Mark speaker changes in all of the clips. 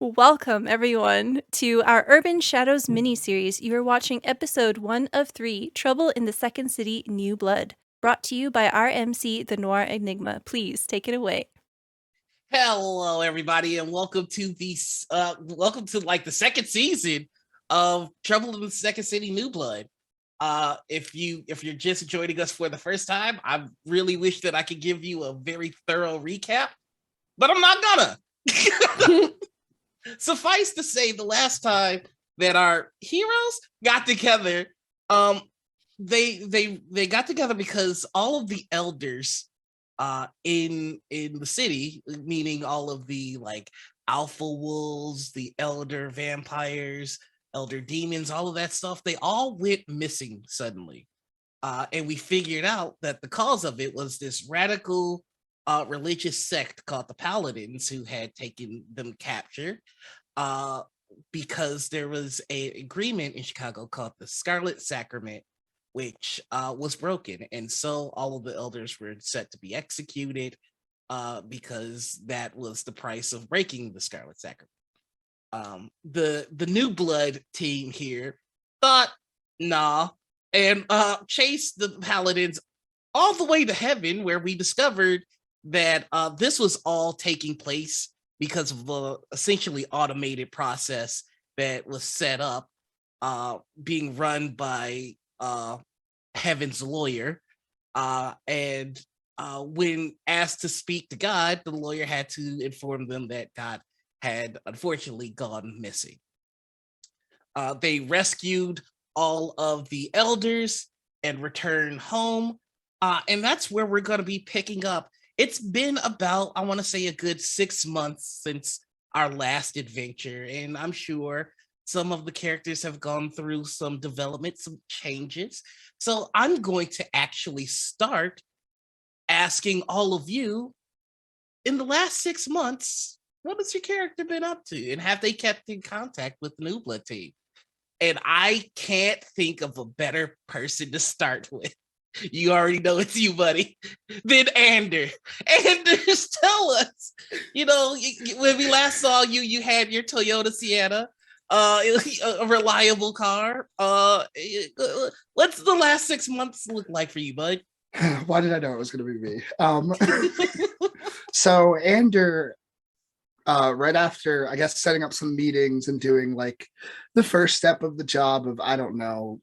Speaker 1: Welcome, everyone, to our Urban Shadows mini-series. You are watching episode 1 of 3, Trouble in the Second City, New Blood, brought to you by our MC, the Noir Enigma. Please take it away.
Speaker 2: Hello, everybody, and welcome to the second season of Trouble in the Second City, New Blood. If you're just joining us for the first time, I really wish that I could give you a very thorough recap, but I'm not gonna. Suffice to say, the last time that our heroes got together, they got together because all of the elders in the city, meaning all of the like alpha wolves, the elder vampires, elder demons, all of that stuff, they all went missing suddenly. And we figured out that the cause of it was this radical religious sect called the Paladins who had taken them captured uh, because there was an agreement in Chicago called the Scarlet Sacrament, which was broken. And so all of the elders were set to be executed because that was the price of breaking the Scarlet Sacrament. The New Blood team here thought, nah, and chased the Paladins all the way to heaven, where we discovered that this was all taking place because of the essentially automated process that was set up, being run by Heaven's lawyer. And when asked to speak to God, the lawyer had to inform them that God had unfortunately gone missing. They rescued all of the elders and returned home. And that's where we're going to be picking up. It's been about, I want to say, a good 6 months since our last adventure. And I'm sure some of the characters have gone through some development, some changes. So I'm going to actually start asking all of you, in the last 6 months, what has your character been up to? And have they kept in contact with the New Blood team? And I can't think of a better person to start with. You already know it's you, buddy. Then Ander. Anders, tell us. You know, when we last saw you, you had your Toyota Sienna, a reliable car. What's the last 6 months look like for you, bud?
Speaker 3: Why did I know it was going to be me? So Ander, right after, I guess, setting up some meetings and doing like the first step of the job of, I don't know,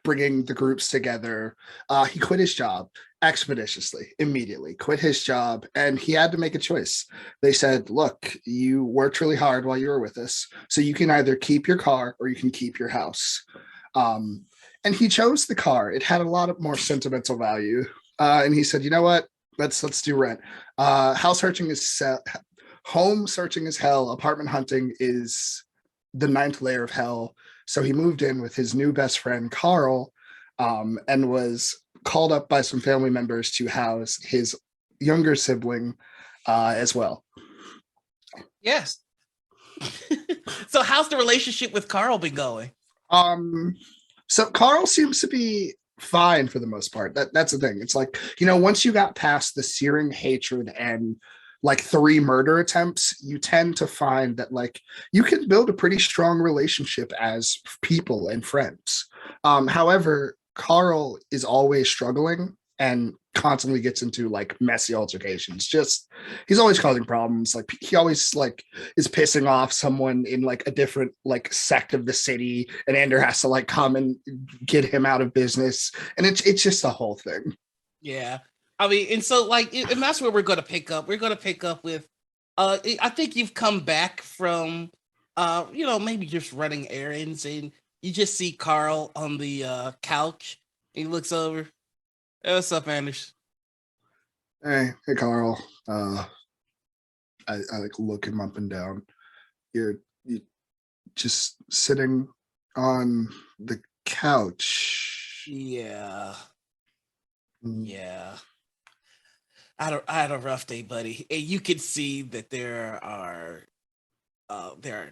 Speaker 3: bringing the groups together, he quit his job expeditiously, immediately quit his job, and he had to make a choice. They said, look, you worked really hard while you were with us, so you can either keep your car or you can keep your house. And he chose the car. It had a lot of more sentimental value. And he said, you know what? Let's do rent. House searching is home searching is hell. Apartment hunting is the ninth layer of hell. So he moved in with his new best friend, Carl, and was called up by some family members to house his younger sibling as well.
Speaker 2: Yes. So how's the relationship with Carl been going?
Speaker 3: So Carl seems to be fine for the most part. That's the thing. It's like, you know, once you got past the searing hatred and like 3 murder attempts, you tend to find that like you can build a pretty strong relationship as people and friends. However, Carl is always struggling and constantly gets into like messy altercations. Just he's always causing problems. Like he always like is pissing off someone in like a different like sect of the city, and Ander has to like come and get him out of business. And it's just a whole thing.
Speaker 2: Yeah. I mean, and so like, and that's where we're going to pick up. We're going to pick up with, I think you've come back from, you know, maybe just running errands, and you just see Carl on the couch. He looks over. Hey, what's up, Anders?
Speaker 3: Hey, Carl. I like look him up and down. You just sitting on the couch.
Speaker 2: Yeah.
Speaker 3: Mm.
Speaker 2: Yeah. I had a rough day, buddy. And you can see that there are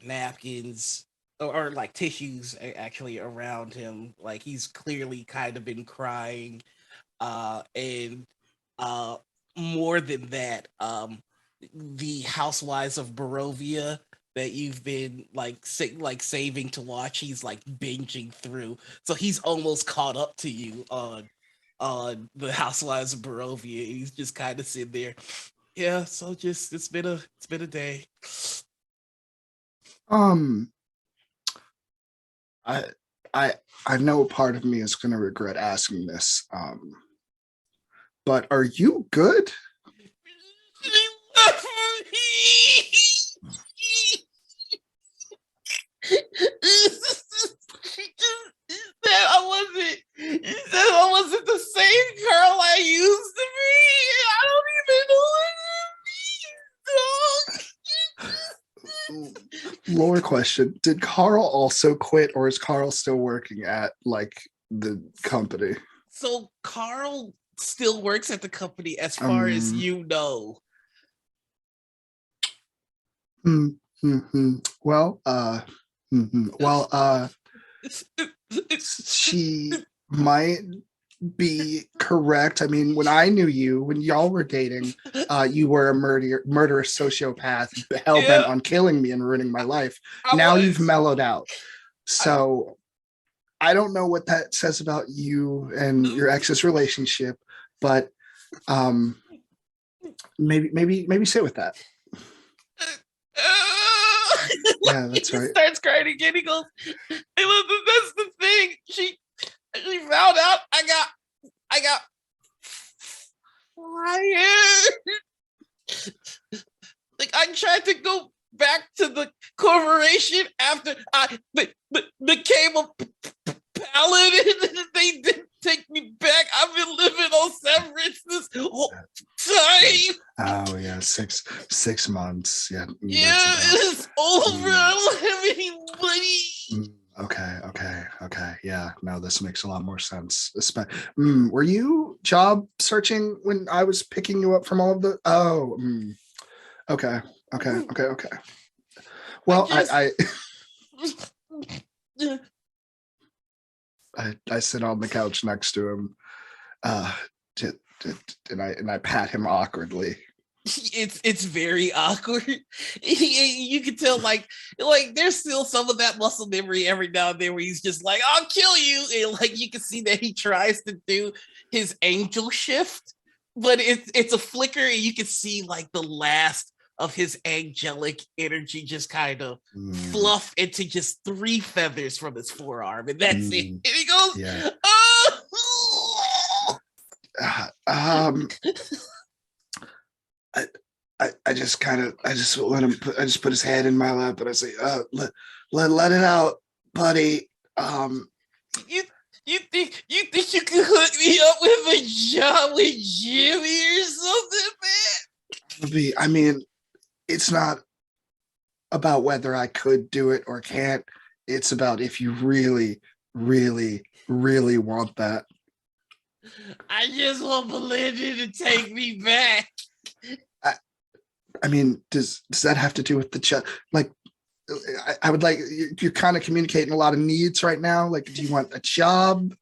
Speaker 2: napkins or like tissues actually around him. Like he's clearly kind of been crying. And more than that, the housewives of Barovia that you've been like saving to watch. He's like binging through, so he's almost caught up to you on the Housewives of Barovia. He's just kind of sitting there. Yeah, so just it's been a day.
Speaker 3: Um, I I know part of me is going to regret asking this. But are you good?
Speaker 2: I wasn't the same girl I used to be. I don't even know what it is.
Speaker 3: Lower question. Did Carl also quit, or is Carl still working at like the company?
Speaker 2: So Carl still works at the company as far as you know.
Speaker 3: Well, she might be correct. I mean, when I knew you, when y'all were dating, you were a murderous sociopath, hell-bent on killing me and ruining my life. Now you've mellowed out. So I don't know what that says about you and your ex's relationship, but maybe sit with that. Yeah, that's right.
Speaker 2: He starts crying again. He goes, "That's the thing. She found out I got fired. Like I tried to go back to the corporation after I became a paladin, and they didn't take me back. I've been living on severance this whole time."
Speaker 3: Oh yeah, 6 months. Yeah,
Speaker 2: it's over. I don't have any money.
Speaker 3: Okay. Yeah, no, this makes a lot more sense. Were you job searching when I was picking you up from all of the? Okay. Well, I sit on the couch next to him, and I pat him awkwardly.
Speaker 2: It's very awkward. You can tell like there's still some of that muscle memory every now and then where he's just like, "I'll kill you," and like you can see that he tries to do his angel shift, but it's a flicker, and you can see like the last of his angelic energy just kind of fluff into just 3 feathers from his forearm, and that's it. And he goes,
Speaker 3: yeah. I just let him I just put his head in my lap, and I say, let it out, buddy.
Speaker 2: You think you can hook me up with a job with Jimmy or something, man?
Speaker 3: I mean, it's not about whether I could do it or can't. It's about if you really, really, really want that.
Speaker 2: I just want Belinda to take me back.
Speaker 3: I mean, does that have to do with the chat? Like, I would like, you're kind of communicating a lot of needs right now. Like, do you want a job,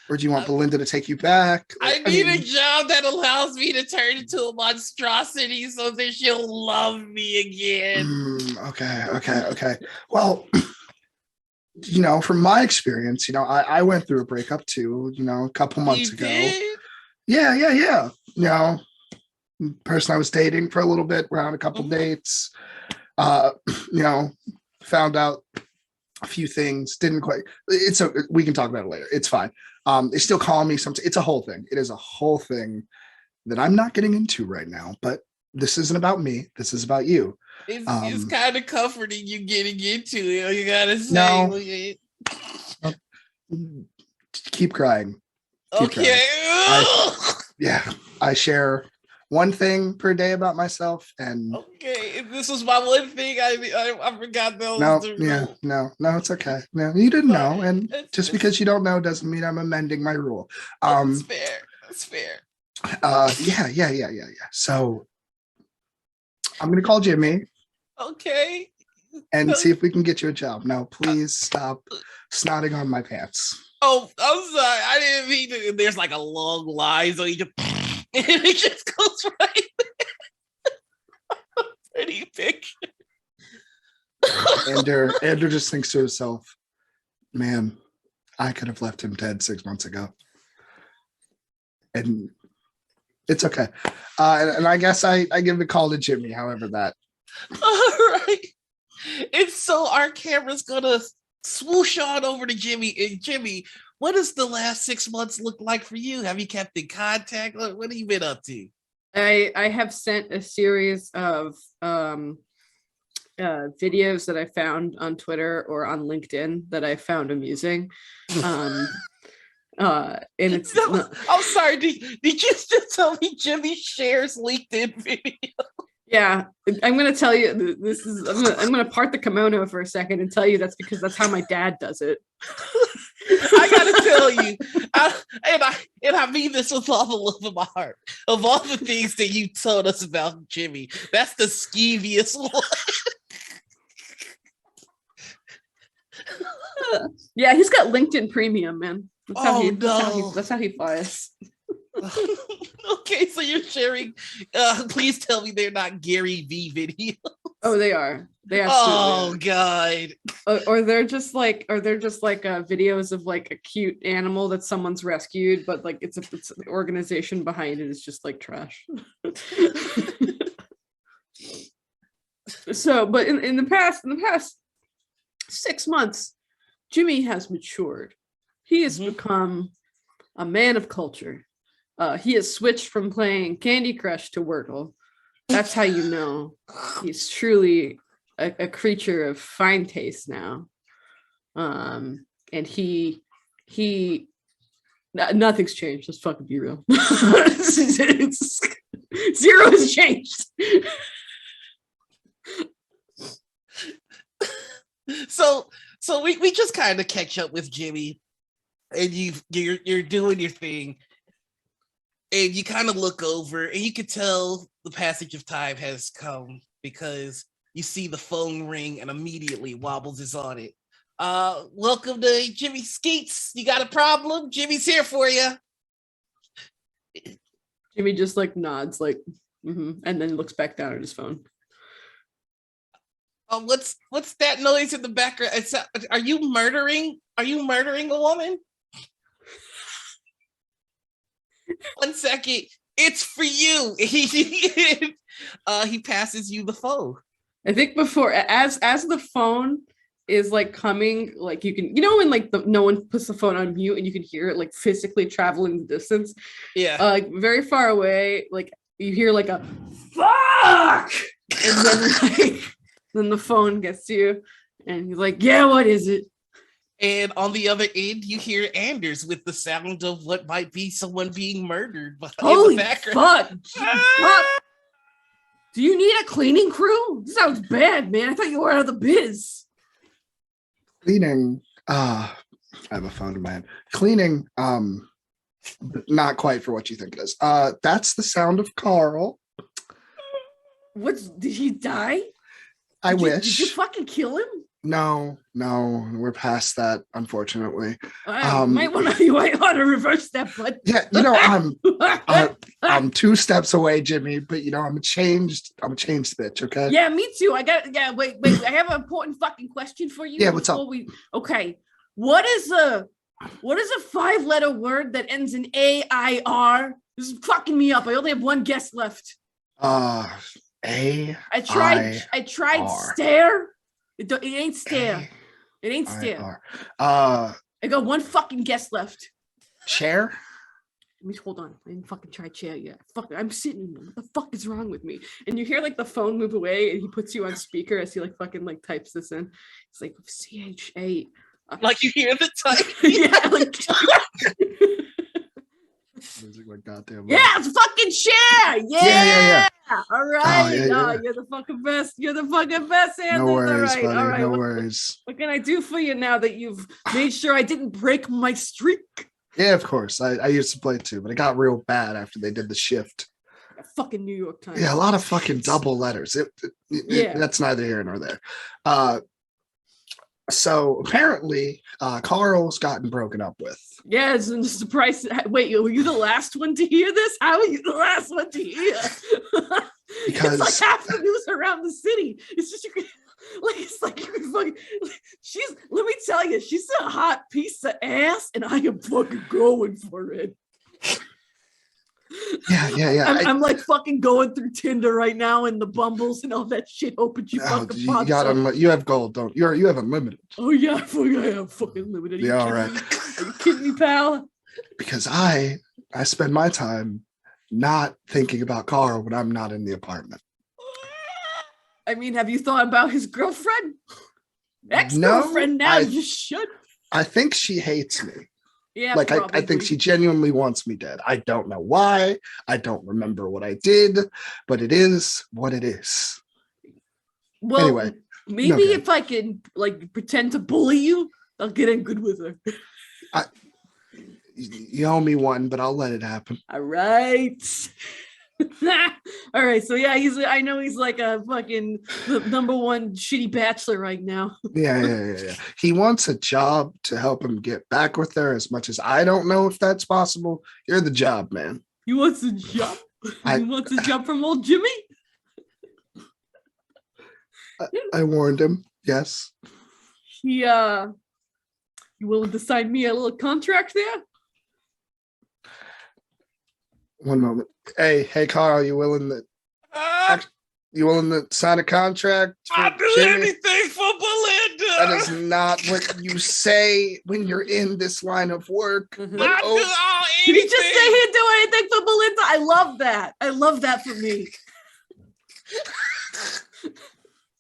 Speaker 3: or do you want Belinda to take you back?
Speaker 2: Like, I need a job that allows me to turn into a monstrosity so that she'll love me again.
Speaker 3: Okay. Well, from my experience, I went through a breakup too, a couple months ago.
Speaker 2: Did?
Speaker 3: Yeah. Person I was dating for a little bit, we're on a couple dates, found out a few things, didn't quite, we can talk about it later. It's fine. They still call me sometimes. It's a whole thing. It is a whole thing that I'm not getting into right now, but this isn't about me. This is about you.
Speaker 2: It's kind of comforting you getting into it. You gotta say.
Speaker 3: No. Keep crying.
Speaker 2: Okay.
Speaker 3: I share one thing per day about myself, and
Speaker 2: okay, this was my one thing. I forgot those.
Speaker 3: No, it's okay. No, you didn't know, and just because you don't know doesn't mean I'm amending my rule.
Speaker 2: That's fair.
Speaker 3: Yeah. So I'm gonna call Jimmy.
Speaker 2: Okay.
Speaker 3: And see if we can get you a job. Now, please stop snotting on my pants.
Speaker 2: Oh, I'm sorry. I didn't mean to. There's like a long line, so you just and it just goes right there. Pretty picture.
Speaker 3: Andrew just thinks to himself, man, I could have left him dead 6 months ago. And it's okay. And I guess I give the call to Jimmy, however that.
Speaker 2: All right. And so our camera's gonna swoosh on over to Jimmy. And Jimmy, what does the last 6 months look like for you? Have you kept in contact? What have you been up to?
Speaker 4: I have sent a series of videos that I found on Twitter or on LinkedIn that I found amusing. And it's
Speaker 2: I'm sorry, did you just tell me Jimmy shares LinkedIn video?
Speaker 4: Yeah, I'm gonna tell you this is I'm gonna part the kimono for a second and tell you that's because that's how my dad does it.
Speaker 2: I gotta tell you, I mean this with all the love of my heart. Of all the things that you told us about Jimmy, that's the skeeviest one.
Speaker 4: Yeah, he's got LinkedIn Premium, man. That's how he flies.
Speaker 2: Okay, so you're sharing. Please tell me they're not Gary V videos.
Speaker 4: Oh, they are. They
Speaker 2: absolutely
Speaker 4: are.
Speaker 2: God.
Speaker 4: Or they're just like videos of like a cute animal that someone's rescued, but like it's the organization behind it is just like trash. So, but in the past 6 months, Jimmy has matured. He has become a man of culture. He has switched from playing Candy Crush to Wordle. That's how you know he's truly a creature of fine taste now. And he nothing's changed. Let's fucking be real. Zero has changed.
Speaker 2: So we just kind of catch up with Jimmy, and you're doing your thing. And you kind of look over and you can tell the passage of time has come because you see the phone ring and immediately Wobbles is on it. Welcome to Jimmy Skeets. You got a problem? Jimmy's here for you.
Speaker 4: Jimmy just like nods like, and then looks back down at his phone.
Speaker 2: What's that noise in the background? Are you murdering a woman? 1 second, it's for you. He passes you the phone.
Speaker 4: I think before, as the phone is like coming, like you can, when like no one puts the phone on mute and you can hear it like physically traveling the distance.
Speaker 2: Yeah.
Speaker 4: Like very far away, like you hear like a fuck, and then then the phone gets to you, and he's like, "Yeah, what is it?"
Speaker 2: And on the other end, you hear Anders with the sound of what might be someone being murdered.
Speaker 4: Holy
Speaker 2: in the background.
Speaker 4: Fuck! Do you need a cleaning crew? This sounds bad, man. I thought you were out of the biz.
Speaker 3: Cleaning. I have a phone in my hand. Cleaning. Not quite for what you think it is. That's the sound of Carl.
Speaker 4: Did he die?
Speaker 3: I wish.
Speaker 4: Did you fucking kill him?
Speaker 3: No, we're past that, unfortunately.
Speaker 4: You might want to reverse that, bud.
Speaker 3: Yeah, I'm 2 steps away, Jimmy, but I'm a changed bitch, okay?
Speaker 4: Yeah, me too. Wait, I have an important fucking question for you.
Speaker 3: Yeah, what's up?
Speaker 4: Okay. What is a 5-letter word that ends in AIR? This is fucking me up. I only have one guess left.
Speaker 3: I
Speaker 4: tried stare. It ain't stare. It ain't stare. I got one fucking guess left.
Speaker 3: Chair?
Speaker 4: Let me hold on. I didn't fucking try chair yet. Fuck, I'm sitting. What the fuck is wrong with me? And you hear like the phone move away, and he puts you on speaker as he like fucking like types this in. It's like CHA.
Speaker 2: Like you hear the type.
Speaker 4: Yeah, like.
Speaker 3: Like goddamn.
Speaker 4: Yeah, it's fucking chair. Yeah. All right. You're the fucking best. You're the fucking best, Anders.
Speaker 3: No worries,
Speaker 4: buddy.
Speaker 3: All right. No
Speaker 4: what,
Speaker 3: worries.
Speaker 4: What can I do for you now that you've made sure I didn't break my streak?
Speaker 3: Yeah, of course. I used to play too, but it got real bad after they did the shift.
Speaker 4: Fucking New York Times.
Speaker 3: Yeah, a lot of fucking double letters. That's neither here nor there. So apparently, Carl's gotten broken up with.
Speaker 4: Yeah, it's a surprise. Wait, were you the last one to hear this? How are you the last one to hear?
Speaker 3: Because
Speaker 4: it's like half the news around the city. It's just it's like fucking, she's. Let me tell you, she's a hot piece of ass, and I am fucking going for it.
Speaker 3: Yeah.
Speaker 4: I'm like fucking going through Tinder right now and the Bumbles and all that shit. Hoping she fucking
Speaker 3: you got you have gold, don't you? You have unlimited.
Speaker 4: Oh yeah, I have fucking limited.
Speaker 3: Yeah, all right.
Speaker 4: Are you kidding me, pal?
Speaker 3: Because I spend my time not thinking about Carl when I'm not in the apartment.
Speaker 4: I mean, have you thought about his girlfriend? Ex-girlfriend now, you should.
Speaker 3: I think she hates me.
Speaker 4: Yeah,
Speaker 3: like I think she genuinely wants me dead. I don't know why. I don't remember what I did, but it is what it is.
Speaker 4: Well,
Speaker 3: anyway,
Speaker 4: maybe if I can like pretend to bully you, I'll get in good with her.
Speaker 3: You owe me one, but I'll let it happen.
Speaker 4: All right. All right. So yeah, I know he's like a fucking the number one shitty bachelor right now.
Speaker 3: Yeah. He wants a job to help him get back with her. As much as I don't know if that's possible, you're the job man.
Speaker 4: He wants a job. He wants a job from old Jimmy.
Speaker 3: I warned him. Yes.
Speaker 4: You willing to sign me a little contract there?
Speaker 3: One moment. Hey, Carl, you willing to sign a contract?
Speaker 2: I'll do anything for Belinda.
Speaker 3: That is not what you say when you're in this line of work.
Speaker 2: I'll do all anything.
Speaker 4: Did he just say he'd do anything for Belinda? I love that. I love that for me.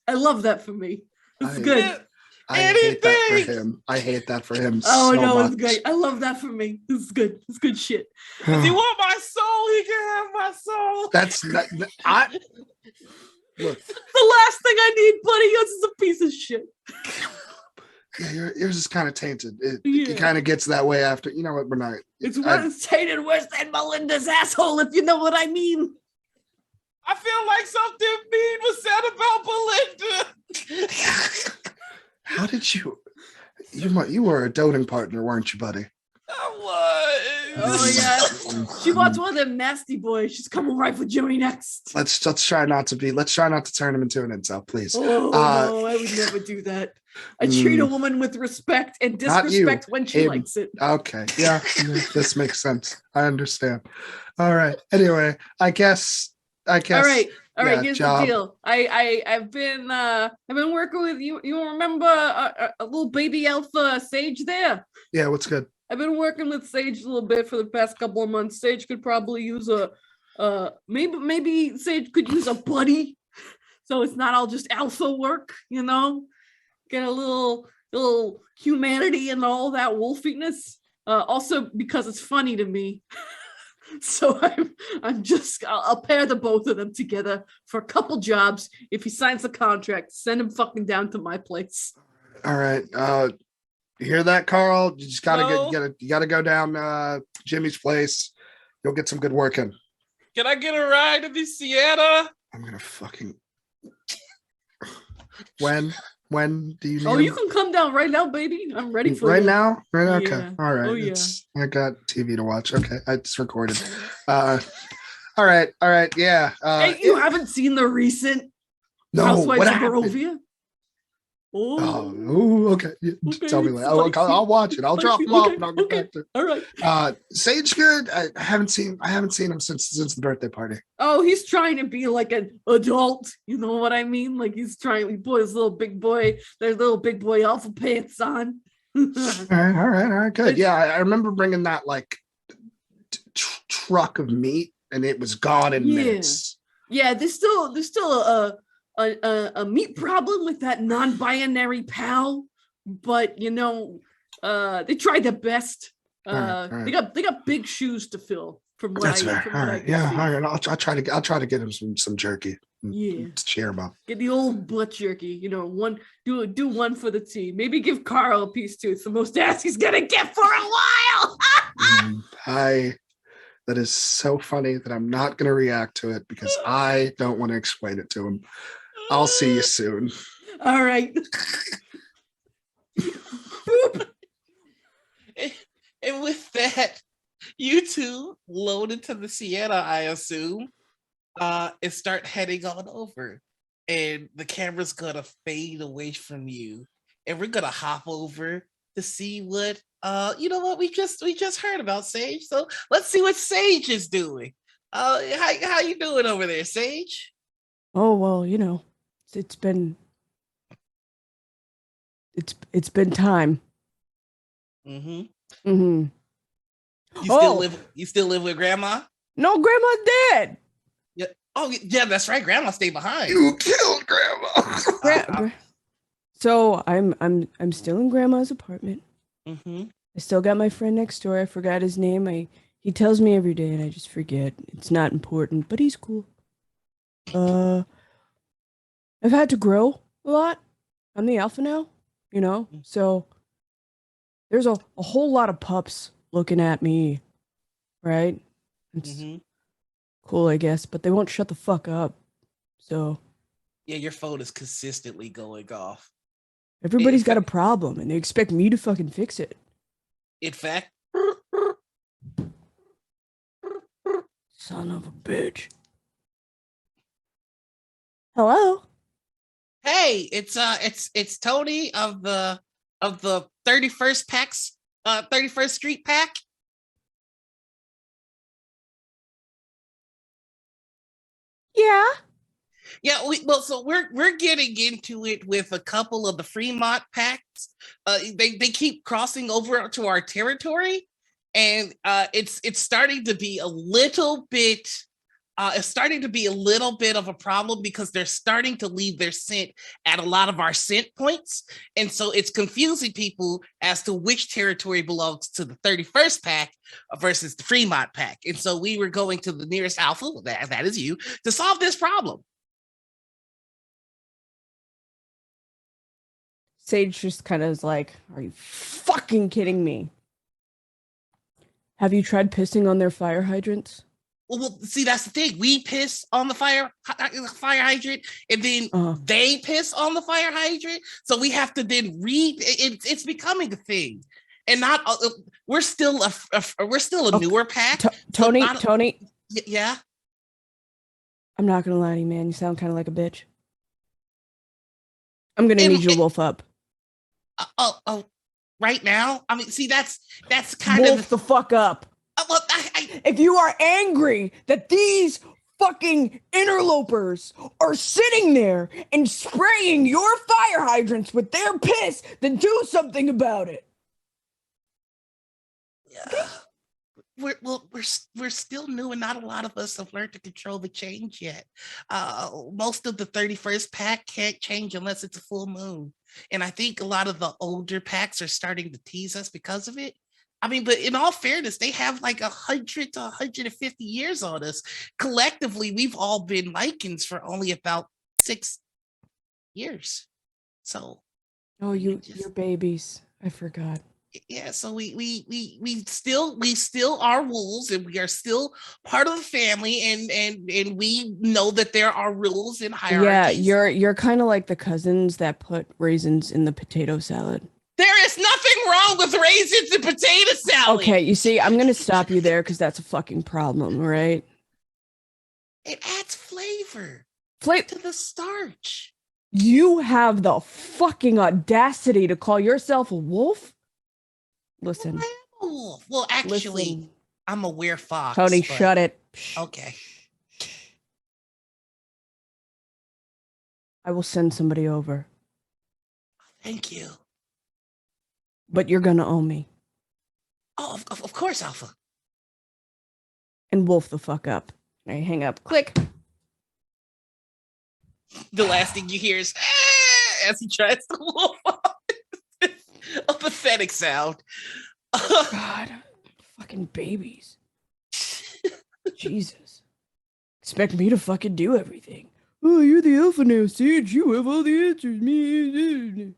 Speaker 4: I love that for me. It's good.
Speaker 3: I hate that for him. I hate that for him.
Speaker 4: Oh
Speaker 3: so
Speaker 4: no,
Speaker 3: much.
Speaker 4: it's great. I love that for me. This is good. It's good shit.
Speaker 2: If you want my soul, he can have my soul.
Speaker 3: That's not. Look.
Speaker 4: The last thing I need, buddy. Yours is a piece of shit.
Speaker 3: Yeah, yours is kind of tainted. It kind of gets that way after. You know what? We're not.
Speaker 4: It's tainted worse than Melinda's asshole, if you know what I mean.
Speaker 2: I feel like something mean was said about Belinda.
Speaker 3: How did you? You were a doting partner, weren't you, buddy?
Speaker 2: I was.
Speaker 4: Oh yeah. She wants one of them nasty boys. She's coming right for Jimmy next.
Speaker 3: Let's try not to turn him into an incel, please.
Speaker 4: Oh no, I would never do that. I treat a woman with respect and disrespect when she likes it.
Speaker 3: Okay. Yeah, this makes sense. I understand. All right. Anyway, I guess. All right.
Speaker 4: Here's the deal. I've been working with you. You remember a little baby alpha Sage there?
Speaker 3: Yeah. What's good?
Speaker 4: I've been working with Sage a little bit for the past couple of months. Sage could probably use maybe Sage could use a buddy, so it's not all just alpha work. You know, get a little humanity and all that wolfiness. Also because it's funny to me. So I'll pair the both of them together for a couple jobs. If he signs the contract, send him fucking down to my place.
Speaker 3: All right. You hear that, Carl? You just gotta go down Jimmy's place. You'll get some good work in.
Speaker 2: Can I get a ride to the Sienna?
Speaker 3: I'm gonna fucking. When do you need
Speaker 4: you can come down right now, baby. I'm ready for
Speaker 3: right
Speaker 4: you.
Speaker 3: now. Right? Okay.
Speaker 4: Yeah.
Speaker 3: All right.
Speaker 4: Oh, yeah.
Speaker 3: I got TV to watch. Okay. It's recorded. All right. Yeah.
Speaker 4: Hey, you haven't seen the recent Housewives of Barovia?
Speaker 3: Okay. Tell me later. I'll watch it. I'll drop them off and I'll get back to it.
Speaker 4: All right.
Speaker 3: Sage good. I haven't seen him since the birthday party.
Speaker 4: Oh, he's trying to be like an adult. You know what I mean? Like he put his little big boy alpha pants on.
Speaker 3: All right. Good. Yeah, I remember bringing that like truck of meat, and it was gone in minutes.
Speaker 4: Yeah, there's still a meat problem with that non-binary pal, but you know, they tried their best.
Speaker 3: Right.
Speaker 4: They got big shoes to fill. From what
Speaker 3: That's
Speaker 4: I,
Speaker 3: fair.
Speaker 4: from
Speaker 3: All
Speaker 4: what
Speaker 3: right.
Speaker 4: I
Speaker 3: Yeah.
Speaker 4: see.
Speaker 3: All right. I'll try to get him some jerky.
Speaker 4: Yeah.
Speaker 3: To cheer him up.
Speaker 4: Get the old butt jerky. You know, do one for the team. Maybe give Carl a piece too. It's the most ass he's gonna get for a while.
Speaker 3: That is so funny that I'm not going to react to it because I don't want to explain it to him. I'll see you soon.
Speaker 4: All right.
Speaker 2: And with that, you two load into the Sienna, I assume, and start heading on over. and the camera's gonna fade away from you, and we're gonna hop over to see what you know what we just heard about Sage. So let's see what Sage is doing. How you doing over there, Sage?
Speaker 5: Oh well, you know, it's been it's been time.
Speaker 2: Mm-hmm.
Speaker 5: Mm-hmm.
Speaker 2: You still live with grandma?
Speaker 5: No, Grandma's dead.
Speaker 2: Yeah. Oh yeah, that's right. Grandma stayed behind.
Speaker 3: You killed Grandma.
Speaker 5: So I'm still in Grandma's apartment.
Speaker 2: Mm-hmm.
Speaker 5: I still got my friend next door. I forgot his name. He tells me every day, and I just forget. It's not important, but he's cool. I've had to grow a lot. I'm the alpha now, you know? So there's a whole lot of pups looking at me, right? It's cool, I guess, but they won't shut the fuck up. So
Speaker 2: yeah, your phone is consistently going off.
Speaker 5: Everybody's got a problem, and they expect me to fucking fix it.
Speaker 2: In fact,
Speaker 5: son of a bitch. Hello.
Speaker 2: Hey, it's Tony of the 31st Street Pack.
Speaker 5: Yeah.
Speaker 2: Yeah, so we're getting into it with a couple of the Fremont packs. They keep crossing over to our territory, and it's starting to be a little bit. It's starting to be a little bit of a problem because they're starting to leave their scent at a lot of our scent points, and so it's confusing people as to which territory belongs to the 31st pack versus the Fremont pack. And so we were going to the nearest alpha, that is you, to solve this problem.
Speaker 5: Sage just kind of is like, are you fucking kidding me? Have you tried pissing on their fire hydrants?
Speaker 2: Well, see, that's the thing. We piss on the fire hydrant, and then they piss on the fire hydrant. So we have to then read. It's becoming a thing, and not. We're still a newer pack.
Speaker 5: Tony.
Speaker 2: Yeah.
Speaker 5: I'm not gonna lie to you, man. You sound kind of like a bitch. I'm gonna need you to wolf up.
Speaker 2: Right now. I mean, see, that's kind
Speaker 5: wolf
Speaker 2: of
Speaker 5: the fuck up.
Speaker 2: Well,
Speaker 5: if you are angry that these fucking interlopers are sitting there and spraying your fire hydrants with their piss, then do something about it.
Speaker 2: Yeah. We're still new, and not a lot of us have learned to control the change yet. Most of the 31st pack can't change unless it's a full moon, and I think a lot of the older packs are starting to tease us because of it. I mean, but in all fairness, they have like 100 to 150 years on us. Collectively, we've all been Lycans for only about 6 years. So,
Speaker 5: you're babies. I forgot.
Speaker 2: Yeah, so we still are wolves, and we are still part of the family, and we know that there are rules and hierarchies.
Speaker 5: Yeah, you're kind of like the cousins that put raisins in the potato salad.
Speaker 2: There is nothing wrong with raisins and potato salad.
Speaker 5: Okay, you see, I'm gonna stop you there because that's a fucking problem, right?
Speaker 2: It adds flavor to the starch.
Speaker 5: You have the fucking audacity to call yourself a wolf? Listen.
Speaker 2: I'm a wolf. Well, actually, I'm a werefox.
Speaker 5: Tony, shut it.
Speaker 2: Okay.
Speaker 5: I will send somebody over.
Speaker 2: Thank you.
Speaker 5: But you're gonna owe me.
Speaker 2: Oh, of course, Alpha.
Speaker 5: And wolf the fuck up. I hang up. Click.
Speaker 2: The last thing you hear is as he tries to wolf up. A pathetic sound.
Speaker 5: God, fucking babies. Jesus. Expect me to fucking do everything. Oh, you're the alpha now, Sage. You have all the answers. Me.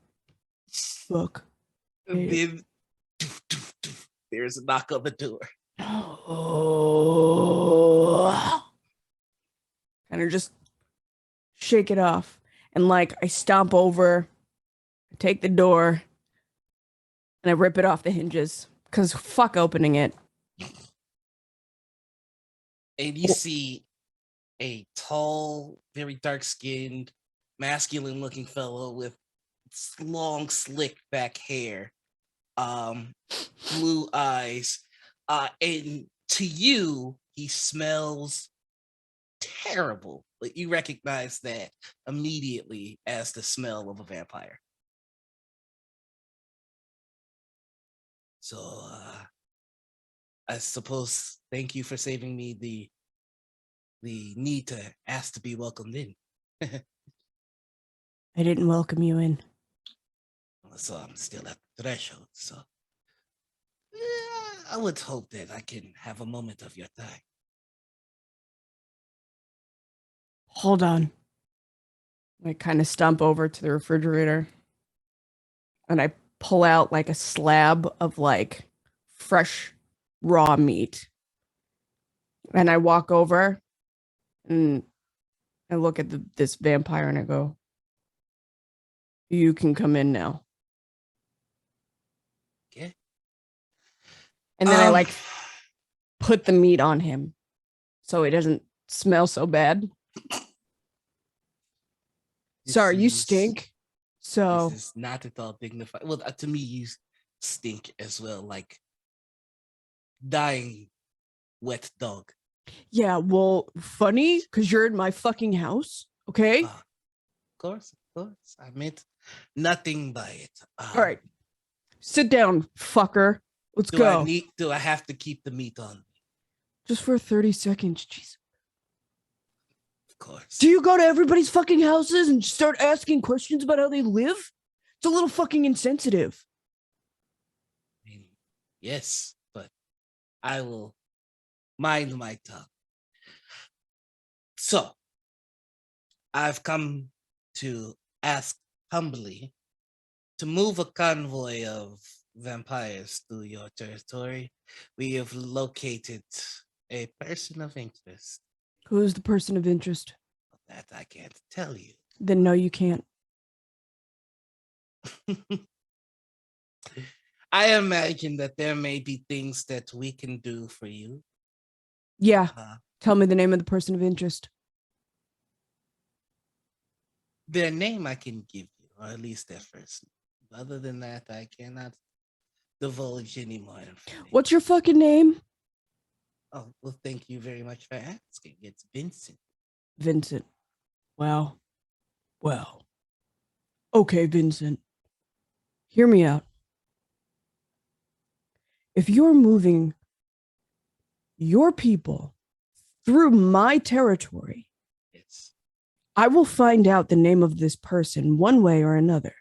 Speaker 5: Fuck.
Speaker 2: And then there's a knock on the door.
Speaker 5: Oh. And I just shake it off. And like I stomp over, I take the door, and I rip it off the hinges. Cause fuck opening it.
Speaker 2: And you see a tall, very dark-skinned masculine looking fellow with long, slick back hair, blue eyes. And to you, he smells terrible. But you recognize that immediately as the smell of a vampire. So I suppose thank you for saving me the need to ask to be welcomed in.
Speaker 5: I didn't welcome you in.
Speaker 2: So I'm still at the threshold. So I would hope that I can have a moment of your time.
Speaker 5: Hold on. I kind of stomp over to the refrigerator and I pull out like a slab of like fresh raw meat. And I walk over and I look at this vampire and I go, "You can come in now."
Speaker 2: Okay.
Speaker 5: And then I like put the meat on him so it doesn't smell so bad. Sorry, you stink. So
Speaker 2: this is not at all dignified. Well, to me, you stink as well, like dying wet dog.
Speaker 5: yeah, well, funny because you're in my fucking house. Okay.
Speaker 2: Of course. I meant nothing by it.
Speaker 5: All right. Sit down, fucker. Let's go.
Speaker 2: Do I have to keep the meat on?
Speaker 5: Just for 30 seconds. Jeez.
Speaker 2: Of course.
Speaker 5: Do you go to everybody's fucking houses and start asking questions about how they live? It's a little fucking insensitive.
Speaker 2: I mean, yes, but I will mind my tongue. So, I've come to ask humbly to move a convoy of vampires through your territory. We have located a person of interest.
Speaker 5: Who's the person of interest?
Speaker 2: That I can't tell you.
Speaker 5: Then no, you can't.
Speaker 2: I imagine that there may be things that we can do for you.
Speaker 5: Yeah. Tell me the name of the person of interest.
Speaker 2: Their name I can give you, or at least their first name. Other than that, I cannot divulge any more information.
Speaker 5: What's your fucking name?
Speaker 2: Oh, well, thank you very much for asking. It's Vincent.
Speaker 5: Vincent. Wow. Well. Okay, Vincent. Hear me out. If you're moving your people through my territory,
Speaker 2: Yes.
Speaker 5: I will find out the name of this person one way or another.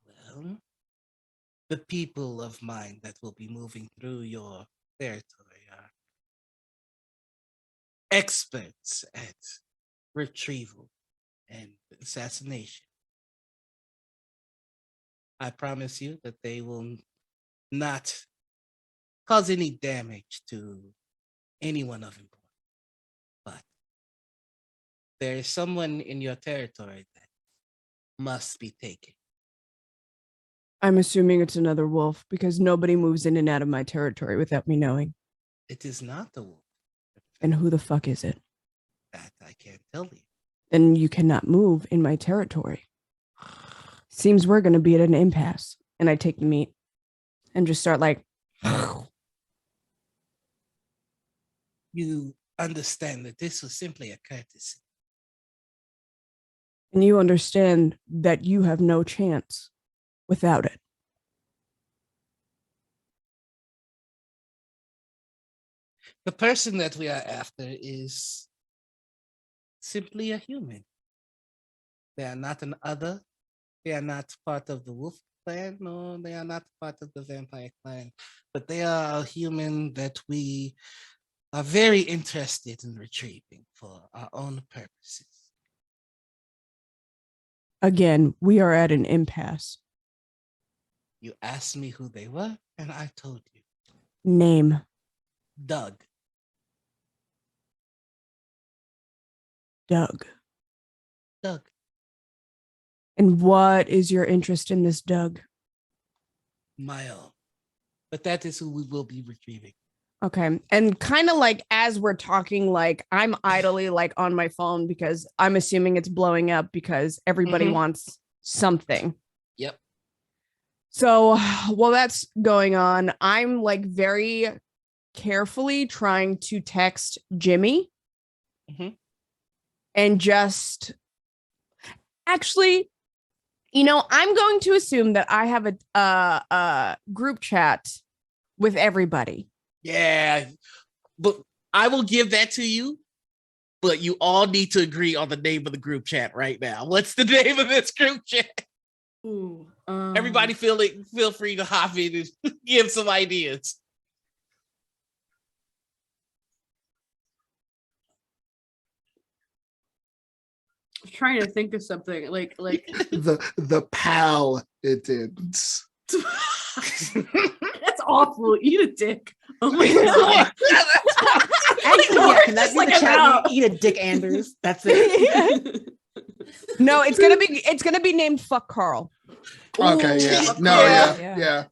Speaker 2: Well, the people of mine that will be moving through your territory are experts at retrieval and assassination. I promise you that they will not cause any damage to anyone of importance. But there is someone in your territory that must be taken.
Speaker 5: I'm assuming it's another wolf because nobody moves in and out of my territory without me knowing.
Speaker 2: It is not the wolf.
Speaker 5: And who the fuck is it?
Speaker 2: That I can't tell you.
Speaker 5: Then you cannot move in my territory. Seems we're going to be at an impasse. And I take the meat and just start like.
Speaker 2: You understand that this was simply a courtesy.
Speaker 5: And you understand that you have no chance without it.
Speaker 2: The person that we are after is simply a human. They are not an other. They are not part of the wolf clan, no, they are not part of the vampire clan. But they are a human that we are very interested in retrieving for our own purposes.
Speaker 5: Again, we are at an impasse.
Speaker 2: You asked me who they were, and I told you.
Speaker 5: Name.
Speaker 2: Doug.
Speaker 5: Doug.
Speaker 2: Doug.
Speaker 5: And what is your interest in this Doug?
Speaker 2: My own. But that is who we will be retrieving.
Speaker 5: Okay. And kind of like as we're talking, like I'm idly like on my phone because I'm assuming it's blowing up because everybody wants something.
Speaker 2: Yep.
Speaker 5: So while that's going on, I'm like very carefully trying to text Jimmy and just actually, I'm going to assume that I have a group chat with everybody.
Speaker 2: Yeah, but I will give that to you. But you all need to agree on the name of the group chat right now. What's the name of this group chat?
Speaker 4: Ooh,
Speaker 2: Everybody feel free to hop in and give some ideas.
Speaker 4: I'm trying to think of something like
Speaker 3: the pal it did.
Speaker 4: that's awful. Eat a dick. Oh my god.
Speaker 6: Actually, yeah, can that be the chat? Eat a dick, Anders. That's it.
Speaker 5: No, it's gonna be named Fuck Carl.
Speaker 3: Okay, yeah.
Speaker 2: Ooh,
Speaker 3: No,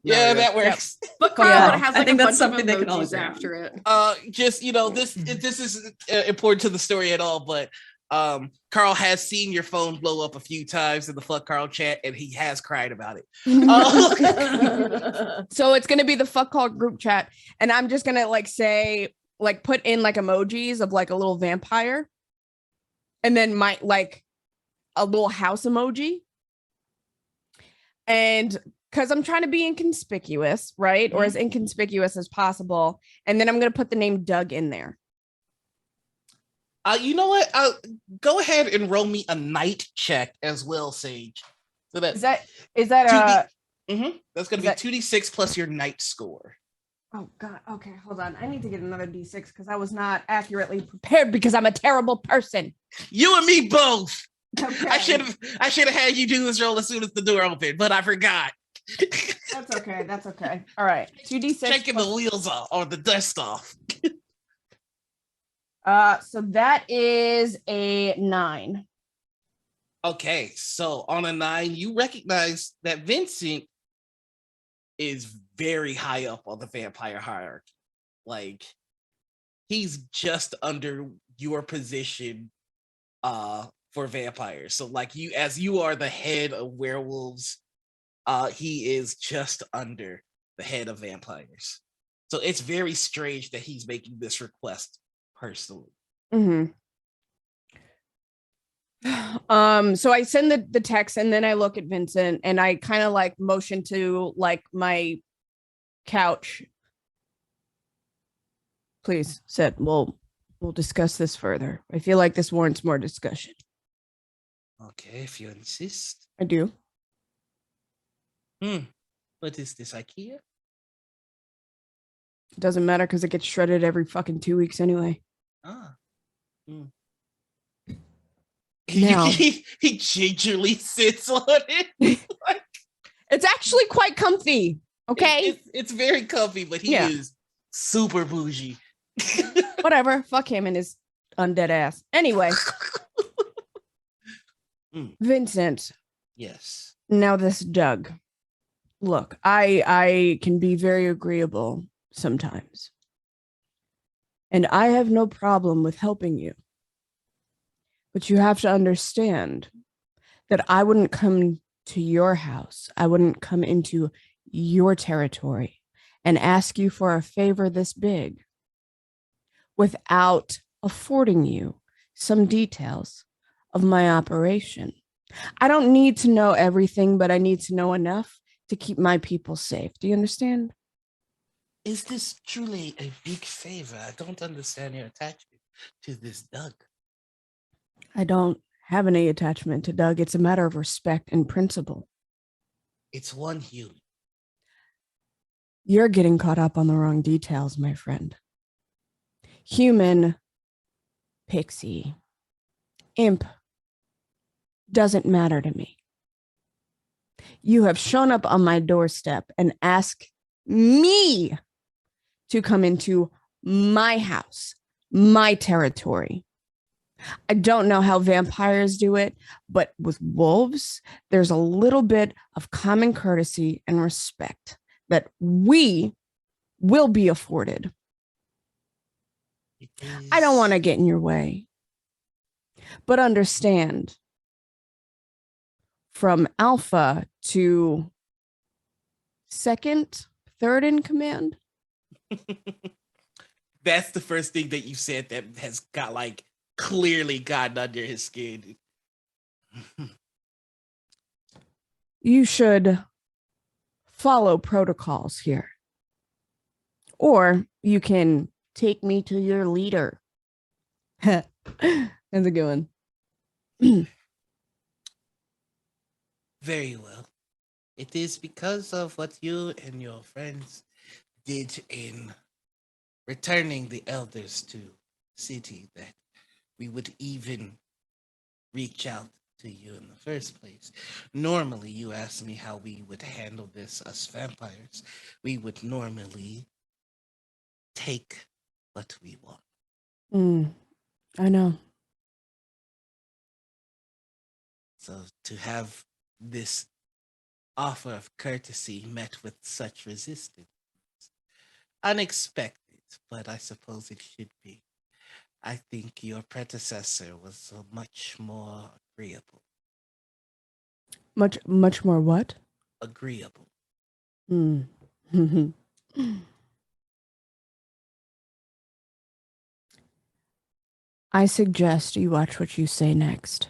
Speaker 2: yeah, that works.
Speaker 4: But Carl
Speaker 6: Yeah,
Speaker 4: has
Speaker 6: I
Speaker 4: like
Speaker 6: think
Speaker 4: a
Speaker 6: that's
Speaker 4: bunch
Speaker 6: something
Speaker 4: of
Speaker 6: they can all
Speaker 4: emojis
Speaker 6: agree on.
Speaker 4: after it.
Speaker 2: Just this isn't important to the story at all, but Carl has seen your phone blow up a few times in the Fuck Carl chat, and he has cried about it.
Speaker 5: So it's gonna be the Fuck Carl group chat, and I'm just gonna like say like put in like emojis of like a little vampire, and then my like a little house emoji, and because I'm trying to be inconspicuous, right, or as inconspicuous as possible, and then I'm gonna put the name Doug in there.
Speaker 2: You know what? Go ahead and roll me a night check as well, Sage. So
Speaker 5: Is that
Speaker 2: that's going to be 2d6 plus your night score.
Speaker 5: Oh God. Okay, hold on. I need to get another D6 because I was not accurately prepared because I'm a terrible person.
Speaker 2: You and me both.
Speaker 5: Okay.
Speaker 2: I should have had you do this roll as soon as the door opened, but I forgot.
Speaker 5: That's okay. That's okay. All right. 2D6.
Speaker 2: Checking the wheels off or the dust off.
Speaker 5: So that is a 9.
Speaker 2: Okay, so on a 9, you recognize that Vincent is very high up on the vampire hierarchy. Like, he's just under your position for vampires. So like you are the head of werewolves, he is just under the head of vampires. So it's very strange that he's making this request personally.
Speaker 5: So I send the text and then I look at Vincent and I kind of like motion to like my couch. Please sit. We'll discuss this further. I feel like this warrants more discussion.
Speaker 2: Okay, if you insist.
Speaker 5: I do.
Speaker 2: What is this, IKEA?
Speaker 5: It doesn't matter because it gets shredded every fucking 2 weeks anyway. Now,
Speaker 2: he gingerly sits on it.
Speaker 5: it's actually quite comfy. Okay.
Speaker 2: It's very comfy, but he is super bougie.
Speaker 5: Whatever. Fuck him and his undead ass. Anyway. Vincent.
Speaker 2: Yes.
Speaker 5: Now this Doug. Look, I can be very agreeable sometimes. And I have no problem with helping you. But you have to understand that I wouldn't come to your house. I wouldn't come into your territory and ask you for a favor this big without affording you some details of my operation. I don't need to know everything, but I need to know enough to keep my people safe. Do you understand?
Speaker 2: Is this truly a big favor? I don't understand your attachment to this Doug.
Speaker 5: I don't have any attachment to Doug. It's a matter of respect and principle.
Speaker 2: It's one human.
Speaker 5: You're getting caught up on the wrong details, my friend. Human, pixie, imp, doesn't matter to me. You have shown up on my doorstep and asked me to come into my house, my territory. I don't know how vampires do it, but with wolves, there's a little bit of common courtesy and respect that we will be afforded. I don't want to get in your way. But understand, from alpha to second, third in command.
Speaker 2: That's the first thing that you said that has got like clearly gotten under his skin.
Speaker 5: You should follow protocols here. Or you can take me to your leader. How's it going?
Speaker 2: Very well. It is because of what you and your friends did in returning the elders to city that we would even reach out to you in the first place. Normally, you ask me how we would handle this as vampires. We would normally take what we want.
Speaker 5: I know.
Speaker 2: So to have this offer of courtesy met with such resistance, unexpected, but I suppose it should be. I think your predecessor was much more agreeable.
Speaker 5: Much more what?
Speaker 2: Agreeable.
Speaker 5: I suggest you watch what you say next.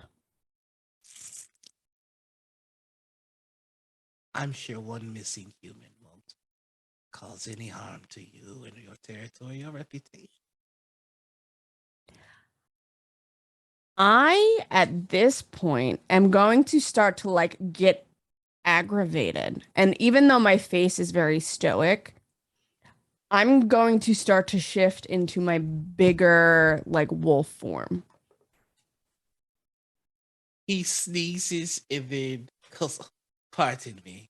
Speaker 2: I'm sure one missing human won't cause any harm to you and your territory or reputation.
Speaker 5: I, at this point, am going to start to like get aggravated. And even though my face is very stoic, I'm going to start to shift into my bigger, like, wolf form.
Speaker 2: He sneezes and then goes, pardon me.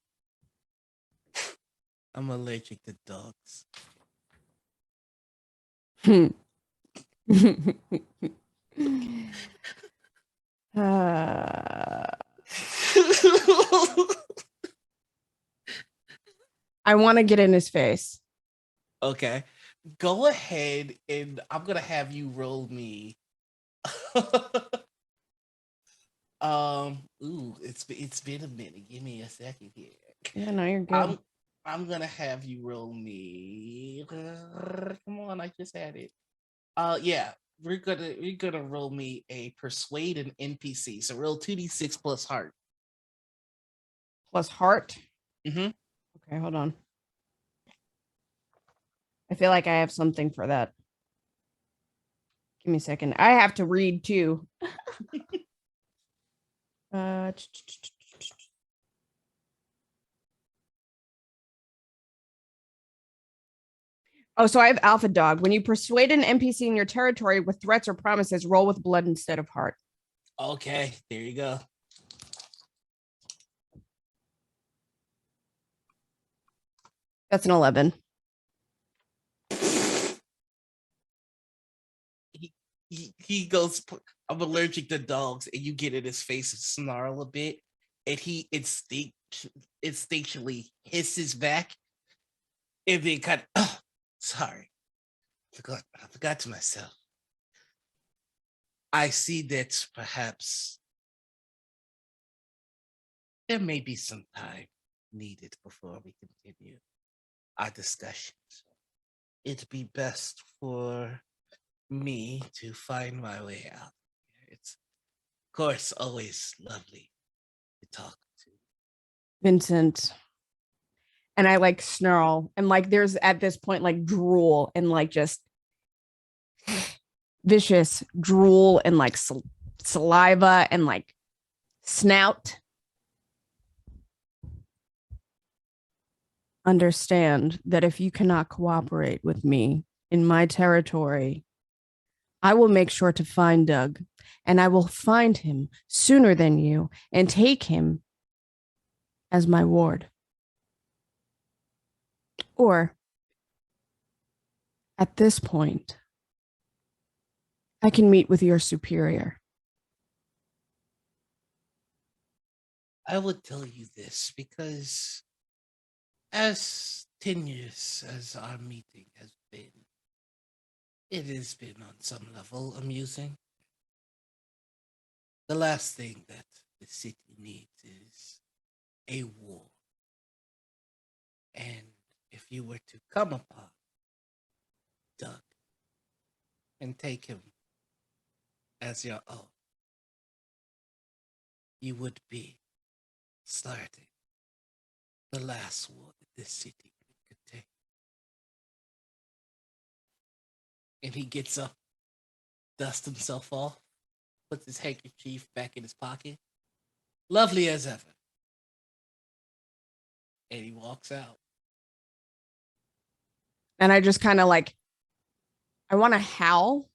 Speaker 2: I'm allergic to dogs.
Speaker 5: I want to get in his face.
Speaker 2: Okay. Go ahead and I'm gonna have you roll me. It's been a minute. Give me a second here.
Speaker 5: Yeah, no, you're good.
Speaker 2: I'm gonna have you roll me. Come on, I just had it. Yeah, we're gonna roll me a persuade an NPC. So roll 2d6 plus heart.
Speaker 5: Plus heart.
Speaker 2: Mm-hmm.
Speaker 5: Okay, hold on. I feel like I have something for that. Give me a second. I have to read too. Oh, so I have Alpha Dog. When you persuade an NPC in your territory with threats or promises, roll with blood instead of heart.
Speaker 2: Okay, there you go.
Speaker 5: That's an 11.
Speaker 2: He goes, I'm allergic to dogs, and you get in his face and snarl a bit, and he instinctually hisses back, and then kind of, sorry, I forgot to myself. I see that perhaps there may be some time needed before we continue our discussions. It'd be best for me to find my way out. It's, of course, always lovely to talk to
Speaker 5: Vincent. And I like snarl. And like there's at this point like drool and like just vicious drool and like saliva and like snout. Understand that if you cannot cooperate with me in my territory, I will make sure to find Doug, and I will find him sooner than you and take him as my ward. Or at this point, I can meet with your superior.
Speaker 2: I would tell you this because as tenuous as our meeting has been, It has been on some level amusing. The last thing that the city needs is a war. And if you were to come upon Doug and take him as your own, you would be starting the last war that this city could take. And he gets up, dusts himself off, puts his handkerchief back in his pocket, lovely as ever. And he walks out.
Speaker 5: And I just kind of like, I want to howl,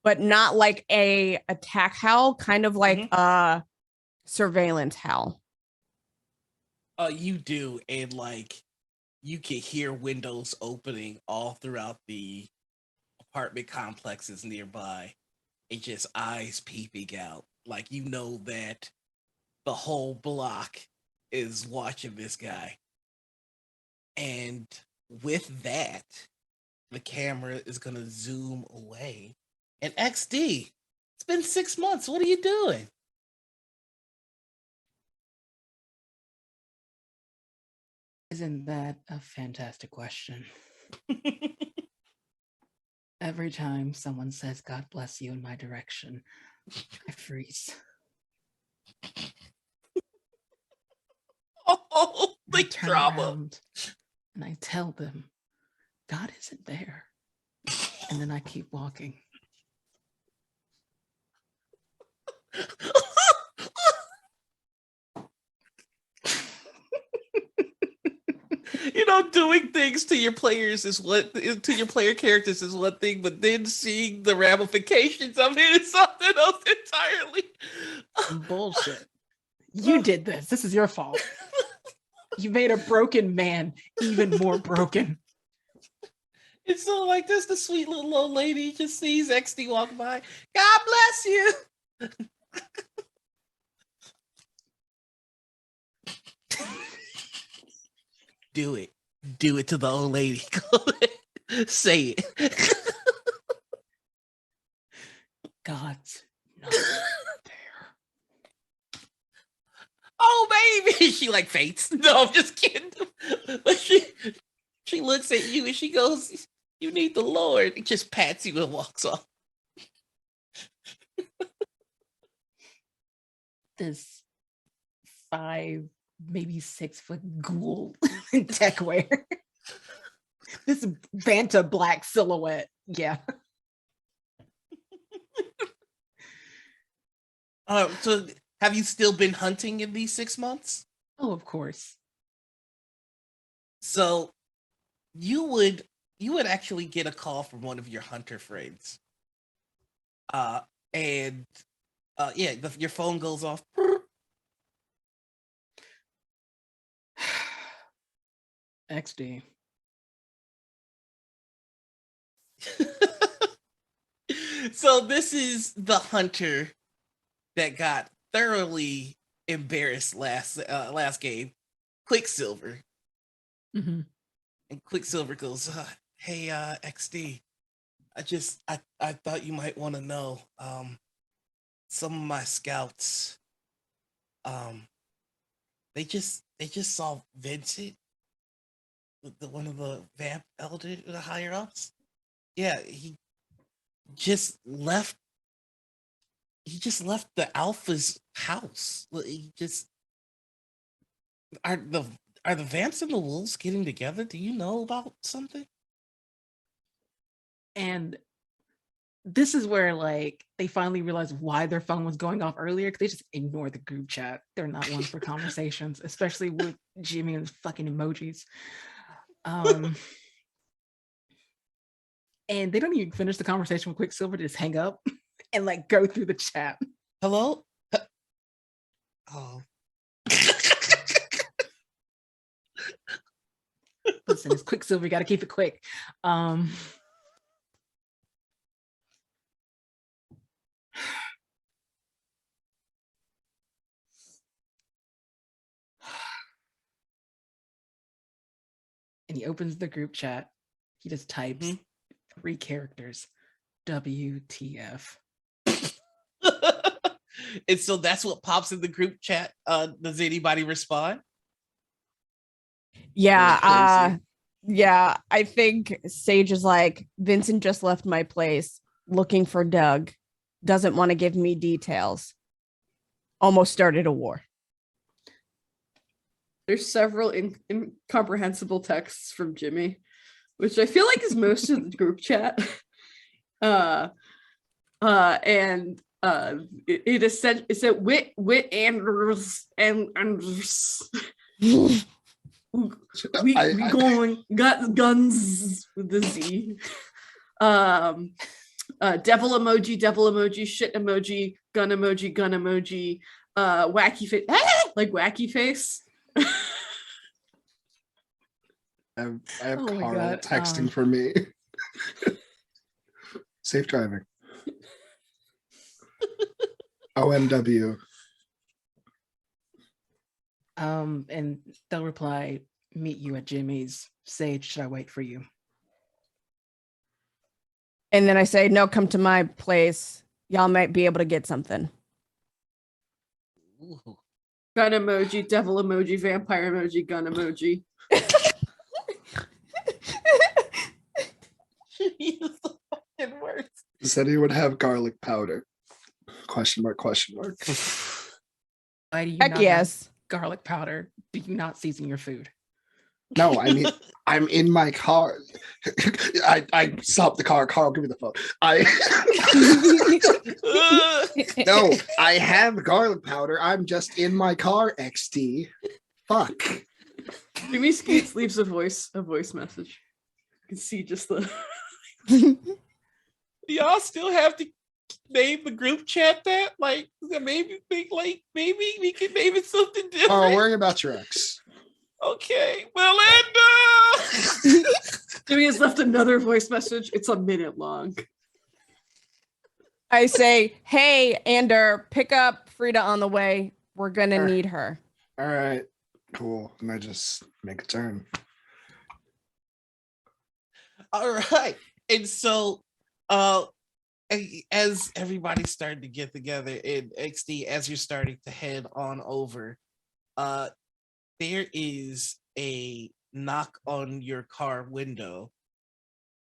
Speaker 5: but not like a attack howl, kind of like a surveillance howl.
Speaker 2: You do, and like you can hear windows opening all throughout the apartment complexes nearby, and just eyes peeping out. Like you know that the whole block is watching this guy. And with that, the camera is gonna zoom away. And XD, it's been 6 months. What are you doing?
Speaker 6: Isn't that a fantastic question? Every time someone says God bless you in my direction, I freeze.
Speaker 2: Oh,
Speaker 6: I
Speaker 2: the
Speaker 6: turn
Speaker 2: drama.
Speaker 6: around and I tell them, God isn't there. And then I keep walking.
Speaker 2: You know, doing things to your players is what to your player characters is one thing, but then seeing the ramifications of it is something else entirely.
Speaker 6: Bullshit. You did this. This is your fault. You made a broken man even more broken.
Speaker 2: It's so like this, the sweet little old lady just sees XD walk by. God bless you. Do it. Do it to the old lady. Say it.
Speaker 6: God's not there.
Speaker 2: Oh, baby. She like faints. No, I'm just kidding. But she looks at you and she goes, you need the Lord. It just pats you and walks off.
Speaker 6: This 5, maybe 6 foot ghoul in tech wear. This Vanta black silhouette. Yeah.
Speaker 2: So have you still been hunting in these 6 months?
Speaker 6: Oh, of course.
Speaker 2: So you would actually get a call from one of your hunter friends. And yeah, your phone goes off.
Speaker 6: XD.
Speaker 2: So this is the hunter that got thoroughly embarrassed last game, Quicksilver.
Speaker 6: Mm-hmm.
Speaker 2: And Quicksilver goes, "Hey, XD, I thought you might want to know. Some of my scouts, they just saw Vincent, one of the vamp elder, the higher ups. Yeah, he just left. He just left the Alpha's house. He just are the vamps and the wolves getting together? Do you know about something?"
Speaker 6: And this is where like they finally realized why their phone was going off earlier, because they just ignore the group chat. They're not one for conversations, especially with Jimmy and his fucking emojis. And they don't even finish the conversation with Quicksilver, they just hang up and like go through the chat.
Speaker 2: Hello? Oh.
Speaker 6: Listen, it's Quicksilver, you gotta keep it quick. And he opens the group chat. He just types, 3 characters. WTF.
Speaker 2: And so that's what pops in the group chat. Does anybody respond?
Speaker 5: Yeah, yeah, I think Sage is like, Vincent just left my place looking for Doug. Doesn't want to give me details. Almost started a war.
Speaker 4: There's several incomprehensible texts from Jimmy, which I feel like is most of the group chat. It is said, it's a wit Anders and Anders. we going got guns with the Z. Devil emoji, shit emoji, gun emoji, wacky face, like wacky face.
Speaker 3: I have
Speaker 6: Oh my
Speaker 3: Carl
Speaker 6: God,
Speaker 3: texting for me. Safe driving. OMW.
Speaker 6: And they'll reply, meet you at Jimmy's. Sage, should I wait for you?
Speaker 5: And then I say, no, come to my place. Y'all might be able to get something.
Speaker 2: Ooh.
Speaker 4: Gun emoji, devil emoji, vampire emoji, gun emoji.
Speaker 2: Use the fucking words.
Speaker 3: Does anyone have garlic powder? Question mark.
Speaker 6: Why do you
Speaker 5: Heck
Speaker 6: not
Speaker 5: yes.
Speaker 6: have garlic powder? Do you not season your food?
Speaker 3: No, I mean, I'm in my car. I stopped the car. Carl, give me the phone. No, I have garlic powder. I'm just in my car, XD. Fuck.
Speaker 4: Jimmy Skeets leaves a voice message. You can see just the
Speaker 2: Y'all still have to name the group chat that? Like, maybe we can name it something different.
Speaker 3: Oh, worry about your ex.
Speaker 2: Okay, Melinda!
Speaker 4: Jimmy has left another voice message. It's a minute long.
Speaker 5: I say, hey, Ander, pick up Frida on the way. We're going to need her.
Speaker 3: All right, cool. And I just make a turn.
Speaker 2: All right. And so as everybody's starting to get together in XD, as you're starting to head on over, there is a knock on your car window,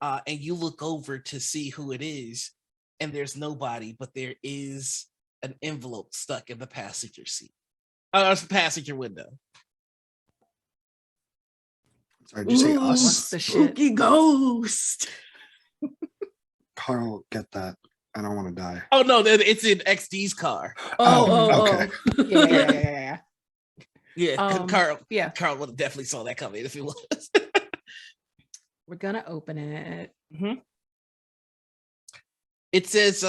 Speaker 2: and you look over to see who it is, and there's nobody, but there is an envelope stuck in the passenger seat. Passenger window.
Speaker 3: Sorry, did you say
Speaker 4: Ooh,
Speaker 3: us?
Speaker 6: What's the shit?
Speaker 4: Spooky ghost.
Speaker 3: Carl, get that. I don't want to die.
Speaker 2: Oh no, it's in XD's car.
Speaker 3: Okay.
Speaker 6: Yeah.
Speaker 2: Yeah, Carl.
Speaker 6: Yeah.
Speaker 2: Carl would have definitely saw that coming if he was.
Speaker 6: We're gonna open it.
Speaker 2: It says,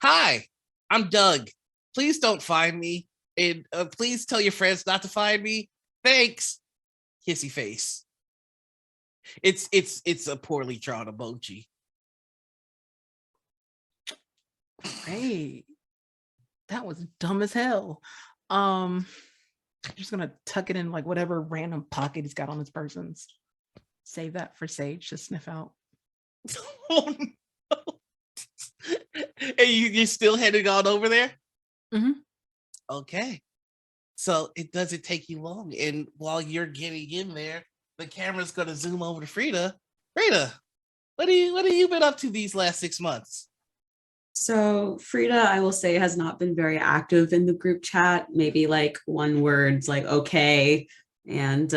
Speaker 2: "Hi, I'm Doug. Please don't find me, and please tell your friends not to find me. Thanks." Kissy face. It's a poorly drawn emoji.
Speaker 6: Hey, that was dumb as hell. I'm just gonna tuck it in like whatever random pocket he's got on his persons. Save that for Sage to sniff out.
Speaker 2: Oh no! And you're still heading on over there? Okay. So it doesn't take you long, and while you're getting in there, the camera's gonna zoom over to Frida. Frida, what have you been up to these last 6 months?
Speaker 7: So Frida, I will say, has not been very active in the group chat. Maybe like one words like okay, and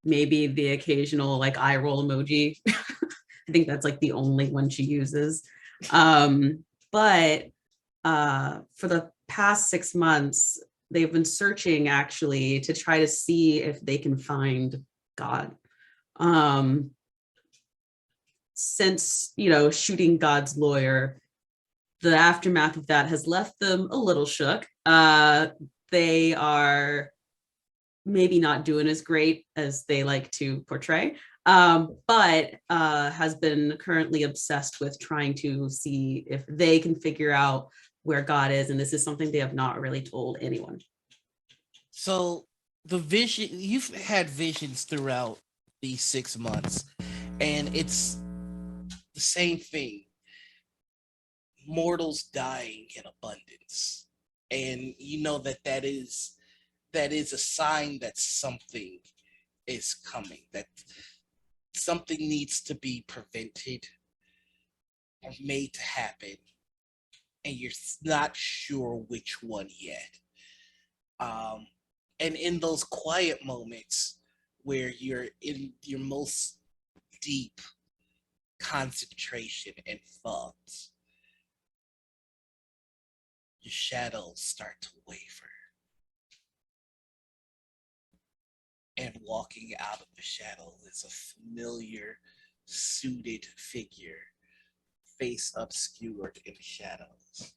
Speaker 7: maybe the occasional like eye roll emoji. I think that's like the only one she uses. But for the past 6 months, they've been searching actually to try to see if they can find God. Since, shooting God's lawyer, the aftermath of that has left them a little shook. They are maybe not doing as great as they like to portray, but has been currently obsessed with trying to see if they can figure out where God is. And this is something they have not really told anyone.
Speaker 2: So the vision, you've had visions throughout these 6 months, and it's the same thing. Mortals dying in abundance, and you know that is a sign that something is coming, that something needs to be prevented or made to happen, and you're not sure which one yet. And in those quiet moments where you're in your most deep concentration and thoughts, your shadows start to waver. And walking out of the shadow is a familiar, suited figure, face obscured in shadows.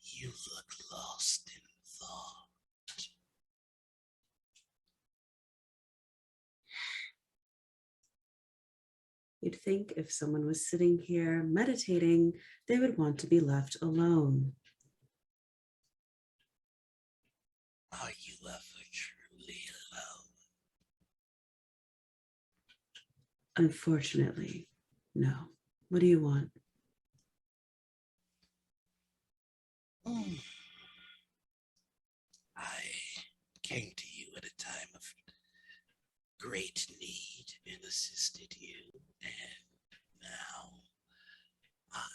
Speaker 2: You look lost in thought.
Speaker 7: You'd think if someone was sitting here meditating, they would want to be left alone.
Speaker 2: Are you ever truly alone?
Speaker 7: Unfortunately, no. What do you want?
Speaker 2: I came to you at a time of great need and assisted you, and now I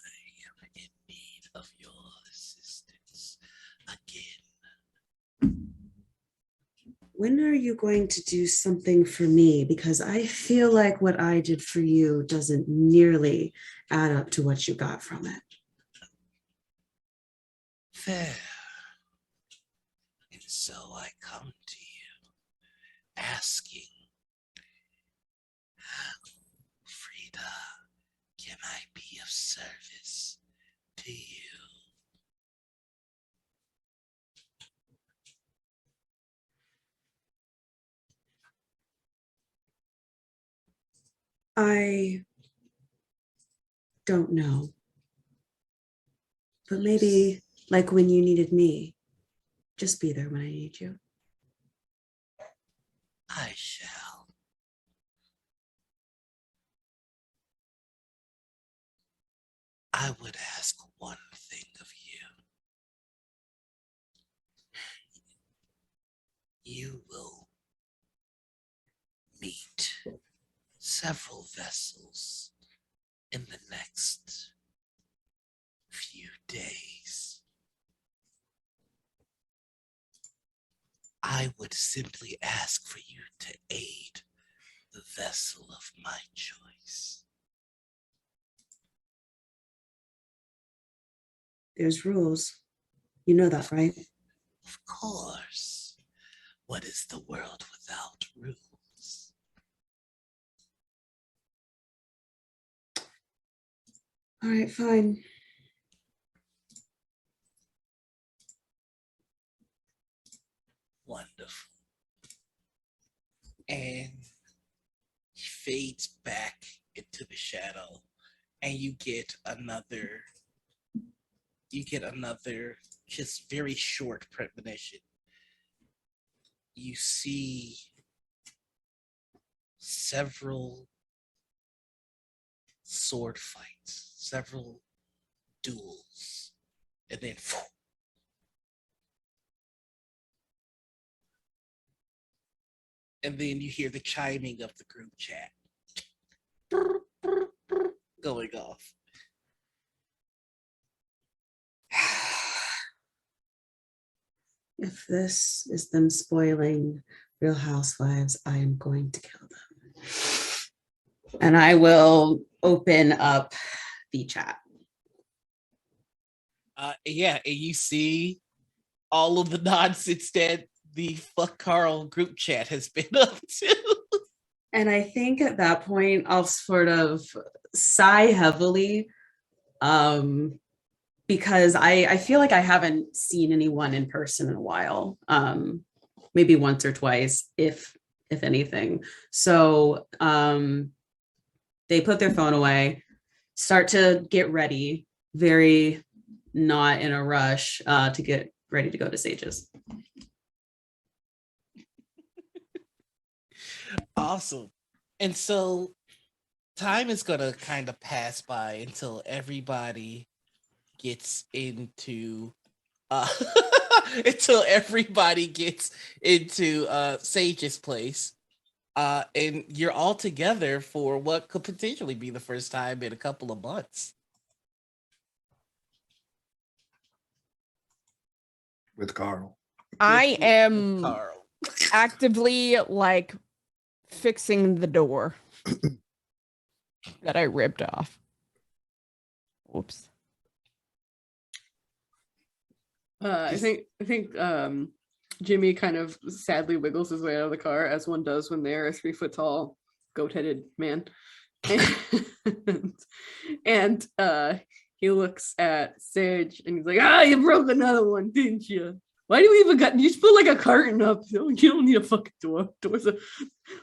Speaker 2: am in need of your assistance again.
Speaker 7: When are you going to do something for me? Because I feel like what I did for you doesn't nearly add up to what you got from it.
Speaker 2: Fair. And so I come to you, asking, how, Frida, can I be of service to you?
Speaker 7: I don't know. But maybe like when you needed me, just be there when I need you.
Speaker 2: I shall. I would ask one thing of you. You will meet several vessels in the next few days. I would simply ask for you to aid the vessel of my choice.
Speaker 7: There's rules. You know that, right?
Speaker 2: Of course. What is the world without rules?
Speaker 7: All right, fine.
Speaker 2: Wonderful. And he fades back into the shadow, and you get another just very short premonition. You see several sword fights, several duels, and then you hear the chiming of the group chat going off.
Speaker 7: If this is them spoiling Real Housewives, I am going to kill them. And I will open up the chat.
Speaker 2: Yeah, and you see all of the nonsense that the fuck Carl group chat has been up to.
Speaker 7: And I think at that point, I'll sort of sigh heavily because I feel like I haven't seen anyone in person in a while, maybe once or twice, if anything. So they put their phone away, start to get ready, very not in a rush to get ready to go to Sage's.
Speaker 2: Awesome. And so time is gonna kind of pass by until everybody gets into until everybody gets into Sage's place. And you're all together for what could potentially be the first time in a couple of months.
Speaker 3: With Carl.
Speaker 5: I am
Speaker 2: Carl.
Speaker 5: actively like fixing the door that I ripped off. Whoops.
Speaker 4: I think Jimmy kind of sadly wiggles his way out of the car, as one does when they're a 3 foot tall, goat-headed man. And he looks at Sage and he's like, you broke another one, didn't you? Why do we even got, you just put like a curtain up. You don't need a fucking door. Doors are,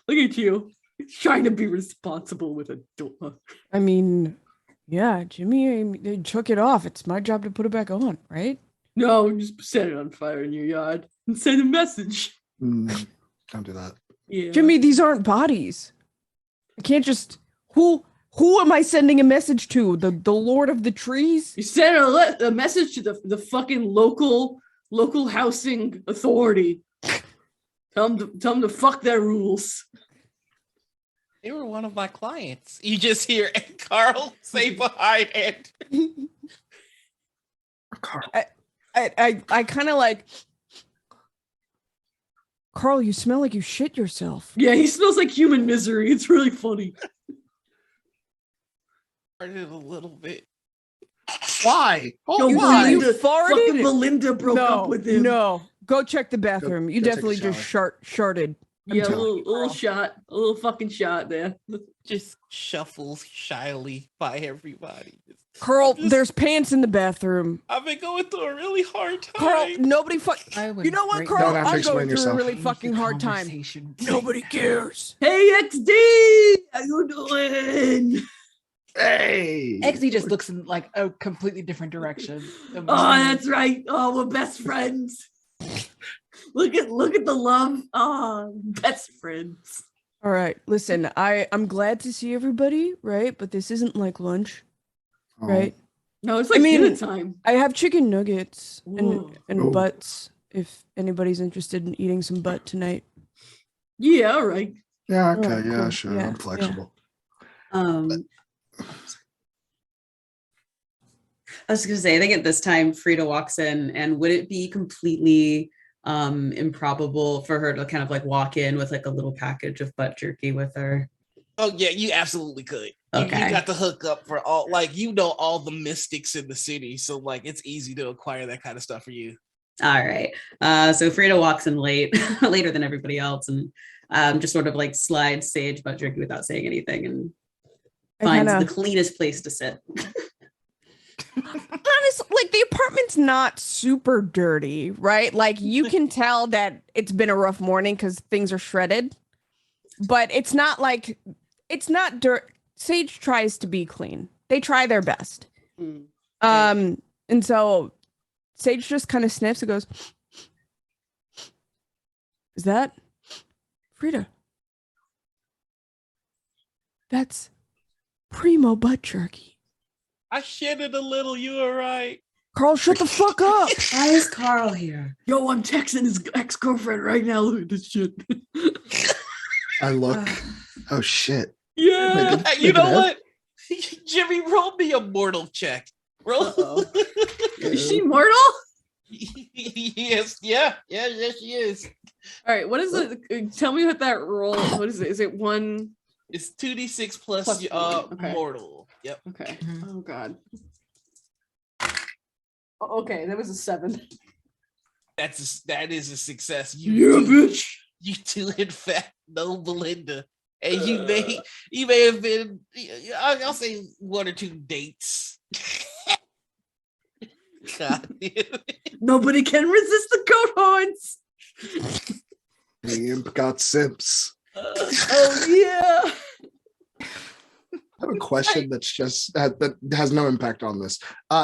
Speaker 4: look at you. Trying to be responsible with a door.
Speaker 5: I mean, yeah, Jimmy, they took it off. It's my job to put it back on, right?
Speaker 4: No, just set it on fire in your yard and send a message.
Speaker 3: Don't do that.
Speaker 4: Yeah.
Speaker 5: Jimmy, these aren't bodies. I can't just who am I sending a message to? The Lord of the Trees?
Speaker 4: You send a message to the fucking local housing authority. Tell them to fuck their rules.
Speaker 2: They were one of my clients. You just hear Carl say behind.
Speaker 3: Carl.
Speaker 5: I kind of like, Carl, you smell like you shit yourself.
Speaker 4: Yeah, he smells like human misery. It's really funny.
Speaker 2: Farted a little bit.
Speaker 3: Why?
Speaker 4: Oh,
Speaker 5: You
Speaker 3: why?
Speaker 5: you farted?
Speaker 4: Fucking Melinda broke up with him.
Speaker 5: No, go check the bathroom. You
Speaker 3: go take a
Speaker 5: definitely just sharted.
Speaker 4: Yeah, a
Speaker 3: telling
Speaker 4: little fucking shot there.
Speaker 2: Just shuffles shyly by everybody.
Speaker 5: Carl, there's pants in the bathroom.
Speaker 2: I've been going through a really hard time.
Speaker 5: Carl, nobody
Speaker 6: I would
Speaker 5: You know what,
Speaker 6: break
Speaker 5: Carl?
Speaker 3: Don't have to
Speaker 5: I'm
Speaker 3: explain
Speaker 5: going through
Speaker 3: yourself.
Speaker 5: a really
Speaker 6: the
Speaker 5: fucking hard time.
Speaker 6: conversation.
Speaker 5: Nobody cares.
Speaker 4: Hey, XD! How you doing?
Speaker 3: Hey.
Speaker 6: XD just looks in like a completely different direction.
Speaker 4: Oh, that's right. Oh, we're best friends. Look at the love. Oh, best friends.
Speaker 5: All right, listen, I'm glad to see everybody, right? But this isn't like lunch,
Speaker 3: Oh.
Speaker 5: right?
Speaker 4: No, it's like dinner time.
Speaker 5: I have chicken nuggets
Speaker 4: Whoa.
Speaker 5: and
Speaker 3: Oh.
Speaker 5: butts if anybody's interested in eating some butt tonight.
Speaker 4: Yeah, all right.
Speaker 3: Yeah, okay,
Speaker 5: Alright,
Speaker 3: yeah,
Speaker 5: cool.
Speaker 3: sure.
Speaker 5: Yeah,
Speaker 3: I'm flexible.
Speaker 7: I was gonna say, I think at this time Frida walks in, and would it be completely improbable for her to kind of like walk in with like a little package of butt jerky with her?
Speaker 2: Oh yeah, you absolutely could. You
Speaker 7: Okay.
Speaker 2: got the hookup for all, like, you know, all the mystics in the city, so like it's easy to acquire that kind of stuff for you.
Speaker 7: All right. So Frida walks in late, later than everybody else, and just sort of like slides Sage butt jerky without saying anything, and
Speaker 5: I
Speaker 7: finds
Speaker 5: kinda-
Speaker 7: the cleanest place to sit.
Speaker 5: Honestly, like the apartment's not super dirty, right? Like you can tell that it's been a rough morning because things are shredded, but it's not dirt. Sage tries to be clean. They try their best.
Speaker 4: Mm.
Speaker 5: And so Sage just kind of sniffs and goes, "Is that Frida? That's primo butt jerky."
Speaker 2: I shitted a little, you all right?
Speaker 5: Carl, shut the fuck up.
Speaker 7: Why is Carl here?
Speaker 4: Yo, I'm texting his ex-girlfriend right now. Look at this shit.
Speaker 3: I look. Oh shit.
Speaker 4: Yeah.
Speaker 3: Make it-
Speaker 2: You
Speaker 3: make
Speaker 2: know
Speaker 3: it
Speaker 2: what? Jimmy, roll me a mortal check. Roll.
Speaker 4: Uh-oh. Is she mortal?
Speaker 2: Yes, yeah, she is.
Speaker 4: All right, what is it? Tell me what that roll. What is it? Is it one?
Speaker 2: It's 2d6 plus
Speaker 4: Plus one, okay.
Speaker 2: mortal. Yep.
Speaker 4: Okay.
Speaker 6: Mhm.
Speaker 4: Oh god. Okay, that was a 7.
Speaker 2: That is a success.
Speaker 4: Yeah, bitch.
Speaker 2: You do in fact know Belinda, and you may have been. I'll say 1 or 2 dates. God damn it.
Speaker 4: Nobody can resist the goat horns.
Speaker 3: The imp got simps.
Speaker 4: Oh yeah.
Speaker 3: I have a question that's just that has no impact on this.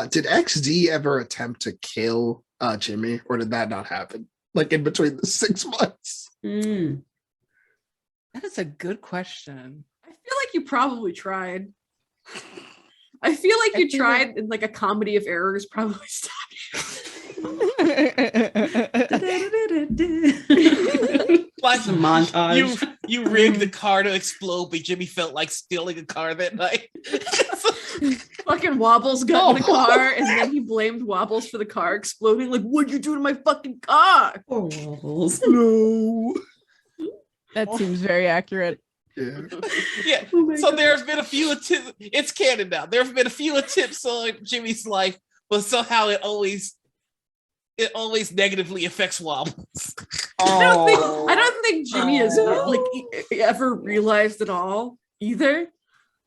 Speaker 3: Did XD ever attempt to kill Jimmy, or did that not happen? Like in between the 6 months?
Speaker 7: I
Speaker 6: That is a good question.
Speaker 4: I feel like you probably tried. I feel like you tried, and like a comedy of errors probably stopped you.
Speaker 2: Like
Speaker 7: Some montage.
Speaker 2: you rigged the car to explode, but Jimmy felt like stealing a car that night.
Speaker 4: Fucking Wobbles got in the car, and then he blamed Wobbles for the car exploding. Like, what'd you do to my fucking car?
Speaker 7: Poor Wobbles.
Speaker 3: No.
Speaker 5: That seems very accurate.
Speaker 3: Yeah.
Speaker 2: Yeah. So there have been a few attempts. It's canon now. There have been a few attempts on Jimmy's life, but somehow it always negatively affects Wobbles.
Speaker 3: Oh.
Speaker 4: I don't think Jimmy has ever realized at all either.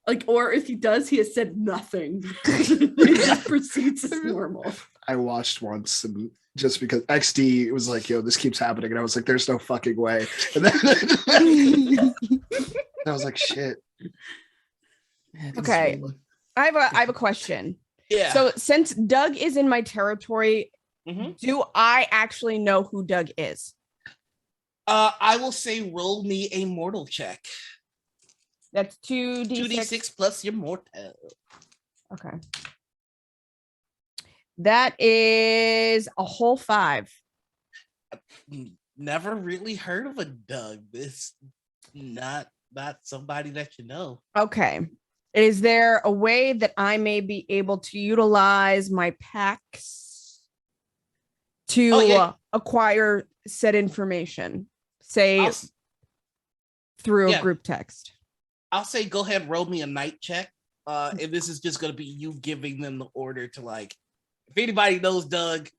Speaker 4: Like, or if he does, he has said nothing. He just proceeds as normal.
Speaker 3: I watched once, and just because XD was like, "Yo, this keeps happening," and I was like, "There's no fucking way." And then I was like, "Shit."
Speaker 5: Okay. I have a question.
Speaker 2: Yeah.
Speaker 5: So since Doug is in my territory,
Speaker 2: Mhm.
Speaker 5: do I actually know who Doug is?
Speaker 2: I will say roll me a mortal check.
Speaker 5: That's 2d6.
Speaker 2: 2d6 plus your mortal.
Speaker 5: Okay. That is a whole 5.
Speaker 2: Never really heard of a Doug. This not somebody that you know.
Speaker 5: Okay. Is there a way that I may be able to utilize my packs to acquire said information? Say through a group text.
Speaker 2: I'll say go ahead and roll me a night check. And this is just gonna be you giving them the order to, like, if anybody knows Doug,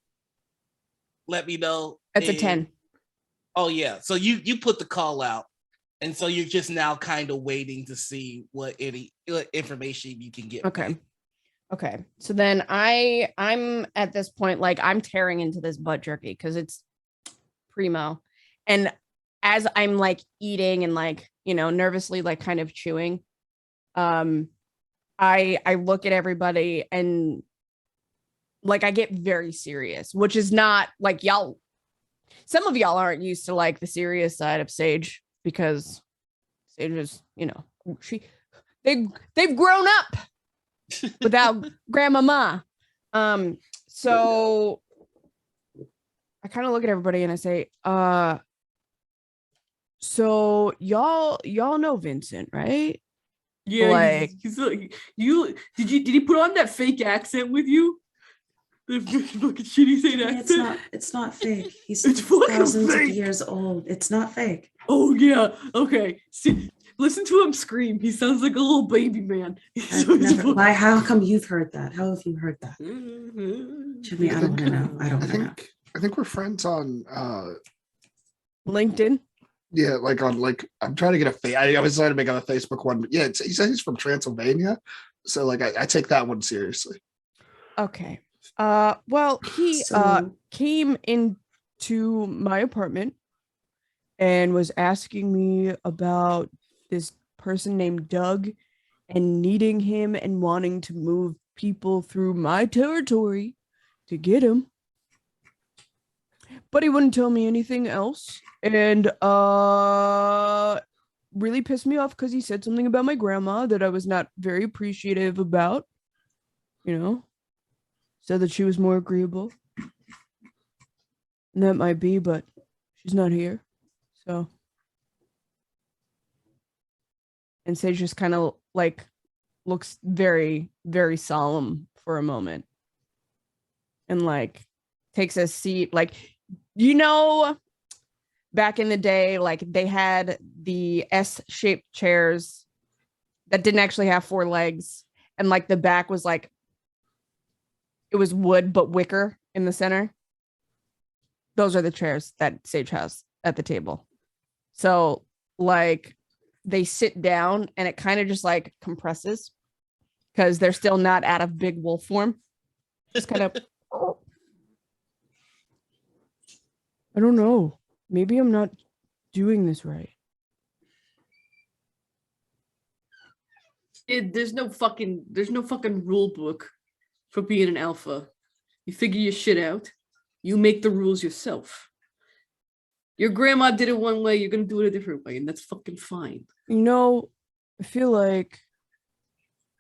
Speaker 2: let me know.
Speaker 5: That's a 10.
Speaker 2: Oh yeah. So you put the call out. And so you're just now kind of waiting to see what information you can get.
Speaker 5: Okay. Okay. So then I'm at this point, like, I'm tearing into this butt jerky because it's primo. And as I'm like eating and like, you know, nervously like kind of chewing, I look at everybody and like I get very serious, which is not like some of y'all aren't used to like the serious side of Sage, because Sage is, you know, they've grown up without grandmama. So I kind of look at everybody and I say, so y'all know Vincent, right?
Speaker 4: Yeah,
Speaker 5: Like,
Speaker 4: he's like, did he put on that fake accent with you? The fucking shitty Saint accent.
Speaker 7: It's not fake. He's
Speaker 4: It's fucking
Speaker 7: thousands
Speaker 4: fake.
Speaker 7: of years old. It's not fake.
Speaker 4: Oh yeah, okay. See, listen to him scream. He sounds like a little baby man.
Speaker 7: Why? How come you've heard that? How have you heard that? Jimmy, I don't want to know. I don't want to know.
Speaker 3: I think we're friends on
Speaker 5: LinkedIn.
Speaker 3: Yeah, like on like I'm trying to get I was trying to make a Facebook one, but yeah, he says he's from Transylvania, so like I take that one seriously.
Speaker 5: Okay. Well, he came into my apartment and was asking me about this person named Doug and needing him and wanting to move people through my territory to get him. But he wouldn't tell me anything else. And really pissed me off because he said something about my grandma that I was not very appreciative about. You know? Said that she was more agreeable. And that might be, but she's not here. So. And Sage just kind of like looks very, very solemn for a moment. And like takes a seat. Like, you know, back in the day, like they had the S-shaped chairs that didn't actually have 4 legs. And like the back was like, it was wood, but wicker in the center. Those are the chairs that Sage has at the table. So like they sit down and it kind of just like compresses because they're still not out of big wolf form. Just kind of, I don't know. Maybe I'm not doing this right.
Speaker 4: There's no fucking rule book for being an alpha. You figure your shit out. You make the rules yourself. Your grandma did it one way, you're gonna do it a different way, and that's fucking fine.
Speaker 5: I feel like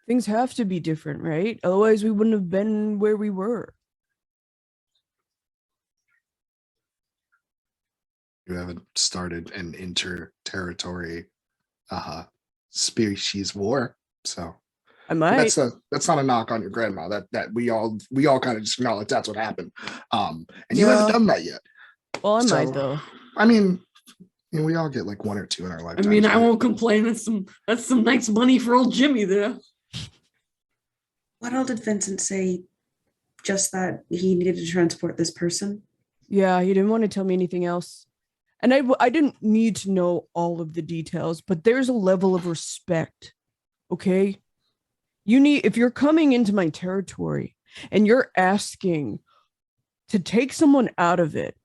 Speaker 5: things have to be different, right? Otherwise, we wouldn't have been where we were.
Speaker 3: You haven't started an inter-territory species war, so
Speaker 5: I might.
Speaker 3: that's not a knock on your grandma. That we all kind of just acknowledge that's what happened. And you haven't
Speaker 5: Yeah.
Speaker 3: done that yet.
Speaker 5: Well, I
Speaker 3: So,
Speaker 5: might though.
Speaker 3: I mean, we all get like one or two in our
Speaker 4: I
Speaker 3: lifetime.
Speaker 4: mean, I won't complain. That's some nice money for old Jimmy there.
Speaker 7: What all did Vincent say? Just that he needed to transport this person?
Speaker 5: Yeah, he didn't want to tell me anything else. And I didn't need to know all of the details, but there's a level of respect, okay? If you're coming into my territory and you're asking to take someone out of it,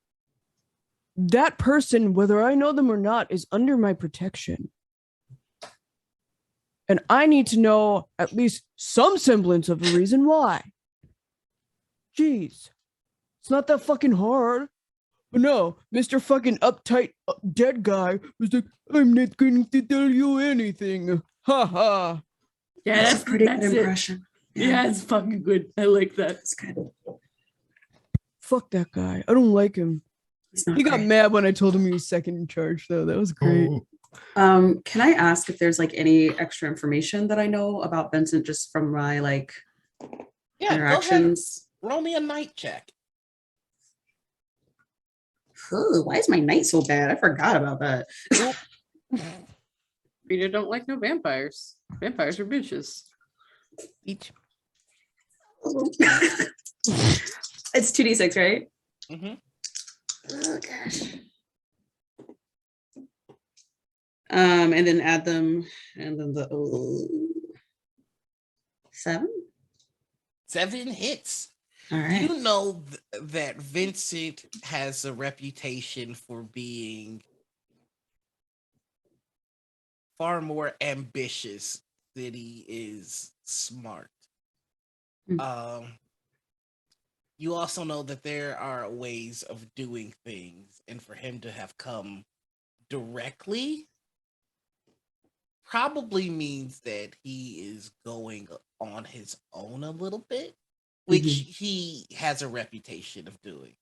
Speaker 5: that person, whether I know them or not, is under my protection. And I need to know at least some semblance of a reason why. Jeez, it's not that fucking hard. But no, Mr. fucking uptight dead guy was like, I'm not going to tell you anything. Ha ha.
Speaker 4: Yeah,
Speaker 7: That's a pretty good
Speaker 4: it.
Speaker 7: impression.
Speaker 4: Yeah, it's fucking good. I like that.
Speaker 7: That's good.
Speaker 5: Fuck that guy. I don't like him. He got mad when I told him he was second in charge, though. That was great.
Speaker 7: Can I ask if there's like any extra information that I know about Vincent just from my like interactions?
Speaker 2: Go ahead. Roll me a night check.
Speaker 7: Why is my night so bad? I forgot about that.
Speaker 4: Peter don't like no vampires. Vampires are bitches.
Speaker 5: Each.
Speaker 7: It's 2d6, right?
Speaker 2: Mm-hmm.
Speaker 7: Oh gosh. And then add them, and then the 7.
Speaker 2: 7 hits.
Speaker 7: All right.
Speaker 2: You know that Vincent has a reputation for being far more ambitious than he is smart. You also know that there are ways of doing things, and for him to have come directly probably means that he is going on his own a little bit, which he has a reputation of doing.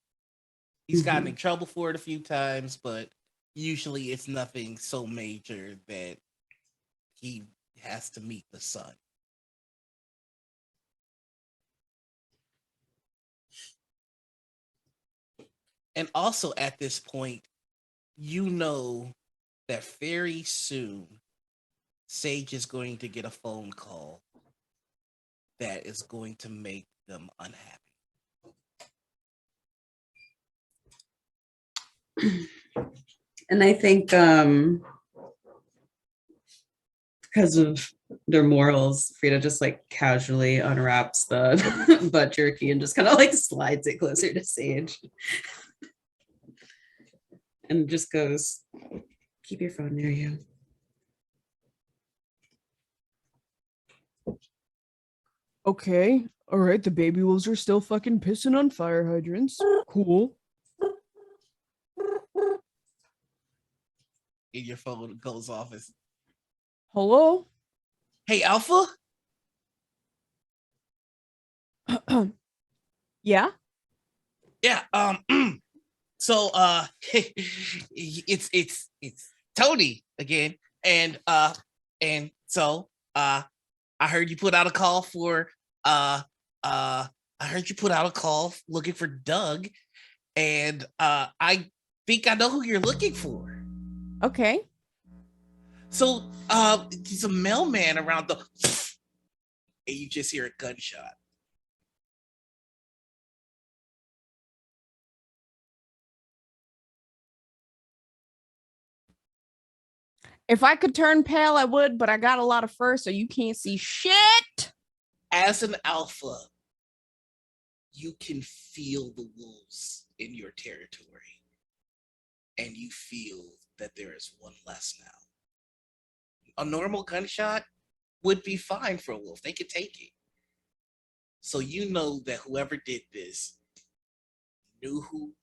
Speaker 2: He's gotten in trouble for it a few times, but usually it's nothing so major that he has to meet the sun. And also at this point, you know that very soon Sage is going to get a phone call that is going to make them unhappy.
Speaker 7: And I think because of their morals, Frida just like casually unwraps the butt jerky and just kind of like slides it closer to Sage. And just goes, keep your phone near you.
Speaker 5: Okay. All right. The baby wolves are still fucking pissing on fire hydrants. Cool.
Speaker 2: And your phone goes off as,
Speaker 5: Hello?
Speaker 2: hey, Alpha?
Speaker 5: Yeah?
Speaker 2: Yeah, so it's Tony again. And so I heard you put out a call for looking for Doug, and I think I know who you're looking for.
Speaker 5: Okay.
Speaker 2: So he's a mailman around the and you just hear a gunshot.
Speaker 5: If I could turn pale, I would, but I got a lot of fur, so you can't see shit.
Speaker 2: As an alpha, you can feel the wolves in your territory, and you feel that there is one less now. A normal gunshot would be fine for a wolf. They could take it. So you know that whoever did this knew who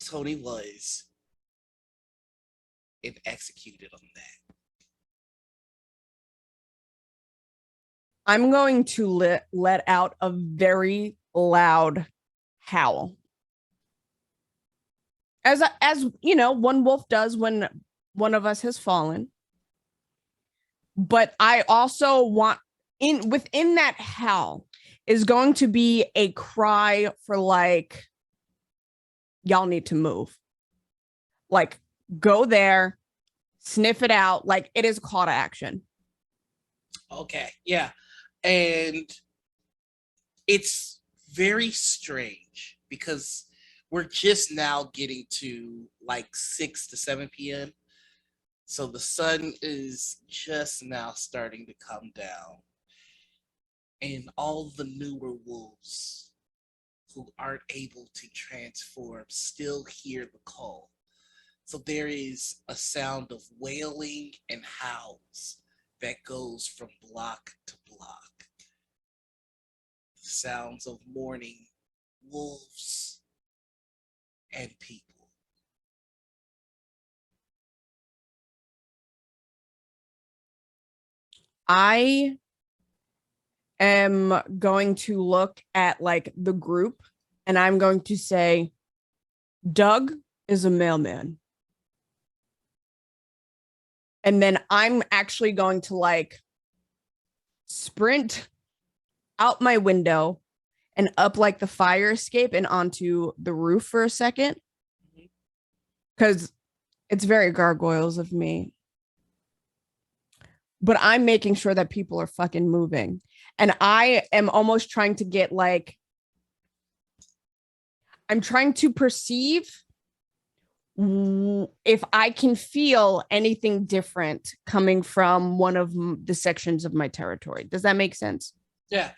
Speaker 2: Tony was and executed on that.
Speaker 5: I'm going to let out a very loud howl. As you know, one wolf does when one of us has fallen. But I also want within that howl is going to be a cry for like, y'all need to move. Like, go there, sniff it out. Like, it is a call to action.
Speaker 2: Okay, yeah. And it's very strange because we're just now getting to like 6 to 7 p.m. So the sun is just now starting to come down. And all the newer wolves who aren't able to transform still hear the call. So there is a sound of wailing and howls that goes from block to block. The sounds of mourning wolves and people.
Speaker 5: I am going to look at like the group and I'm going to say, Doug is a mailman. And then I'm actually going to like sprint out my window and up like the fire escape and onto the roof for a second. Because it's very gargoyles of me. But I'm making sure that people are fucking moving. And I am almost trying to get like, I'm trying to perceive if I can feel anything different coming from one of the sections of my territory. Does that make sense?
Speaker 2: Yeah.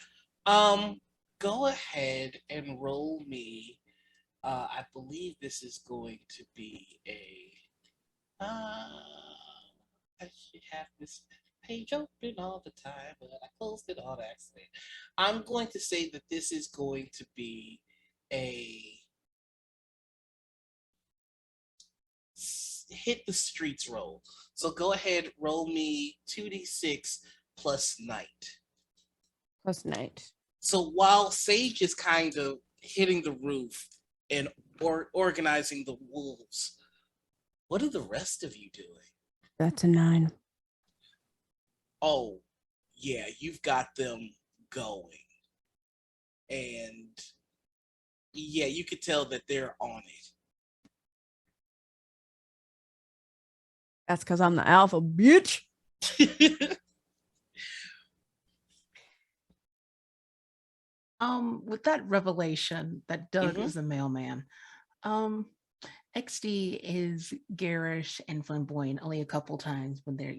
Speaker 2: Go ahead and roll me. I believe this is going to be a. I should have this page open all the time, but I closed it on accident. I'm going to say that this is going to be a hit the streets roll. So go ahead, roll me 2d6 plus night.
Speaker 5: Plus night.
Speaker 2: So while Sage is kind of hitting the roof and organizing the wolves, what are the rest of you doing?
Speaker 5: That's a 9.
Speaker 2: Oh, yeah, you've got them going. And yeah, you could tell that they're on it.
Speaker 5: That's because I'm the alpha, bitch.
Speaker 6: With that revelation that Doug
Speaker 2: Mhm.
Speaker 6: is a mailman, XD is garish and flamboyant only a couple times when they're,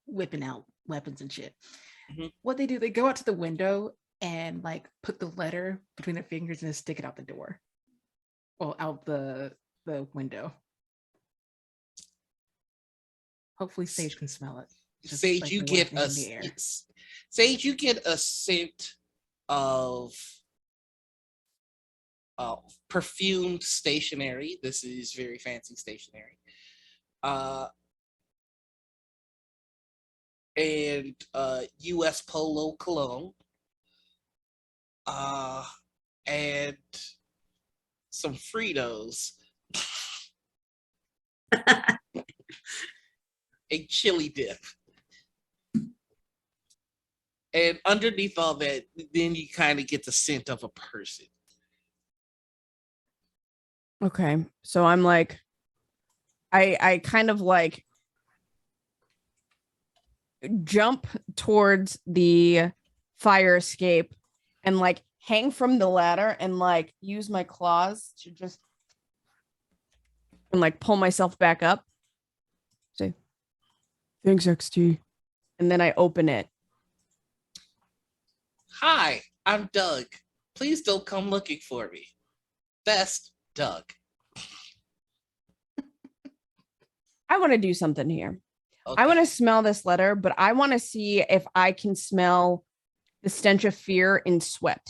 Speaker 6: whipping out weapons and shit.
Speaker 2: Mhm.
Speaker 6: What they do, they go out to the window and like put the letter between their fingers and stick it out the door. Well, out the window. Hopefully Sage can smell it. Just,
Speaker 2: Sage,
Speaker 6: like,
Speaker 2: you get
Speaker 6: wafting
Speaker 2: a
Speaker 6: in the air.
Speaker 2: Sage, you get a scent of perfumed stationery. This is very fancy stationery. And US Polo cologne. And some Fritos. A chili dip. And underneath all that, then you kind of get the scent of a person.
Speaker 5: Okay. So I'm like, I kind of like jump towards the fire escape and like hang from the ladder and like use my claws to just and like pull myself back up. Say, thanks, XT. And then I open it.
Speaker 2: Hi, I'm Doug. Please don't come looking for me. Best, Doug.
Speaker 5: I want to do something here.
Speaker 2: Okay.
Speaker 5: I want to smell this letter, but I want to see if I can smell the stench of fear in sweat.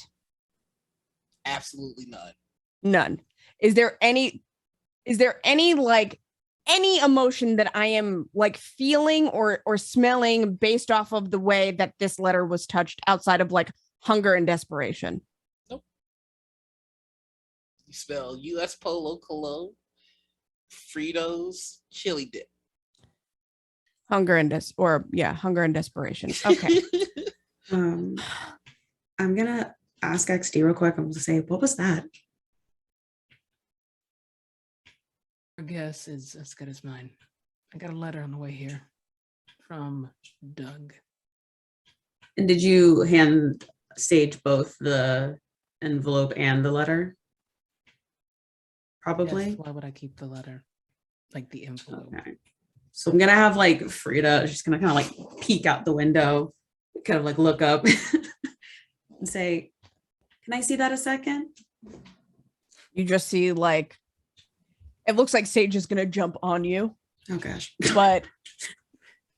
Speaker 2: Absolutely none.
Speaker 5: None. Is there any like any emotion that I am like feeling or smelling based off of the way that this letter was touched outside of like hunger and desperation?
Speaker 2: Nope. You smell U.S. Polo Cologne, Fritos, chili dip.
Speaker 5: Hunger and hunger and desperation. Okay.
Speaker 7: I'm gonna ask XD real quick. I'm gonna say, what was that?
Speaker 6: Your guess is as good as mine. I got a letter on the way here from Doug.
Speaker 7: And did you hand Sage both the envelope and the letter? Probably.
Speaker 6: Yes, why would I keep the letter? Like the envelope.
Speaker 7: Okay. So I'm gonna have like Frida, she's gonna kind of like peek out the window, kind of like look up and say, "Can I see that a second?"
Speaker 5: You just see like it looks like Sage is gonna jump on you,
Speaker 7: Oh gosh.
Speaker 5: but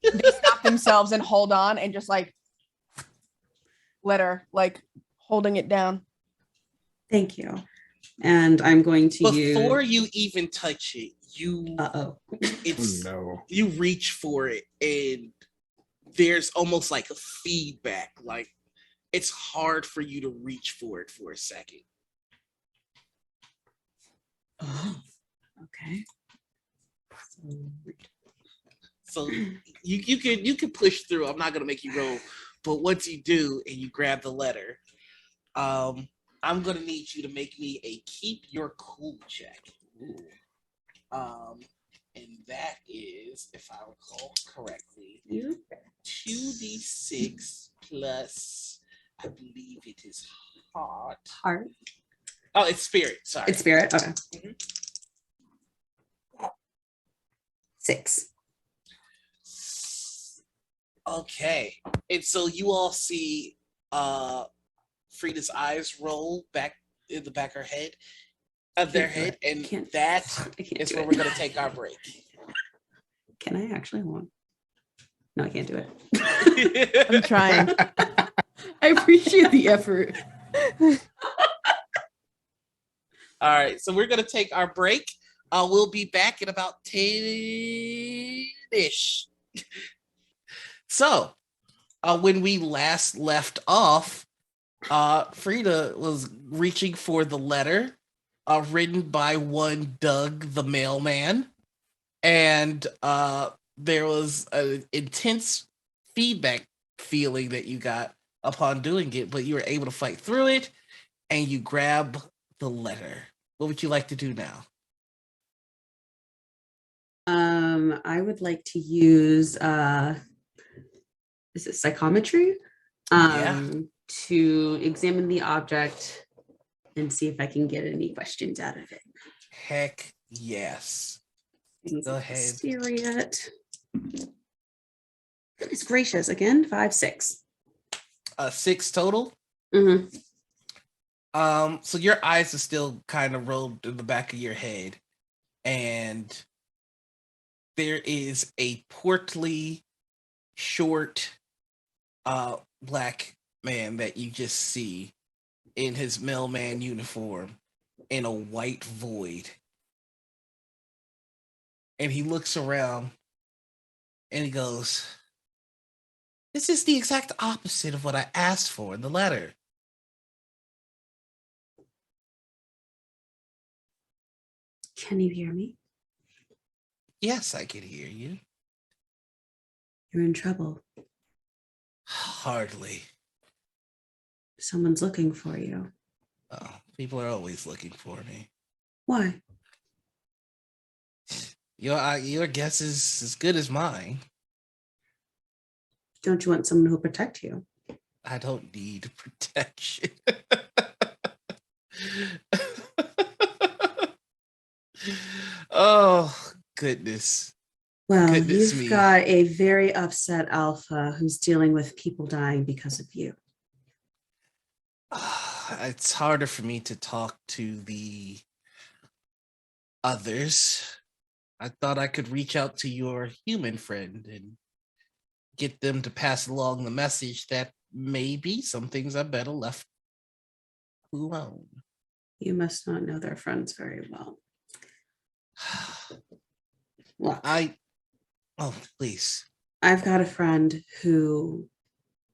Speaker 5: they stop themselves and hold on and just like let her like holding it down.
Speaker 7: Thank you. And I'm going to
Speaker 2: Before
Speaker 7: use.
Speaker 2: you even touch it, it's
Speaker 3: No.
Speaker 2: you reach for it and there's almost like a feedback. Like it's hard for you to reach for it for a second.
Speaker 7: Oh, okay.
Speaker 2: So you can push through. I'm not gonna make you roll, but once you do and you grab the letter, I'm gonna need you to make me a keep your cool check. And that is, if I recall correctly, 2d6 plus, I believe it is heart.
Speaker 7: Heart.
Speaker 2: Oh, it's spirit. Sorry,
Speaker 7: It's spirit. Okay.
Speaker 2: Mhm.
Speaker 7: 6.
Speaker 2: Okay, and so you all see Frida's eyes roll back in the back of her head, their head, and that is where we're gonna take our break.
Speaker 7: Can I actually? Hold on. No, I can't do it.
Speaker 5: I'm trying.
Speaker 4: I appreciate the effort.
Speaker 2: All right, so we're gonna take our break. We'll be back in about 10-ish. So, when we last left off, Frida was reaching for the letter written by one Doug the mailman, and there was an intense feedback feeling that you got upon doing it, but you were able to fight through it, and you grab the letter. What would you like to do now?
Speaker 7: I would like to use is it psychometry?
Speaker 2: Yeah.
Speaker 7: To examine the object and see if I can get any questions out of it.
Speaker 2: Heck yes. Go ahead.
Speaker 7: Steer it. Goodness gracious, again, 5, 6.
Speaker 2: 6 total.
Speaker 7: Mm-hmm.
Speaker 2: So your eyes are still kind of rolled in the back of your head, and there is a portly, short, black man that you just see in his mailman uniform in a white void. And he looks around and he goes, "This is the exact opposite of what I asked for in the letter."
Speaker 7: Can you hear me?
Speaker 2: Yes, I can hear you.
Speaker 7: You're in trouble.
Speaker 2: Hardly.
Speaker 7: Someone's looking for you.
Speaker 2: Oh, people are always looking for me.
Speaker 7: Why?
Speaker 2: Your guess is as good as mine.
Speaker 7: Don't you want someone who'll protect you?
Speaker 2: I don't need protection. Oh, goodness.
Speaker 7: Well,
Speaker 2: Goodness
Speaker 7: you've
Speaker 2: me.
Speaker 7: got a very upset alpha who's dealing with people dying because of you.
Speaker 2: It's harder for me to talk to the others. I thought I could reach out to your human friend and get them to pass along the message that maybe some things are better left alone.
Speaker 7: You must not know their friends very well. Look,
Speaker 2: Oh, please.
Speaker 7: I've got a friend who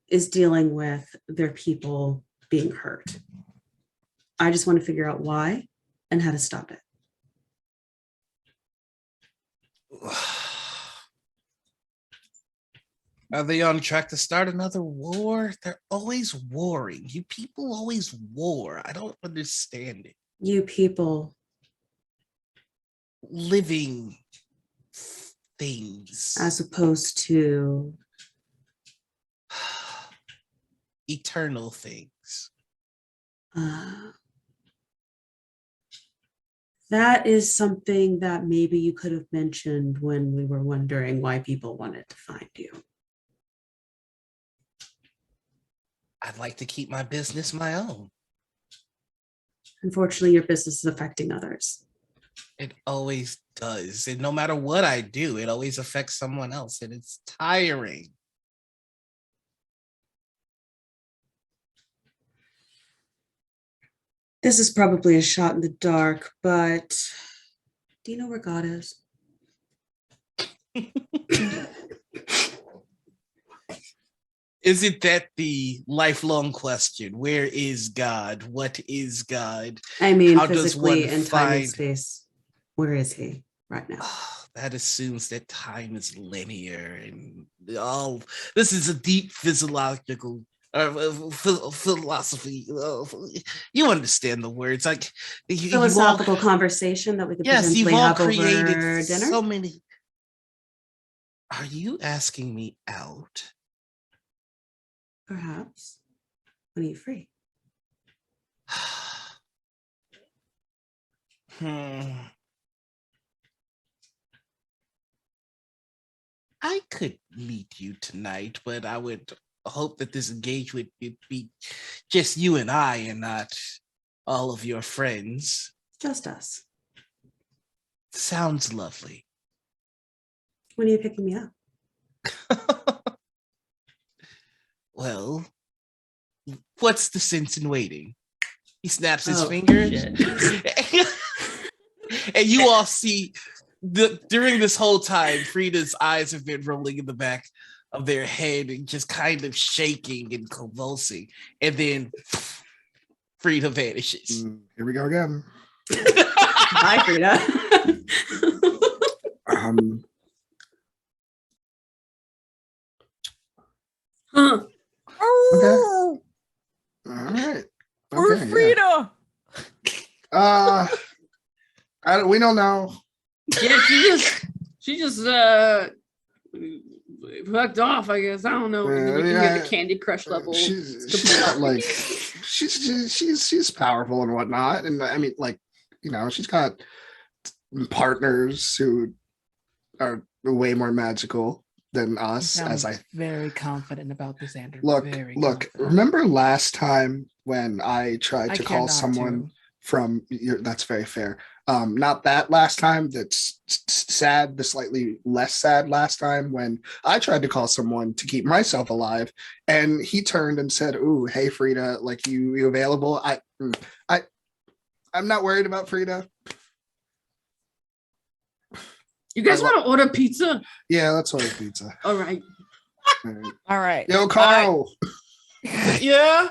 Speaker 7: is dealing with their people being hurt. I just want to figure out why and how to stop it.
Speaker 2: Are they on track to start another war? They're always warring. You people always war. I don't understand it.
Speaker 7: You people,
Speaker 2: Living things.
Speaker 7: as opposed to
Speaker 2: Eternal things.
Speaker 7: that is something that maybe you could have mentioned when we were wondering why people wanted to find you.
Speaker 2: I'd like to keep my business my own.
Speaker 7: Unfortunately, your business is affecting others.
Speaker 2: It always does. And no matter what I do, it always affects someone else. And it's tiring.
Speaker 7: This is probably a shot in the dark, but do you know where God is?
Speaker 2: Isn't that the lifelong question? Where is God? What is God?
Speaker 7: I mean,
Speaker 2: How does
Speaker 7: physically
Speaker 2: one
Speaker 7: and time and
Speaker 2: find-
Speaker 7: space. Where is he right now?
Speaker 2: That assumes that time is linear and all. This is a deep physiological philosophy. You understand the words, like
Speaker 7: Philosophical conversation that we could
Speaker 2: yes, you've
Speaker 7: potentially
Speaker 2: all
Speaker 7: have over
Speaker 2: created
Speaker 7: dinner.
Speaker 2: so many. Are you asking me out?
Speaker 7: Perhaps. When are you free?
Speaker 2: I could meet you tonight, but I would hope that this engagement would be just you and I and not all of your friends.
Speaker 7: Just us.
Speaker 2: Sounds lovely.
Speaker 7: When are you picking me up?
Speaker 2: Well, what's the sense in waiting? He snaps his
Speaker 7: Oh,
Speaker 2: fingers.
Speaker 7: shit.
Speaker 2: And you all see during this whole time, Frida's eyes have been rolling in the back of their head and just kind of shaking and convulsing. And then Frida vanishes.
Speaker 3: Here we go again.
Speaker 7: Bye, Frida.
Speaker 4: Huh.
Speaker 3: Okay. All right.
Speaker 5: Or
Speaker 3: Okay,
Speaker 5: Frida.
Speaker 3: yeah. We don't know.
Speaker 4: Yeah, she just fucked off, I guess. I don't know.
Speaker 3: Yeah,
Speaker 4: We
Speaker 3: I mean,
Speaker 4: can hear the Candy Crush level.
Speaker 3: She's got like she's powerful and whatnot, and I mean, like, you know, she's got partners who are way more magical than us. As I
Speaker 6: very confident about this, Andrew.
Speaker 3: look,
Speaker 6: Confident.
Speaker 3: remember last time when I tried
Speaker 6: I
Speaker 3: to call
Speaker 6: cannot
Speaker 3: someone
Speaker 6: too.
Speaker 3: from your, that's very fair. Not that last time, that's sad, the slightly less sad last time when I tried to call someone to keep myself alive, and he turned and said, "Ooh, hey Frida, like you available?" I'm not worried about Frida.
Speaker 4: You guys want to order pizza?
Speaker 3: Yeah, let's order pizza.
Speaker 4: All right.
Speaker 3: All right.
Speaker 5: All right.
Speaker 3: Yo, Carl,
Speaker 2: Yeah.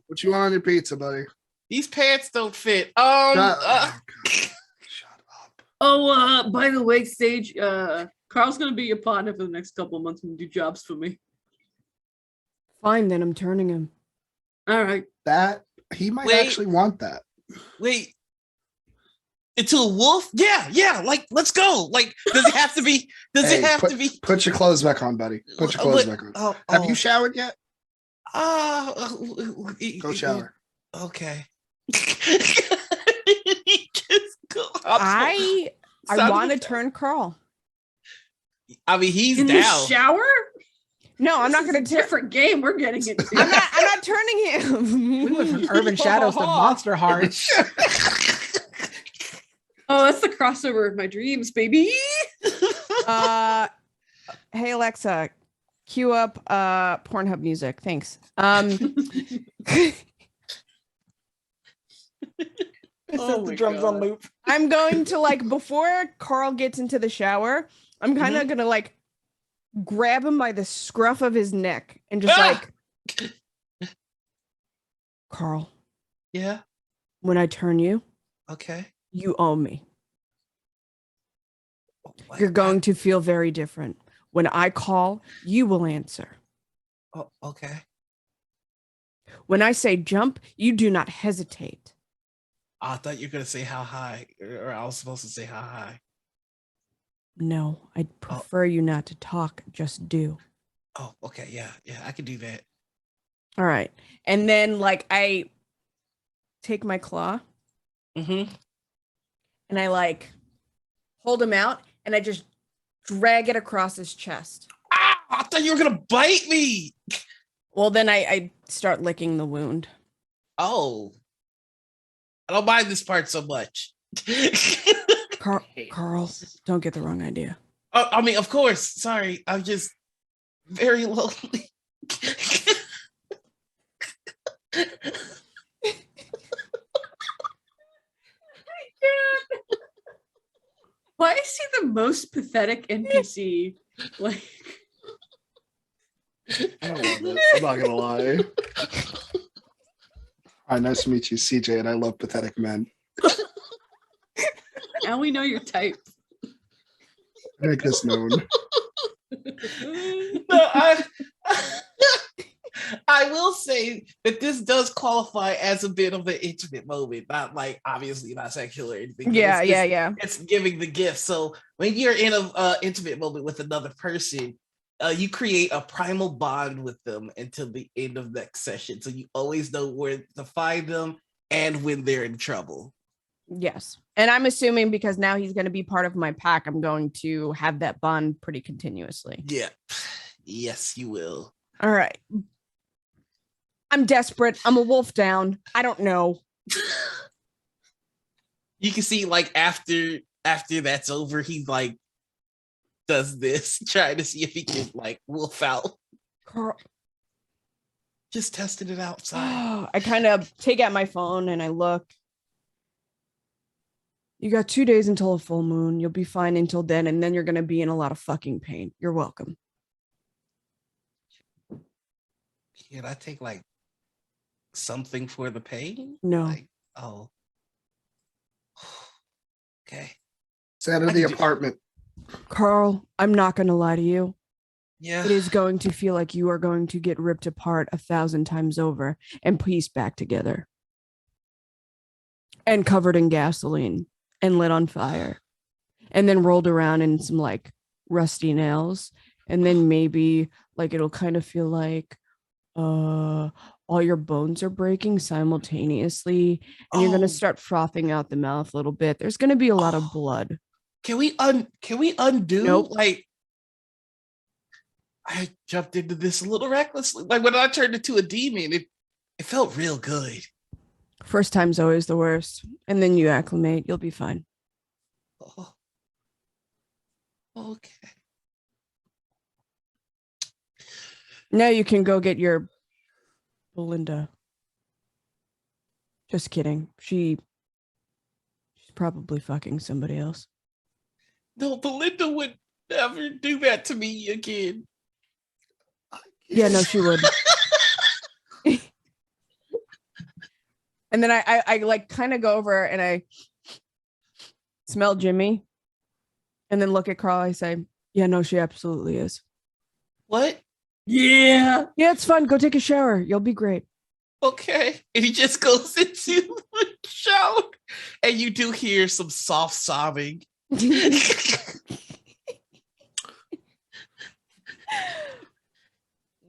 Speaker 3: what you want on your pizza, buddy?
Speaker 2: These pants don't fit.
Speaker 3: Oh, God. Shut up.
Speaker 4: Oh, by the way, Sage, Carl's gonna be your partner for the next couple of months and do jobs for me.
Speaker 5: Fine, then I'm turning him.
Speaker 4: All right.
Speaker 3: That he might
Speaker 2: Wait.
Speaker 3: actually want that.
Speaker 2: Wait. Into a wolf? Yeah. Like, let's go. Like, does it have to be? Does
Speaker 3: Hey,
Speaker 2: it have to be?
Speaker 3: Put your clothes back on, buddy. Put your clothes back on. Have you showered yet? Go shower.
Speaker 2: Okay.
Speaker 5: I
Speaker 2: Son
Speaker 5: want to
Speaker 2: of-
Speaker 5: turn Carl.
Speaker 2: I mean, he's
Speaker 4: In the
Speaker 2: down.
Speaker 4: shower?
Speaker 5: No, I'm not
Speaker 4: This
Speaker 5: going
Speaker 4: is
Speaker 5: to
Speaker 4: a different game we're getting into.
Speaker 5: I'm not turning him.
Speaker 6: We went from Urban Shadows to Monster Hearts.
Speaker 4: Oh, that's the crossover of my dreams, baby.
Speaker 5: Hey Alexa, cue up Pornhub music. Thanks.
Speaker 6: I set the drums on loop.
Speaker 5: I'm going to like before Carl gets into the shower, I'm kind of gonna like grab him by the scruff of his neck and just like, Carl.
Speaker 2: Yeah.
Speaker 5: When I turn you,
Speaker 2: Okay.
Speaker 5: you owe me.
Speaker 2: What?
Speaker 5: You're going to feel very different. When I call, you will answer.
Speaker 2: Oh, okay.
Speaker 5: When I say jump, you do not hesitate.
Speaker 2: I thought you were gonna say how high, or I was supposed to say how high.
Speaker 5: No, I'd prefer you not to talk. Just do.
Speaker 2: Oh, okay. Yeah, I can do that.
Speaker 5: All right. And then like I take my claw
Speaker 2: Mm-hmm.
Speaker 5: and I like hold him out and I just drag it across his chest.
Speaker 2: Ah, I thought you were gonna bite me.
Speaker 5: Well, then I start licking the wound.
Speaker 2: Oh, I don't mind this part so much.
Speaker 5: Carl, don't get the wrong idea.
Speaker 2: Oh, I mean, of course. Sorry, I'm just very lonely.
Speaker 4: Why is he the most pathetic NPC? Like,
Speaker 3: I love it. I'm not gonna lie. Hi, nice to meet you, CJ, and I love pathetic men.
Speaker 4: now we know your type.
Speaker 3: Make this known.
Speaker 2: No, I will say that this does qualify as a bit of an intimate moment, not like obviously not sexual or anything.
Speaker 5: Yeah,
Speaker 2: it's
Speaker 5: yeah.
Speaker 2: It's giving the gift. So when you're in a intimate moment with another person, you create a primal bond with them until the end of next session. So you always know where to find them and when they're in trouble.
Speaker 5: Yes. And I'm assuming because now he's going to be part of my pack, I'm going to have that bond pretty continuously.
Speaker 2: Yeah. Yes, you will.
Speaker 5: All right. I'm desperate. I'm a wolf down. I don't know.
Speaker 2: You can see like after that's over, he like does this, trying to see if he can like wolf out.
Speaker 5: Carl.
Speaker 2: Just testing it outside.
Speaker 5: I kind of take out my phone and I look. You got 2 days until a full moon. You'll be fine until then, and then you're going to be in a lot of fucking pain. You're welcome.
Speaker 2: Can I take like something for the pain?
Speaker 5: No.
Speaker 2: Like, oh. Okay.
Speaker 3: It's out of the apartment.
Speaker 5: Carl, I'm not going to lie to you.
Speaker 2: Yeah.
Speaker 5: It is going to feel like you are going to get ripped apart 1,000 times over and pieced back together. And covered in gasoline and lit on fire. And then rolled around in some like rusty nails. And then maybe like it'll kind of feel like all your bones are breaking simultaneously. And you're going to start frothing out the mouth a little bit. There's going to be a lot of blood.
Speaker 2: Can we undo?
Speaker 5: Nope.
Speaker 2: Like, I jumped into this a little recklessly. Like when I turned into a demon, it felt real good.
Speaker 5: First time's always the worst. And then you acclimate. You'll be fine.
Speaker 2: Oh. Okay.
Speaker 5: Now you can go get your Belinda. Just kidding. She's probably fucking somebody else.
Speaker 2: No, Belinda would never do that to me again.
Speaker 5: Yeah, no, she would. And then I like kind of go over and I smell Jimmy and then look at Carl. I say, yeah, no, she absolutely is.
Speaker 2: What?
Speaker 4: Yeah.
Speaker 5: Yeah, it's fun. Go take a shower. You'll be great.
Speaker 2: Okay. And he just goes into the shower and you do hear some soft sobbing.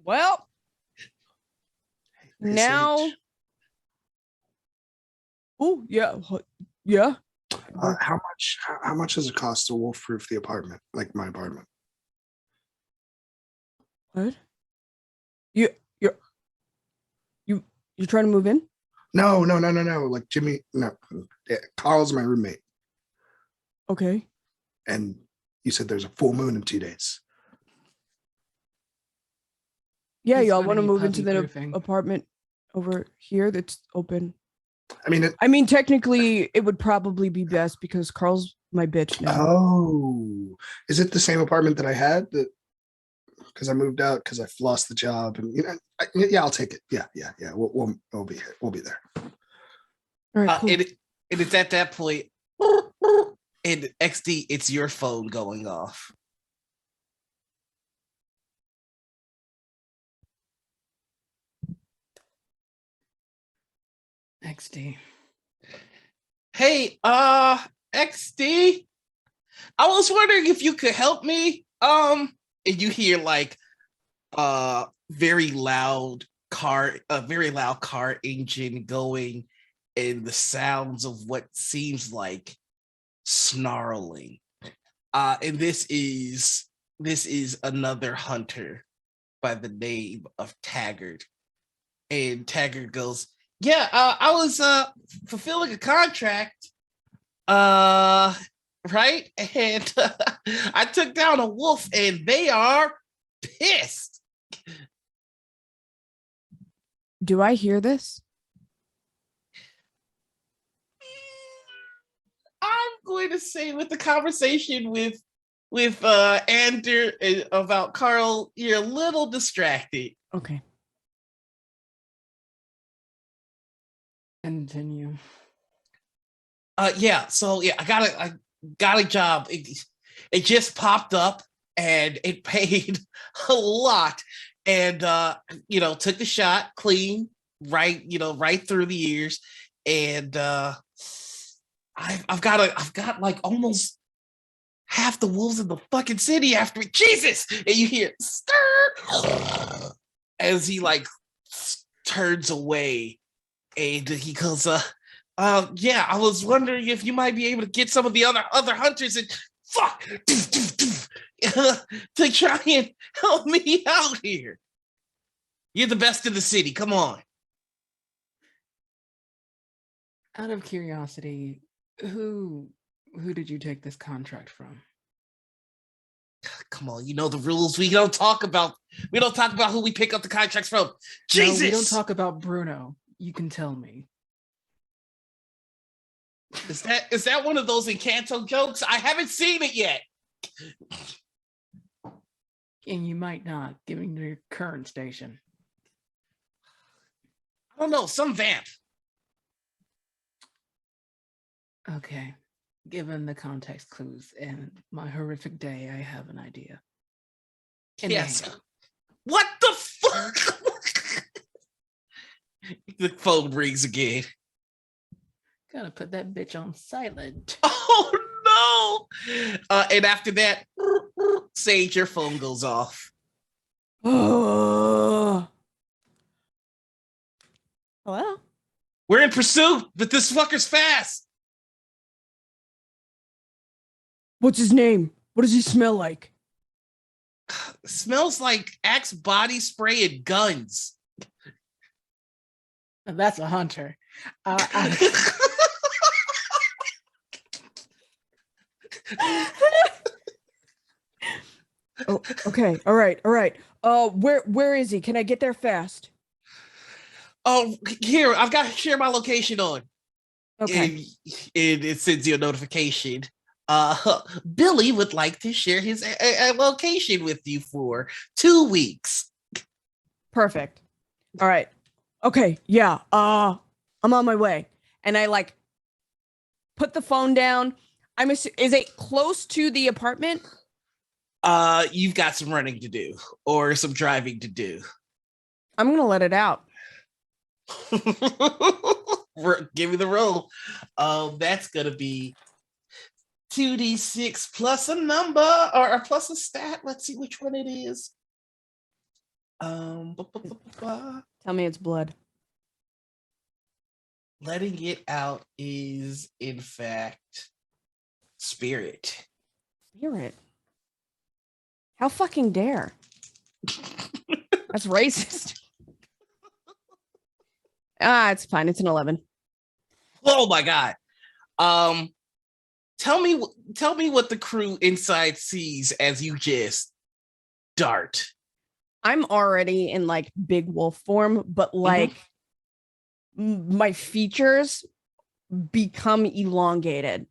Speaker 5: Well, now. Oh, yeah. Yeah.
Speaker 3: How much does it cost to wolf-proof the apartment? Like my apartment?
Speaker 5: What? You're trying to move in?
Speaker 3: No. Like Jimmy, no. Yeah, Carl's my roommate.
Speaker 5: Okay.
Speaker 3: And you said there's a full moon in 2 days.
Speaker 5: Yeah,
Speaker 6: He's
Speaker 5: y'all
Speaker 6: gonna
Speaker 5: want to
Speaker 6: need
Speaker 5: move into the
Speaker 6: puppy-proofing.
Speaker 5: apartment over here that's open.
Speaker 3: I mean,
Speaker 5: technically, it would probably be best because Carl's my bitch now.
Speaker 3: oh, is it the same apartment that I had? Because I moved out because I lost the job, and yeah, I'll take it. Yeah. We'll be here. We'll be there.
Speaker 5: All right, cool.
Speaker 2: And it's at that point, and XD, it's your phone going off.
Speaker 6: XD.
Speaker 2: Hey, XD, I was wondering if you could help me. And you hear like very loud car engine going, and the sounds of what seems like snarling. And this is another hunter by the name of Taggart. And Taggart goes, yeah, I was fulfilling a contract, right? And I took down a wolf, and they are pissed.
Speaker 5: Do I hear this?
Speaker 2: I'm going to say with the conversation with Ander about Carl, you're a little distracted.
Speaker 5: Okay.
Speaker 6: Continue.
Speaker 2: Yeah. So yeah, I got a job. It just popped up, and it paid a lot. And took the shot clean, right through the ears. And I've got like almost half the wolves in the fucking city after me. Jesus! And you hear stir as he like turns away, and he goes, yeah, I was wondering if you might be able to get some of the other hunters and fuck to try and help me out here. You're the best in the city. Come on.
Speaker 6: Out of curiosity, who did you take this contract from?
Speaker 2: Come on, you know the rules. We don't talk about who we pick up the contracts from. Jesus!
Speaker 6: No, we don't talk about Bruno. You can tell me.
Speaker 2: Is that one of those Encanto jokes? I haven't seen it yet.
Speaker 6: And you might not, given your current station.
Speaker 2: I don't know, some vamp.
Speaker 6: Okay. Given the context clues and my horrific day, I have an idea.
Speaker 2: Yes. What the fuck? The phone rings again.
Speaker 6: Gotta put that bitch on silent.
Speaker 2: Oh no! And after that, Sage, your phone goes off.
Speaker 5: Hello?
Speaker 2: We're in pursuit, but this fucker's fast.
Speaker 5: What's his name? What does he smell like?
Speaker 2: Smells like Axe body spray and guns.
Speaker 6: That's a hunter.
Speaker 5: Oh, okay. All right. Where is he? Can I get there fast?
Speaker 2: Oh, here, I've got to share my location on.
Speaker 5: Okay.
Speaker 2: And it sends you a notification. Billy would like to share his location with you for 2 weeks.
Speaker 5: Perfect. All right. Okay. Yeah. I'm on my way. And I like put the phone down. Is it close to the apartment?
Speaker 2: You've got some running to do or some driving to do.
Speaker 5: I'm going to let it out.
Speaker 2: Give me the roll. That's going to be 2d6 plus a number or plus a stat. Let's see which one it is.
Speaker 5: Tell me it's blood.
Speaker 2: Letting it out is, in fact, spirit.
Speaker 5: Spirit? How fucking dare? That's racist. It's fine. It's an 11.
Speaker 2: Oh my god. Tell me what the crew inside sees as you just dart.
Speaker 5: I'm already in like big wolf form, but like my features become elongated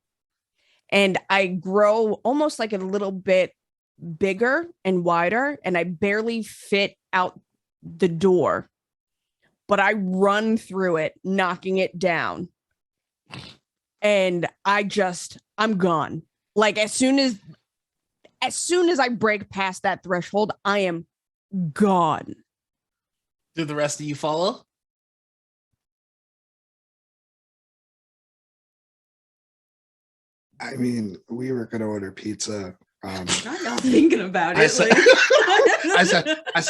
Speaker 5: and I grow almost like a little bit bigger and wider, and I barely fit out the door, but I run through it, knocking it down. And I'm gone. Like as soon as I break past that threshold, I am gone.
Speaker 2: Do the rest of you follow?
Speaker 3: I mean, we were gonna order pizza.
Speaker 7: Not y'all thinking about
Speaker 3: I
Speaker 7: it.
Speaker 3: say,
Speaker 7: like-
Speaker 3: I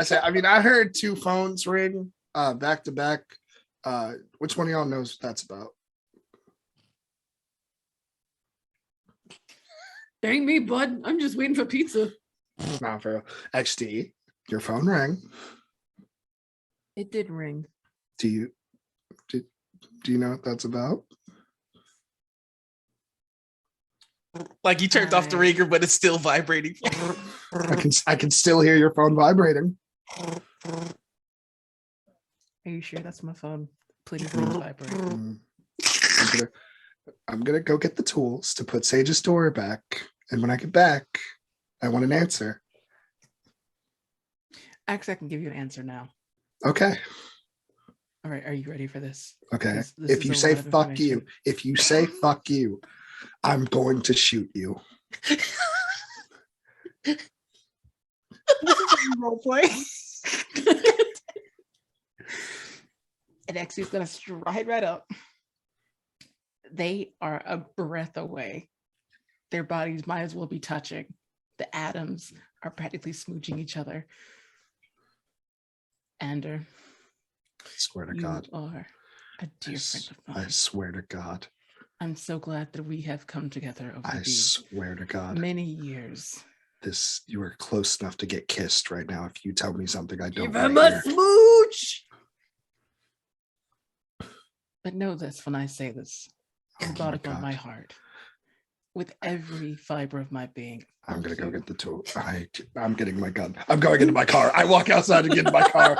Speaker 3: say. I mean, I heard 2 phones ring back to back. Which one of y'all knows what that's about?
Speaker 4: Dang me, bud. I'm just waiting for pizza.
Speaker 3: Not for real. XD, your phone rang.
Speaker 6: It did ring.
Speaker 3: Do you know what that's about?
Speaker 2: Like you turned off the ringer, but it's still vibrating.
Speaker 3: I can still hear your phone vibrating.
Speaker 6: Are you sure that's my phone? Please vibrate.
Speaker 3: I'm gonna go get the tools to put Sage's door back, and when I get back, I want an answer.
Speaker 6: Actually, I can give you an answer now.
Speaker 3: Okay.
Speaker 6: All right, are you ready for this?
Speaker 3: Okay.
Speaker 6: This
Speaker 3: If
Speaker 6: is
Speaker 3: you
Speaker 6: a
Speaker 3: say
Speaker 6: lot of
Speaker 3: fuck you,
Speaker 6: information.
Speaker 3: if you say fuck you, I'm going to shoot you.
Speaker 6: Role play. And Xy's gonna stride right up. They are a breath away. Their bodies might as well be touching. The atoms are practically smooching each other. Ander,
Speaker 3: I swear to
Speaker 6: you
Speaker 3: God.
Speaker 6: are a dear friend of
Speaker 3: I
Speaker 6: mine.
Speaker 3: swear to God.
Speaker 6: I'm so glad that we have come together over
Speaker 3: I
Speaker 6: these
Speaker 3: swear to God.
Speaker 6: many years.
Speaker 3: You are close enough to get kissed right now if you tell me something I don't
Speaker 4: Give him
Speaker 3: want
Speaker 4: a
Speaker 3: to hear.
Speaker 4: smooch.
Speaker 6: But know this when I say this,
Speaker 3: Oh
Speaker 6: from the
Speaker 3: my
Speaker 6: bottom of
Speaker 3: God.
Speaker 6: my heart, with every fiber of my being.
Speaker 3: I'm gonna go get the tool. I'm getting my gun. I'm going into my car. I walk outside and get in my car.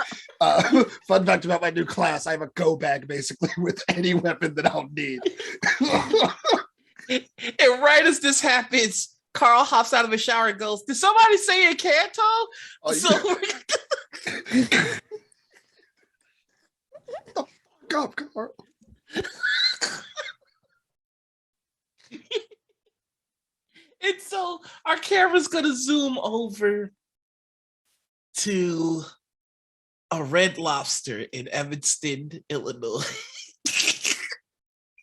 Speaker 3: Fun fact about my new class: I have a go bag basically with any weapon that I'll need.
Speaker 2: And right as this happens, Carl hops out of the shower and goes, "Did somebody say a canto?"
Speaker 3: Oh,
Speaker 2: So
Speaker 3: Fuck up, Carl.
Speaker 2: and so our camera's gonna zoom over to a Red Lobster in Evanston, Illinois.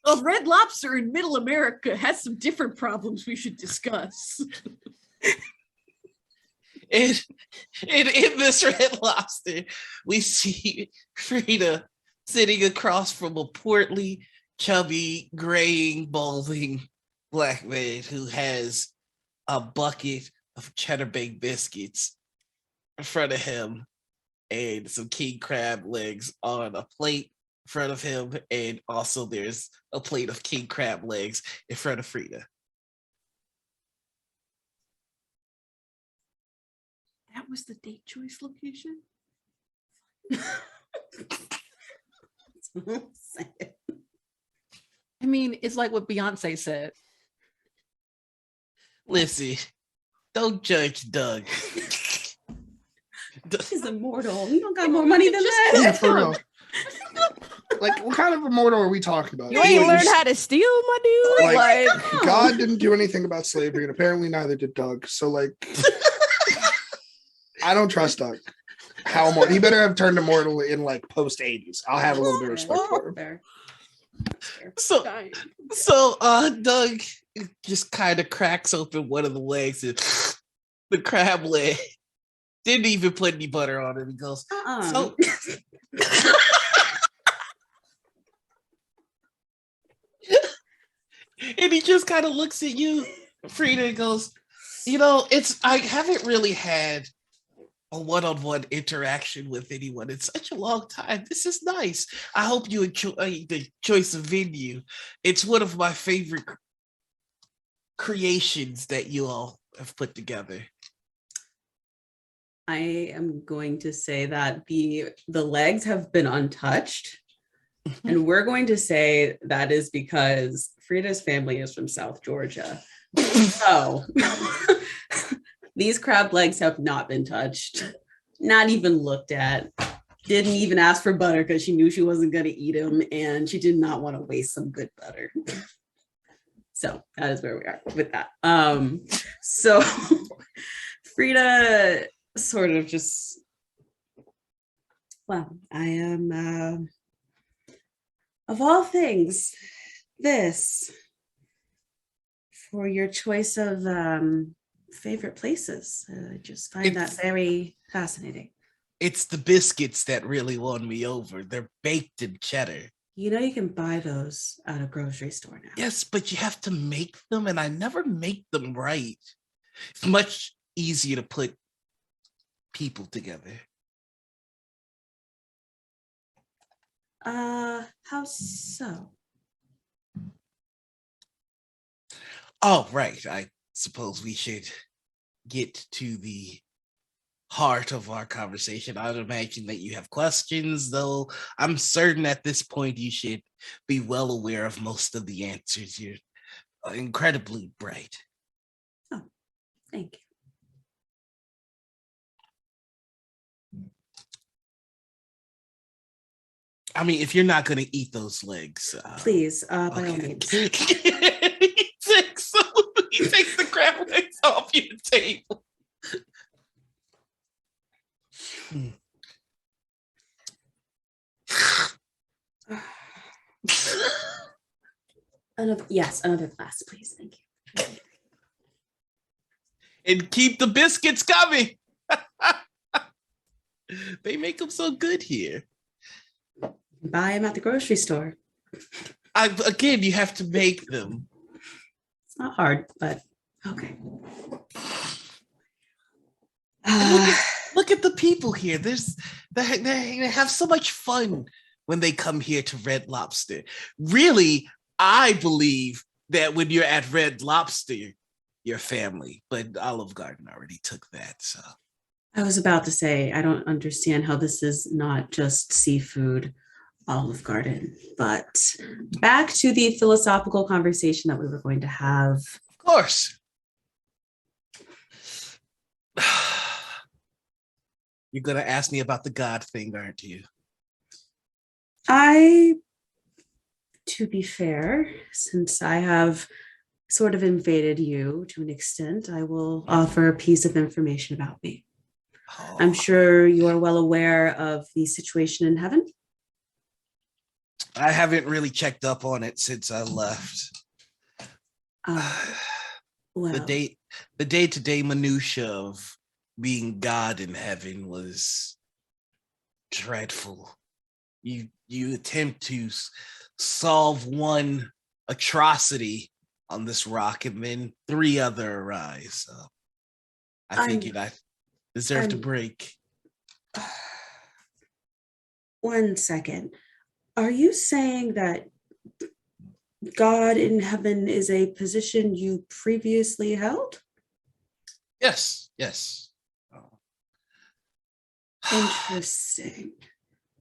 Speaker 4: A Red Lobster in Middle America has some different problems we should discuss.
Speaker 2: And in this Red Lobster, we see Frida sitting across from a portly, chubby, graying, balding black man who has a bucket of cheddar baked biscuits in front of him and some king crab legs on a plate in front of him. And also there's a plate of king crab legs in front of Frida.
Speaker 4: That was the date choice location?
Speaker 6: I mean, it's like what Beyonce said.
Speaker 2: Listen, don't judge Doug.
Speaker 7: He's immortal. You don't got more money than
Speaker 3: Yeah,
Speaker 7: that.
Speaker 3: for real. Like, what kind of immortal are we talking about?
Speaker 5: You ain't learned how to steal, my dude.
Speaker 3: Like, God didn't do anything about slavery, and apparently neither did Doug. So, like, I don't trust Doug. How immortal? He better have turned immortal in like post 80s. I'll have a little bit of respect for him.
Speaker 7: Fair.
Speaker 2: So Doug just kind of cracks open one of the legs and the crab leg. Didn't even put any butter on it. He goes, so and he just kind of looks at you, Frida, and goes, I haven't really had a one-on-one interaction with anyone in such a long time. This is nice. I hope you enjoy the choice of venue. It's one of my favorite creations that you all have put together.
Speaker 7: I am going to say that the legs have been untouched. And we're going to say that is because Frida's family is from South Georgia. So these crab legs have not been touched, not even looked at. Didn't even ask for butter because she knew she wasn't going to eat them, and she did not want to waste some good butter. So that is where we are with that. So Frida sort of just, well, I am, of all things, this for your choice of favorite places. I just find that very fascinating.
Speaker 2: It's the biscuits that really won me over. They're baked in cheddar.
Speaker 7: You know you can buy those at a grocery store now.
Speaker 2: Yes, but you have to make them, and I never make them right. It's much easier to put people together.
Speaker 7: How so?
Speaker 2: Oh, right. I suppose we should get to the heart of our conversation. I'd imagine that you have questions, though I'm certain at this point you should be well aware of most of the answers. You're incredibly bright.
Speaker 7: Oh, thank you.
Speaker 2: I mean, if you're not going to eat those legs,
Speaker 7: please, by all means.
Speaker 2: He takes the crab legs off your table.
Speaker 7: Another glass, please. Thank you.
Speaker 2: And keep the biscuits coming. They make them so good here.
Speaker 7: Buy them at the grocery store.
Speaker 2: Again, you have to make them.
Speaker 7: It's not hard, but okay.
Speaker 2: Look at the people here. They have so much fun when they come here to Red Lobster. Really, I believe that when you're at Red Lobster, you're family. But Olive Garden already took that. So
Speaker 7: I was about to say, I don't understand how this is not just seafood, Olive Garden. But back to the philosophical conversation that we were going to have.
Speaker 2: Of course. You're going to ask me about the God thing, aren't you?
Speaker 7: To be fair, since I have sort of invaded you to an extent, I will offer a piece of information about me. Oh. I'm sure you are well aware of the situation in heaven.
Speaker 2: I haven't really checked up on it since I left.
Speaker 7: Well,
Speaker 2: the day-to-day minutia of being God in heaven was dreadful. You attempt to solve one atrocity on this rock, and then 3 other arise. So I figured I deserved a break.
Speaker 7: 1 second. Are you saying that God in heaven is a position you previously held?
Speaker 2: Yes.
Speaker 7: Interesting.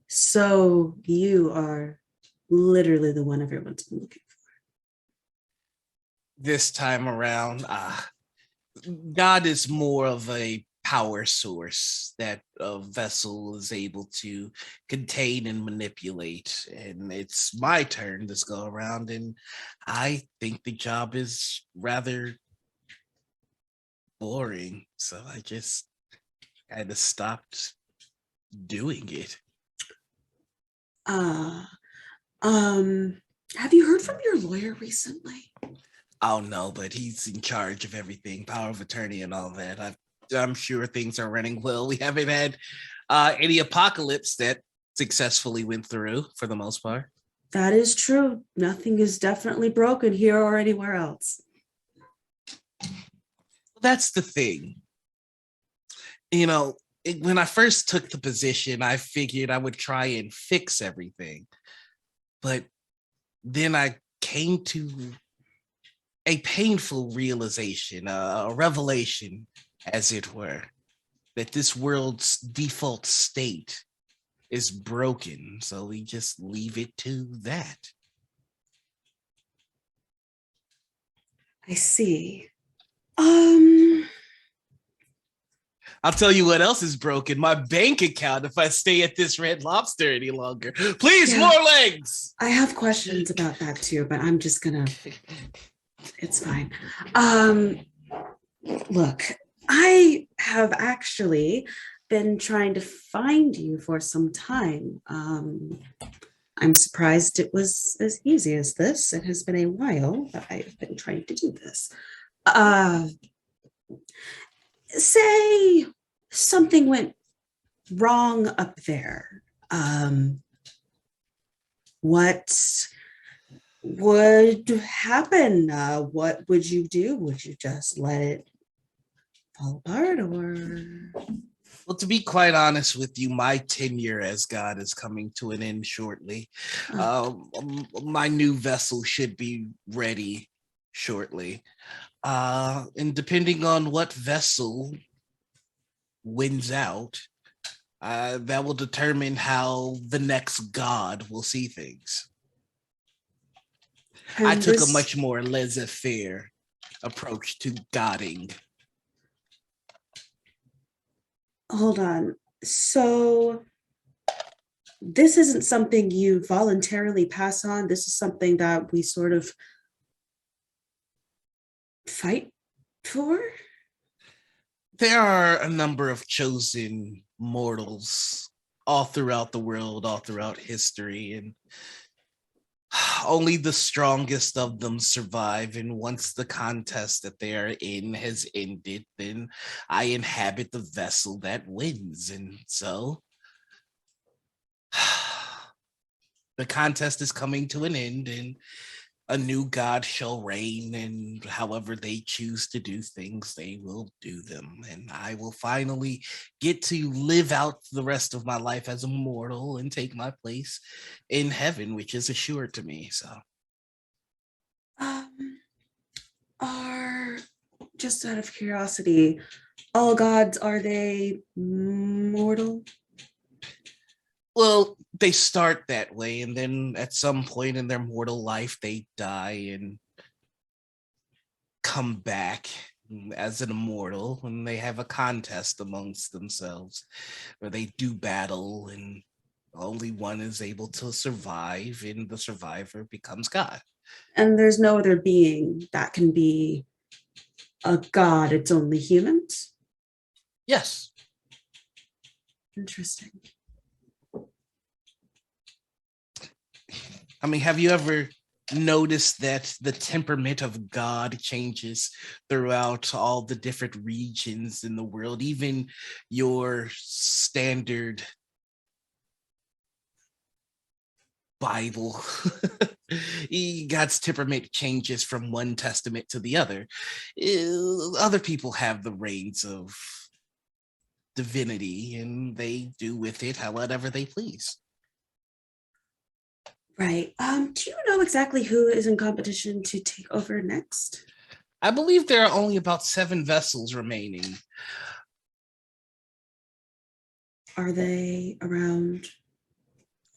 Speaker 7: So you are literally the one everyone's been looking for.
Speaker 2: This time around, God is more of a power source that a vessel is able to contain and manipulate. And it's my turn this go around, and I think the job is rather boring. So I just kind of stopped doing it.
Speaker 7: Have you heard from your lawyer recently?
Speaker 2: Oh no, but he's in charge of everything, power of attorney and all that. I'm sure things are running well. We haven't had any apocalypse that successfully went through for the most part.
Speaker 7: That is true. Nothing is definitely broken here or anywhere else.
Speaker 2: That's the thing. You know, when I first took the position, I figured I would try and fix everything. But then I came to a painful realization, a revelation, as it were, that this world's default state is broken, so we just leave it to that.
Speaker 7: I see.
Speaker 2: I'll tell you what else is broken. My bank account if I stay at this Red Lobster any longer. Please,
Speaker 7: Yeah.
Speaker 2: more legs.
Speaker 7: I have questions about that too, but I'm just gonna, it's fine. Look, I have actually been trying to find you for some time. I'm surprised it was as easy as this. It has been a while that I've been trying to do this. Say something went wrong up there. What would happen? What would you do? Would you just let it fall apart, or?
Speaker 2: Well, to be quite honest with you, my tenure as God is coming to an end shortly. My new vessel should be ready shortly. And depending on what vessel wins out, that will determine how the next God will see things. I
Speaker 7: And
Speaker 2: took a
Speaker 7: this-
Speaker 2: much more laissez-faire approach to godding.
Speaker 7: Hold on. So this isn't something you voluntarily pass on. This is something that we sort of fight for?
Speaker 2: There are a number of chosen mortals all throughout the world, all throughout history, and only the strongest of them survive. And once the contest that they are in has ended, then I inhabit the vessel that wins. And so the contest is coming to an end, and a new God shall reign, and however they choose to do things, they will do them. And I will finally get to live out the rest of my life as a mortal and take my place in heaven, which is assured to me. So,
Speaker 7: Are, just out of curiosity, all gods, are they mortal?
Speaker 2: well, they start that way, and then at some point in their mortal life, they die and come back as an immortal, and they have a contest amongst themselves where they do battle, and only one is able to survive, and the survivor becomes God.
Speaker 7: And there's no other being that can be a god, it's only humans?
Speaker 2: Yes.
Speaker 7: Interesting.
Speaker 2: I mean, have you ever noticed that the temperament of God changes throughout all the different regions in the world? Even your standard Bible, God's temperament changes from one testament to the other. Other people have the reins of divinity, and they do with it however they please.
Speaker 7: Right. Do you know exactly who is in competition to take over next?
Speaker 2: I believe there are only about 7 vessels remaining.
Speaker 7: Are they around?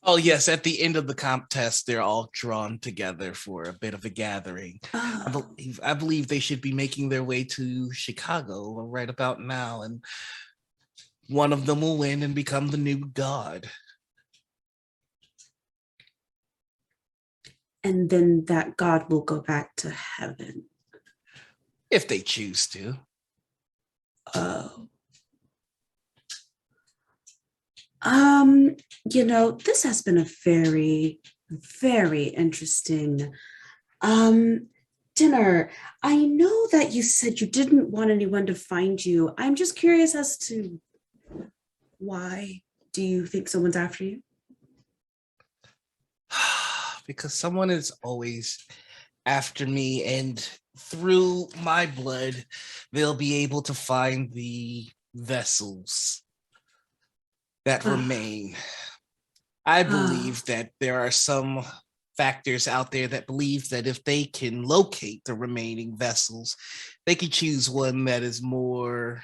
Speaker 2: Oh, yes. At the end of the contest, they're all drawn together for a bit of a gathering.
Speaker 7: Oh,
Speaker 2: I believe they should be making their way to Chicago right about now, and one of them will win and become the new god.
Speaker 7: and then that god will go back to heaven.
Speaker 2: If they choose to.
Speaker 7: Oh. This has been a very, very interesting dinner. I know that you said you didn't want anyone to find you. I'm just curious as to why do you think someone's after you?
Speaker 2: Because someone is always after me, and through my blood, they'll be able to find the vessels that remain. I believe that there are some factors out there that believe that if they can locate the remaining vessels, they can choose one that is more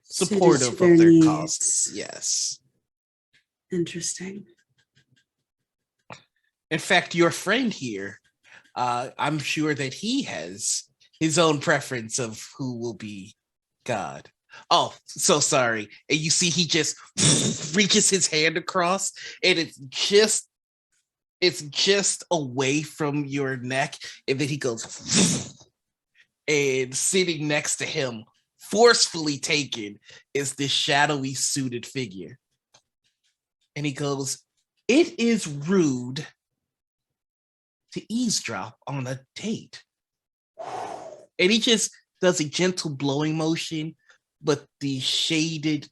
Speaker 2: supportive of their causes. Yes.
Speaker 7: Interesting.
Speaker 2: In fact, your friend here, I'm sure that he has his own preference of who will be God. Oh, so sorry. And you see he just reaches his hand across and it's just away from your neck, and then he goes and sitting next to him, forcefully taken, is this shadowy suited figure. And he goes, "It is rude to eavesdrop on a date." And he just does a gentle blowing motion, but the shaded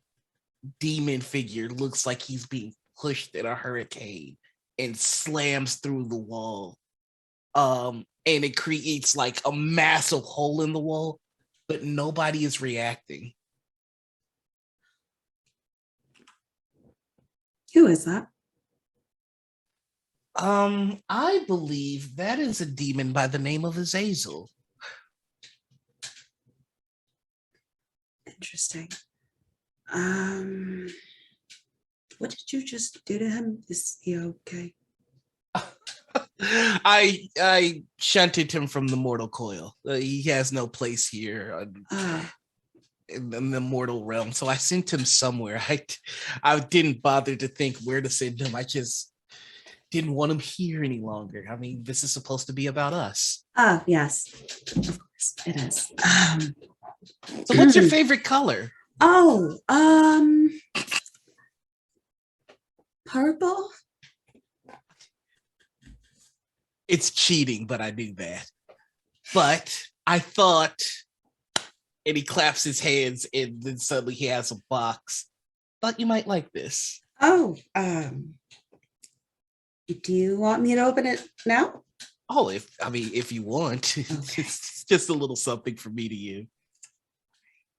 Speaker 2: demon figure looks like he's being pushed in a hurricane and slams through the wall. And it creates like a massive hole in the wall, but nobody is reacting.
Speaker 7: Who is that?
Speaker 2: I believe that is a demon by the name of Azazel.
Speaker 7: Interesting. What did you just do to him? Is he okay?
Speaker 2: I shunted him from the mortal coil. He has no place here in the mortal realm. So I sent him somewhere. I didn't bother to think where to send him. I just didn't want him here any longer. I mean, this is supposed to be about us.
Speaker 7: Yes. Of course it is.
Speaker 2: So what's your favorite color?
Speaker 7: Oh, purple?
Speaker 2: It's cheating, but I knew that. But I thought, and he claps his hands, and then suddenly he has a box. Thought you might like this.
Speaker 7: Oh, do you want me to open it now?
Speaker 2: Oh, if you want.
Speaker 7: Okay.
Speaker 2: It's just a little something from me to you.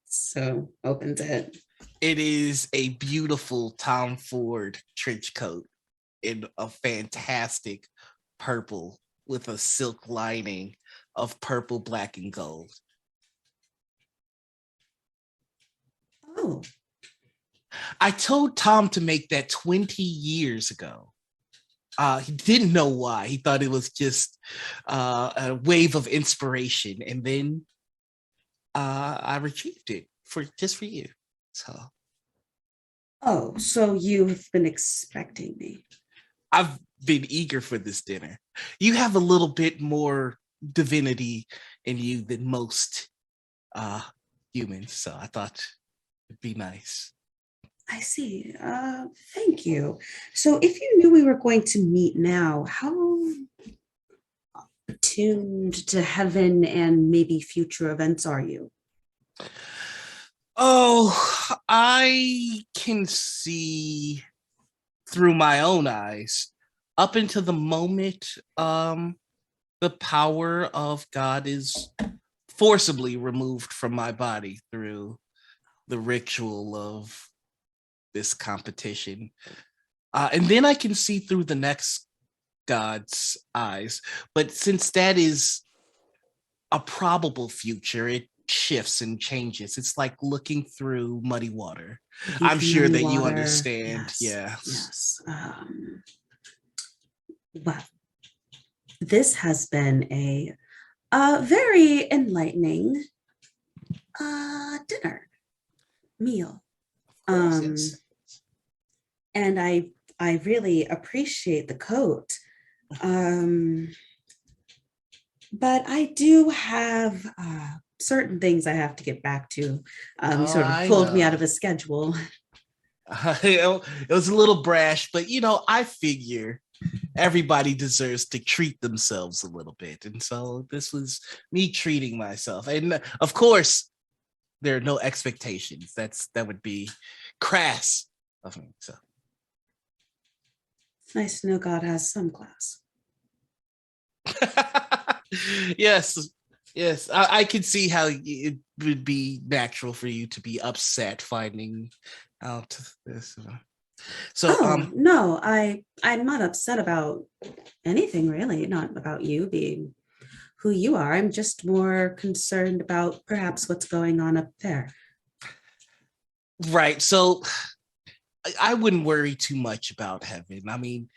Speaker 7: So opens it.
Speaker 2: It is a beautiful Tom Ford trench coat in a fantastic purple with a silk lining of purple, black, and gold.
Speaker 7: Oh.
Speaker 2: I told Tom to make that 20 years ago. He didn't know why. He thought it was just a wave of inspiration. And then I retrieved it for you. So.
Speaker 7: Oh, so you've been expecting me.
Speaker 2: I've been eager for this dinner. You have a little bit more divinity in you than most humans, so I thought it'd be nice.
Speaker 7: I see. Thank you. So if you knew we were going to meet now, how attuned to heaven and maybe future events are you?
Speaker 2: Oh, I can see through my own eyes up into the moment the power of God is forcibly removed from my body through the ritual of this competition. And then I can see through the next God's eyes. But since that is a probable future, it shifts and changes. It's like looking through muddy water. I'm sure that you understand.
Speaker 7: Yes. Well, this has been a very enlightening dinner meal.
Speaker 2: Yes.
Speaker 7: And I really appreciate the coat. But I do have certain things I have to get back to. You sort of pulled me out of a schedule.
Speaker 2: It was a little brash, but I figure everybody deserves to treat themselves a little bit. And so this was me treating myself. And of course, there are no expectations. That would be crass of me. So
Speaker 7: It's nice to know God has some class.
Speaker 2: yes. I can see how it would be natural for you to be upset finding out this. So
Speaker 7: no, I'm not upset about anything really, not about you being who you are. I'm just more concerned about perhaps what's going on up there.
Speaker 2: Right. So I wouldn't worry too much about heaven. I mean,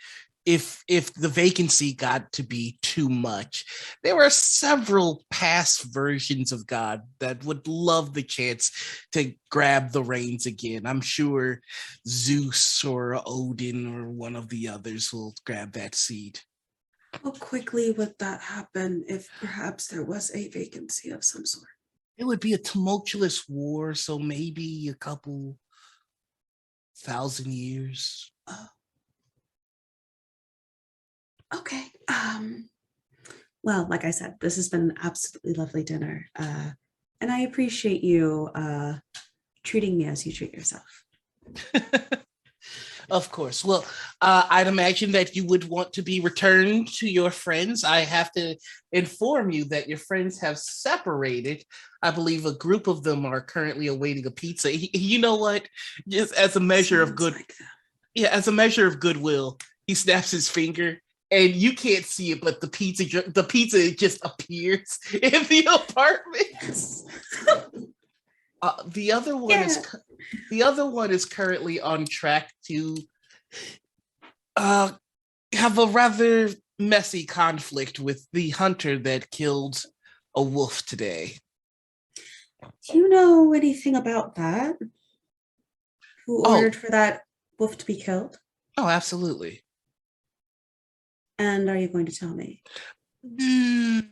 Speaker 2: if the vacancy got to be too much, there are several past versions of God that would love the chance to grab the reins again. I'm sure Zeus or Odin or one of the others will grab that seat.
Speaker 7: How quickly would that happen if perhaps there was a vacancy of some sort?
Speaker 2: It would be a tumultuous war, so maybe a couple 1,000 years.
Speaker 7: Okay. Well, like I said, this has been an absolutely lovely dinner. And I appreciate you treating me as you treat yourself.
Speaker 2: Of course. Well, I'd imagine that you would want to be returned to your friends. I have to inform you that your friends have separated. I believe a group of them are currently awaiting a pizza. You know what? Just as a measure of good, as a measure of goodwill, he snaps his finger, and you can't see it, but the pizza just appears in the apartment. The other one is currently on track to have a rather messy conflict with the hunter that killed a wolf today.
Speaker 7: Do you know anything about that? Who ordered for that wolf to be killed?
Speaker 2: Oh, absolutely.
Speaker 7: And are you going to tell me?
Speaker 2: Would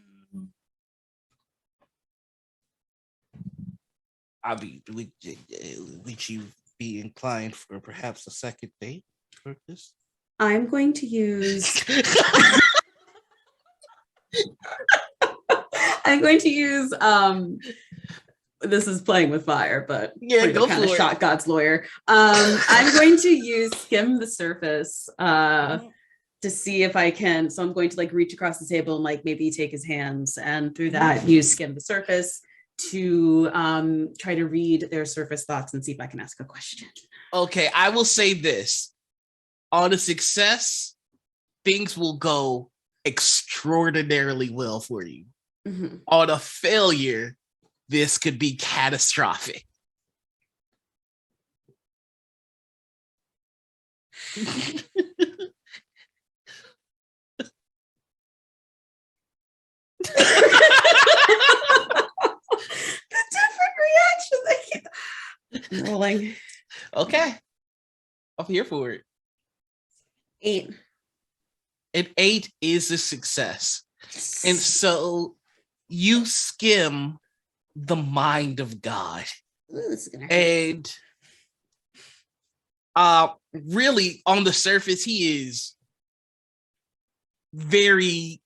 Speaker 2: you be inclined for perhaps a second date for this?
Speaker 7: I'm going to use. I'm going to use. This is playing with fire, but
Speaker 2: yeah, go
Speaker 7: kind
Speaker 2: for
Speaker 7: of
Speaker 2: it.
Speaker 7: shot God's lawyer. I'm going to use skim the surface to see if I can. So I'm going to like reach across the table and like maybe take his hands, and through that use skim the surface to try to read their surface thoughts and see if I can ask a question.
Speaker 2: Okay, I will say this. On a success, things will go extraordinarily well for you.
Speaker 7: Mm-hmm.
Speaker 2: On a failure, this could be catastrophic.
Speaker 7: The different reactions. I'm rolling.
Speaker 2: Okay. I'm here for it.
Speaker 7: 8.
Speaker 2: An 8 is a success. And so you skim the mind of God.
Speaker 7: Ooh, this is gonna hurt.
Speaker 2: And really on the surface, he is very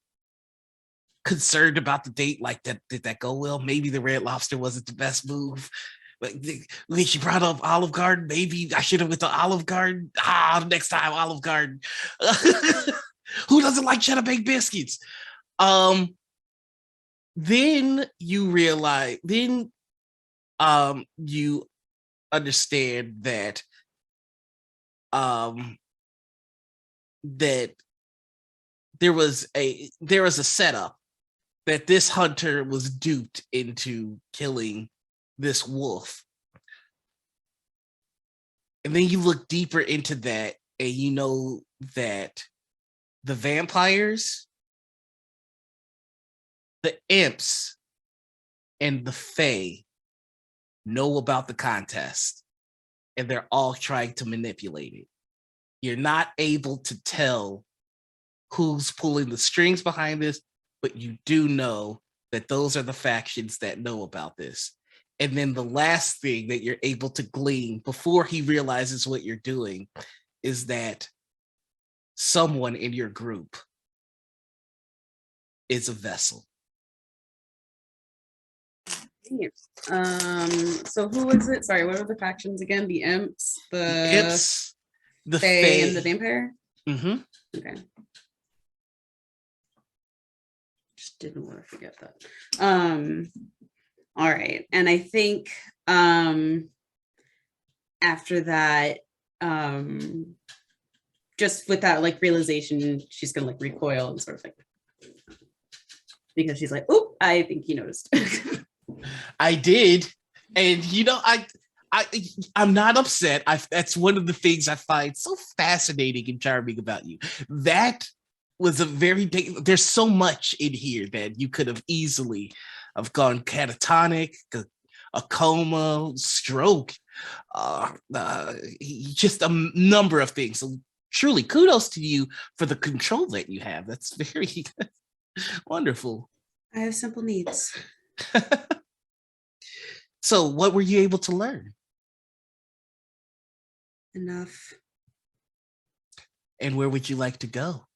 Speaker 2: concerned about the date. Like, did that go well? Maybe the Red Lobster wasn't the best move. But when she brought up Olive Garden, maybe I should have went to Olive Garden. Next time, Olive Garden. Who doesn't like cheddar baked biscuits? Then you realize, you understand that that there was a setup, that this hunter was duped into killing this wolf. And then you look deeper into that, and you know that the vampires, the imps, and the fae know about the contest, and they're all trying to manipulate it. You're not able to tell who's pulling the strings behind this, but you do know that those are the factions that know about this. And then the last thing that you're able to glean before he realizes what you're doing is that someone in your group is a vessel.
Speaker 7: So who was it? Sorry, what were the factions again? The imps,
Speaker 2: The
Speaker 7: fae, and the vampire?
Speaker 2: Mm-hmm.
Speaker 7: Okay. Just didn't want to forget that. All right. And I think after that, just with that like realization, she's gonna like recoil and sort of like, because she's like, oh, I think he noticed.
Speaker 2: I did. And I'm not upset. That's one of the things I find so fascinating and charming about you. That was a very big. There's so much in here that you could have easily have gone catatonic, a coma, stroke, just a number of things. So truly, kudos to you for the control that you have. That's very wonderful.
Speaker 7: I have simple needs.
Speaker 2: So, what were you able to learn?
Speaker 7: Enough.
Speaker 2: And where would you like to go?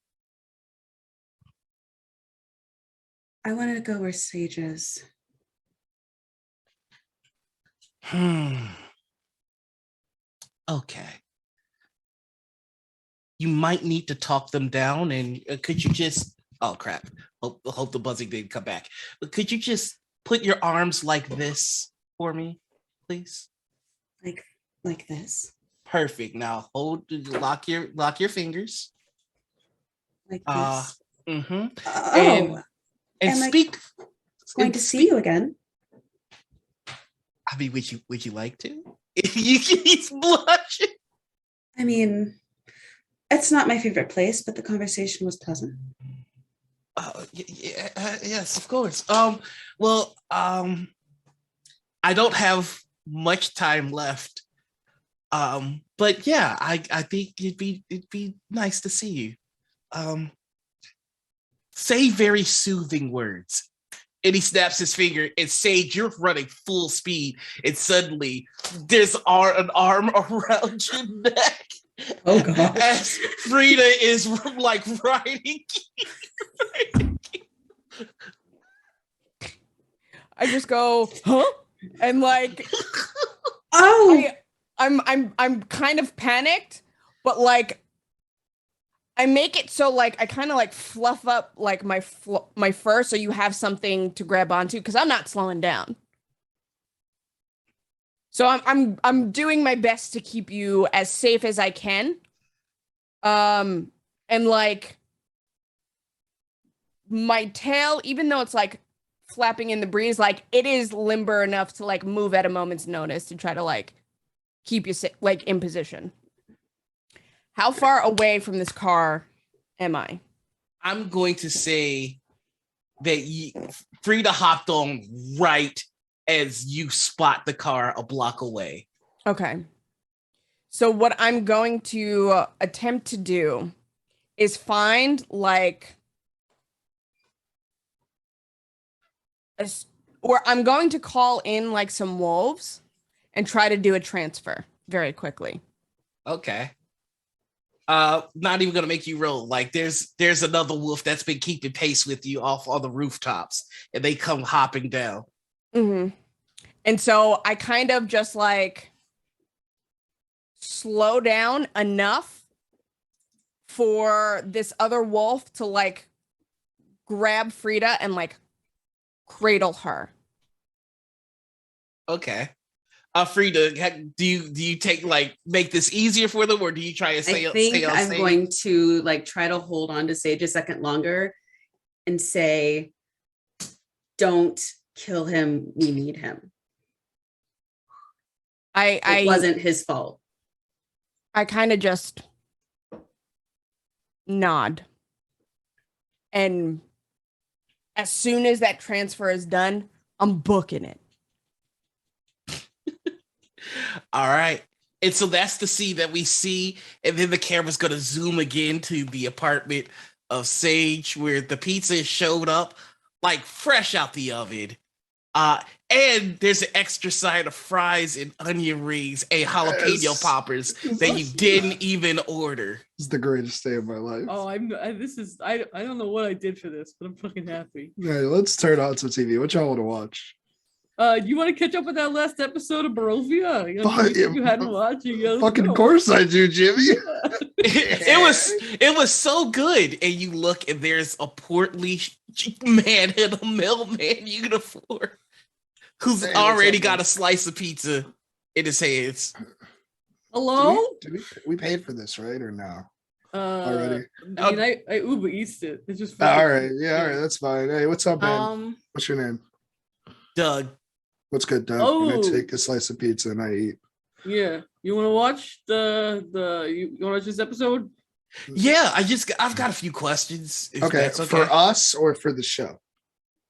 Speaker 7: I wanted to go where Sage is.
Speaker 2: Okay. You might need to talk them down, and could you just? Oh crap! Hope the buzzing didn't come back. But could you just put your arms like this for me, please?
Speaker 7: Like this.
Speaker 2: Perfect. Now lock your fingers.
Speaker 7: Like this.
Speaker 2: Mm-hmm.
Speaker 7: Oh,
Speaker 2: And speak.
Speaker 7: Going to see you again.
Speaker 2: I mean, would you like to? He's blushing.
Speaker 7: I mean, it's not my favorite place, but the conversation was pleasant.
Speaker 2: Yes, of course. Well, I don't have much time left. But yeah, I think it'd be nice to see you. Say very soothing words. And he snaps his finger, and Sage, you're running full speed, and suddenly there's an arm around your neck.
Speaker 7: Oh god!
Speaker 2: As Frida is like riding.
Speaker 5: I just go, huh? And like,
Speaker 7: oh,
Speaker 5: I'm kind of panicked, but like, I make it so like I kind of like fluff up like my fur so you have something to grab onto because I'm not slowing down. So I'm doing my best to keep you as safe as I can. And like my tail, even though it's like flapping in the breeze, like it is limber enough to like move at a moment's notice to try to like keep you like in position. How far away from this car am I?
Speaker 2: I'm going to say that Frida hopped on right as you spot the car a block away.
Speaker 5: Okay. So what I'm going to attempt to do is find like or I'm going to call in like some wolves and try to do a transfer very quickly.
Speaker 2: Okay. Not even gonna make you roll. Like there's another wolf that's been keeping pace with you off on the rooftops, and they come hopping down.
Speaker 5: Mm-hmm. And so I kind of just like slow down enough for this other wolf to like grab Frida and like cradle her.
Speaker 2: Okay. Frida, do you take like make this easier for them, or do you try to stay?
Speaker 7: I think I'm
Speaker 2: Sage?
Speaker 7: going to like try to hold on to Sage a second longer and say, "Don't kill him. We need him. It wasn't his fault."
Speaker 5: I kind of just nod, and as soon as that transfer is done, I'm booking it.
Speaker 2: All right. And so that's the scene that we see. And then the camera's going to zoom again to the apartment of Sage where the pizza showed up like fresh out the oven. And there's an extra side of fries and onion rings and jalapeno poppers that you didn't even order.
Speaker 3: This is the greatest day of my life.
Speaker 4: Oh, I don't know what I did for this, but I'm fucking happy.
Speaker 3: Yeah, let's turn on some TV. What y'all want to watch?
Speaker 4: You want to catch up with that last episode of Barovia? You hadn't watched it.
Speaker 3: Fucking course I do, Jimmy.
Speaker 2: It was so good. And you look and there's a portly man in a mailman uniform who's already got a slice of pizza in his hands.
Speaker 4: Hello?
Speaker 3: We paid for this, right? Or no? Already?
Speaker 4: I mean, I Uber Eats it. It's just
Speaker 3: all right. Yeah, all right. That's fine. Hey, what's up, man? What's your name?
Speaker 2: Doug.
Speaker 3: What's good, Doug? And I
Speaker 4: Oh.
Speaker 3: take a slice of pizza and I eat.
Speaker 4: Yeah. You want to watch you want to watch this episode?
Speaker 2: Yeah, I've got a few questions. If
Speaker 3: Okay,
Speaker 2: that's
Speaker 3: for us or for the show?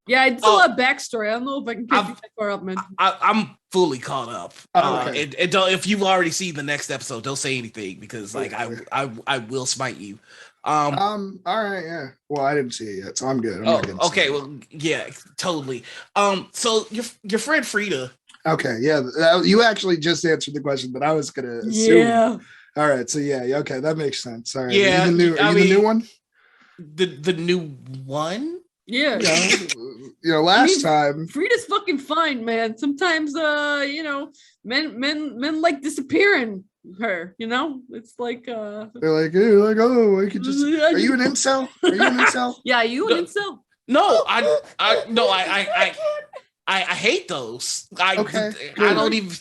Speaker 4: Yeah, it's a lot of backstory. I don't know if I can catch you that far up, man.
Speaker 2: I'm fully caught up.
Speaker 3: Okay.
Speaker 2: And don't, if you've already seen the next episode, don't say anything because like I will smite you.
Speaker 3: All right, yeah. Well, I didn't see it yet, so I'm good. I'm not gonna
Speaker 2: okay.
Speaker 3: say it.
Speaker 2: Well, yeah, totally. So your friend Frida.
Speaker 3: Okay, yeah. You actually just answered the question that I was gonna assume.
Speaker 4: Yeah.
Speaker 3: All right, so yeah, okay, that makes sense. All right.
Speaker 2: Yeah,
Speaker 3: Are you the new one?
Speaker 2: The new one?
Speaker 4: Yeah.
Speaker 3: Last time.
Speaker 4: Frida's fucking fine, man. Sometimes men like disappearing her, It's like
Speaker 3: they're like, hey, like, oh, I could just are you an incel? Are you an incel?
Speaker 4: Yeah, you an incel?
Speaker 2: No, I hate those.
Speaker 3: Okay,
Speaker 2: I don't even.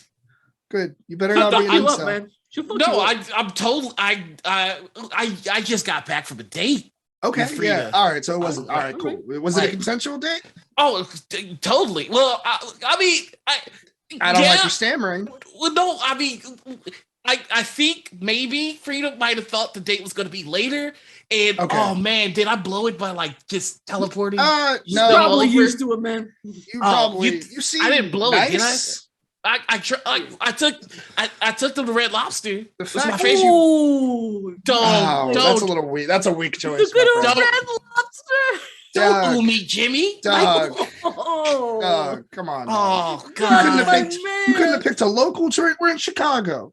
Speaker 3: Good. You better not be an incel.
Speaker 4: Up, man.
Speaker 2: No, I'm told. I just got back from a date.
Speaker 3: Okay, yeah. All right, so it wasn't. All right, cool. Was it a
Speaker 2: Like-
Speaker 3: consensual date?
Speaker 2: Oh, totally. Well, I mean,
Speaker 3: I don't like your stammering.
Speaker 2: Well, no, I mean, I think maybe Frida might have thought the date was going to be later, and
Speaker 3: Okay.
Speaker 2: oh man, did I blow it by like just teleporting?
Speaker 3: No.
Speaker 4: Probably used to it, man.
Speaker 3: You probably you see.
Speaker 2: I didn't blow it, did I?
Speaker 3: nice.
Speaker 2: I took them to Red Lobster.
Speaker 3: The
Speaker 2: That's my
Speaker 3: fact
Speaker 2: favorite.
Speaker 4: Ooh,
Speaker 3: Oh, that's a
Speaker 2: Don't
Speaker 3: little weak. That's a weak choice.
Speaker 4: the good
Speaker 3: my
Speaker 4: old
Speaker 3: friend.
Speaker 4: Red Lobster.
Speaker 2: don't
Speaker 3: Doug,
Speaker 2: ooh me, Jimmy.
Speaker 3: Doug,
Speaker 4: Oh,
Speaker 3: Doug, come on. man.
Speaker 2: Oh
Speaker 3: You couldn't have
Speaker 2: God!
Speaker 4: my
Speaker 3: picked. You couldn't have
Speaker 4: man.
Speaker 3: picked a local joint. We're in Chicago.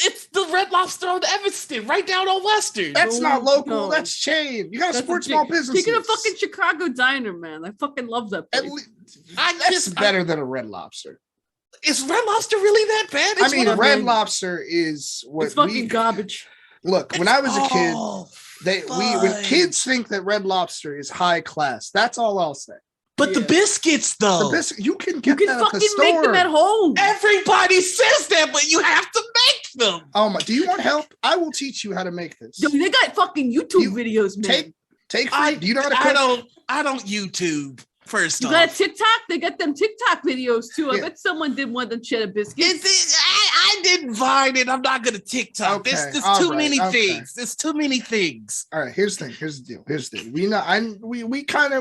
Speaker 2: It's the Red Lobster on Evanston, right down on Western.
Speaker 3: That's not local.
Speaker 4: no.
Speaker 3: That's chain. You got to
Speaker 4: That's
Speaker 3: support
Speaker 4: a
Speaker 3: small
Speaker 4: chick-
Speaker 3: businesses.
Speaker 4: Speaking of fucking Chicago diner, man, I fucking love that
Speaker 3: At
Speaker 4: place.
Speaker 3: that's better than a Red Lobster.
Speaker 2: Is Red Lobster really that bad?
Speaker 3: I
Speaker 2: It's
Speaker 3: mean,
Speaker 2: one of-
Speaker 3: Red Lobster is what
Speaker 4: It's fucking
Speaker 3: we
Speaker 4: garbage.
Speaker 3: look. When I was a kid,
Speaker 2: Oh,
Speaker 3: when
Speaker 2: fine.
Speaker 3: kids think that Red Lobster is high class, that's all I'll say.
Speaker 2: But the
Speaker 4: Yeah.
Speaker 2: biscuits, though.
Speaker 3: The biscuit you can
Speaker 4: You
Speaker 3: get
Speaker 4: can
Speaker 3: that at the
Speaker 4: fucking
Speaker 3: store.
Speaker 4: make them at home.
Speaker 2: Everybody says that, but you have to make them.
Speaker 3: Oh my! Do you want help? I will teach you how to make this.
Speaker 4: Yo, they got fucking YouTube
Speaker 3: You
Speaker 4: videos, man.
Speaker 3: Take. Do you know how to cook?
Speaker 2: I don't YouTube. First
Speaker 4: You
Speaker 2: off,
Speaker 4: got TikTok? They got them TikTok videos too. I
Speaker 3: Yeah.
Speaker 4: bet someone did one of them cheddar biscuits.
Speaker 2: I didn't Vine it. I'm not gonna TikTok.
Speaker 3: Okay,
Speaker 2: There's
Speaker 3: all
Speaker 2: too
Speaker 3: right,
Speaker 2: many
Speaker 3: okay.
Speaker 2: things. There's too many things.
Speaker 3: All right. Here's the thing. Here's the deal. Here's the deal.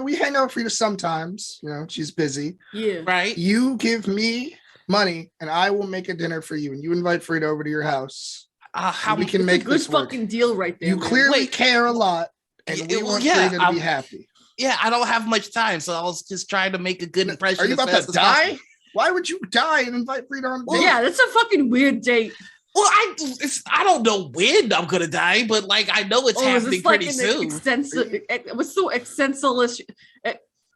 Speaker 3: We hang out with Frida sometimes. She's busy.
Speaker 4: Yeah.
Speaker 2: Right?
Speaker 3: You give me money, and I will make a dinner for you. And you invite Frida over to your house.
Speaker 2: How
Speaker 3: we can
Speaker 4: It's
Speaker 3: make
Speaker 4: a good
Speaker 3: this work.
Speaker 4: fucking deal right there.
Speaker 3: You
Speaker 4: man.
Speaker 3: clearly
Speaker 2: Wait.
Speaker 3: care a lot, and we
Speaker 2: Yeah,
Speaker 3: want
Speaker 2: yeah,
Speaker 3: Frida to be happy.
Speaker 2: Yeah, I don't have much time, so I was just trying to make a good impression.
Speaker 3: Are you
Speaker 2: as
Speaker 3: about
Speaker 2: fast
Speaker 3: to
Speaker 2: as
Speaker 3: die?
Speaker 2: possible.
Speaker 3: Why would you die and invite Frida on a
Speaker 2: Well,
Speaker 3: date?
Speaker 4: Yeah, that's a fucking weird date.
Speaker 2: Well, I don't know when I'm gonna die, but like I know it's
Speaker 4: Oh, is
Speaker 2: happening
Speaker 4: this like
Speaker 2: pretty
Speaker 4: an
Speaker 2: soon.
Speaker 4: what's so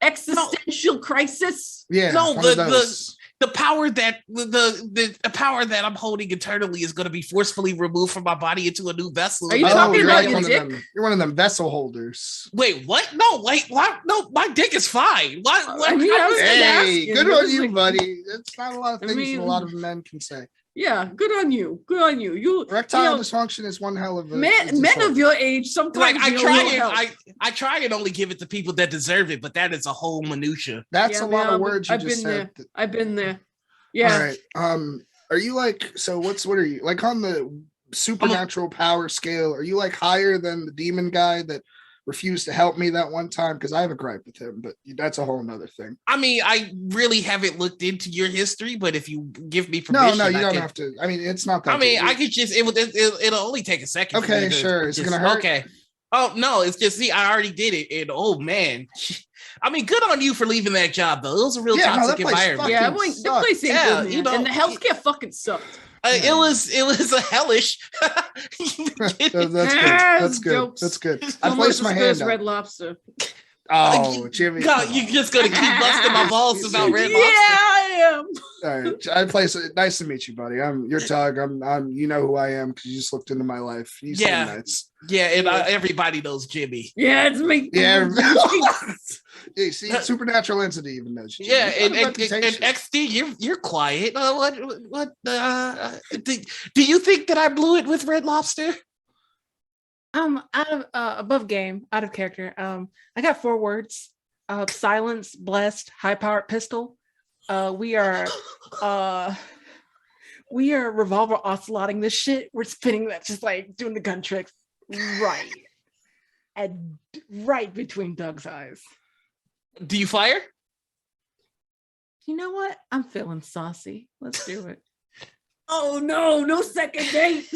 Speaker 4: existential crisis?
Speaker 3: Yeah.
Speaker 2: No,
Speaker 3: one of those.
Speaker 2: the power that the power that I'm holding internally is going to be forcefully removed from my body into a new vessel.
Speaker 4: Are you talking
Speaker 3: you're
Speaker 4: about
Speaker 3: like
Speaker 4: your
Speaker 3: one of
Speaker 4: dick?
Speaker 3: them. You're one of them vessel holders.
Speaker 2: Wait, what? No, wait, what? No, my dick is fine. What?
Speaker 4: I mean, I was gonna ask
Speaker 3: Hey,
Speaker 4: you,
Speaker 3: good
Speaker 4: what
Speaker 3: on
Speaker 4: is
Speaker 3: you,
Speaker 4: it-
Speaker 3: buddy. It's not a lot of
Speaker 4: I
Speaker 3: things
Speaker 4: mean-
Speaker 3: that a lot of men can say.
Speaker 4: Yeah, good on you. Good on you. You
Speaker 3: Erectile
Speaker 4: know,
Speaker 3: dysfunction is one hell of a
Speaker 4: men of your age sometimes
Speaker 2: Like I
Speaker 4: need a
Speaker 2: try
Speaker 4: little
Speaker 2: and
Speaker 4: help.
Speaker 2: I try and only give it to people that deserve it, but that is a whole minutia.
Speaker 3: That's
Speaker 4: Yeah,
Speaker 3: a lot
Speaker 4: man,
Speaker 3: of words you
Speaker 4: I've
Speaker 3: just
Speaker 4: been
Speaker 3: said.
Speaker 4: there. I've been there. Yeah.
Speaker 3: All right. Are you like so? What are you like on the supernatural power scale? Are you like higher than the demon guy that refused to help me that one time? Because I have a gripe with him, but that's a whole nother thing.
Speaker 2: I mean, I really haven't looked into your history, but if you give me
Speaker 3: No,
Speaker 2: permission,
Speaker 3: no, you
Speaker 2: I
Speaker 3: don't
Speaker 2: can-
Speaker 3: have to. I mean, it's not that.
Speaker 2: I mean,
Speaker 3: deep.
Speaker 2: I could just it'll only take a second. for
Speaker 3: Okay,
Speaker 2: me to
Speaker 3: sure. Is it
Speaker 2: just-
Speaker 3: gonna hurt?
Speaker 2: Okay. Oh no, it's just see, I already did it, and oh man, I mean, good on you for leaving that job though. It was a real
Speaker 3: Yeah, no,
Speaker 2: toxic
Speaker 3: that place
Speaker 2: environment.
Speaker 3: fucking
Speaker 4: Yeah, the place ain't
Speaker 2: Yeah,
Speaker 4: good, man.
Speaker 2: you know,
Speaker 4: and the healthcare fucking sucked.
Speaker 2: It was a hellish.
Speaker 3: That's good.
Speaker 4: Yes,
Speaker 3: That's good.
Speaker 4: jokes.
Speaker 3: That's good. I
Speaker 4: Someone
Speaker 3: placed my hand
Speaker 4: discussed
Speaker 3: up.
Speaker 4: Red Lobster.
Speaker 3: Oh, Jimmy.
Speaker 2: God, you just gonna keep busting my balls about Red
Speaker 4: Yeah,
Speaker 2: Lobster.
Speaker 4: I am.
Speaker 3: All right. I place it. Nice to meet you, buddy. You're Tug. I'm you know who I am because you just looked into my life. You seem
Speaker 2: Yeah.
Speaker 3: nice.
Speaker 2: Yeah, and everybody knows Jimmy.
Speaker 4: Yeah, it's me.
Speaker 3: Yeah. Yeah, see, supernatural entity even knows you.
Speaker 2: Yeah,
Speaker 3: You got
Speaker 2: and,
Speaker 3: a
Speaker 2: and,
Speaker 3: reputation.
Speaker 2: and XD, you're quiet. Do you think that I blew it with Red Lobster?
Speaker 6: Out of above game, out of character. I got 4 words: silence, blessed, high-powered pistol. We are revolver ocelotting this shit. We're spinning that, just like doing the gun tricks right between Doug's eyes.
Speaker 2: Do you fire?
Speaker 6: You know what? I'm feeling saucy. Let's do it.
Speaker 4: Oh no second date.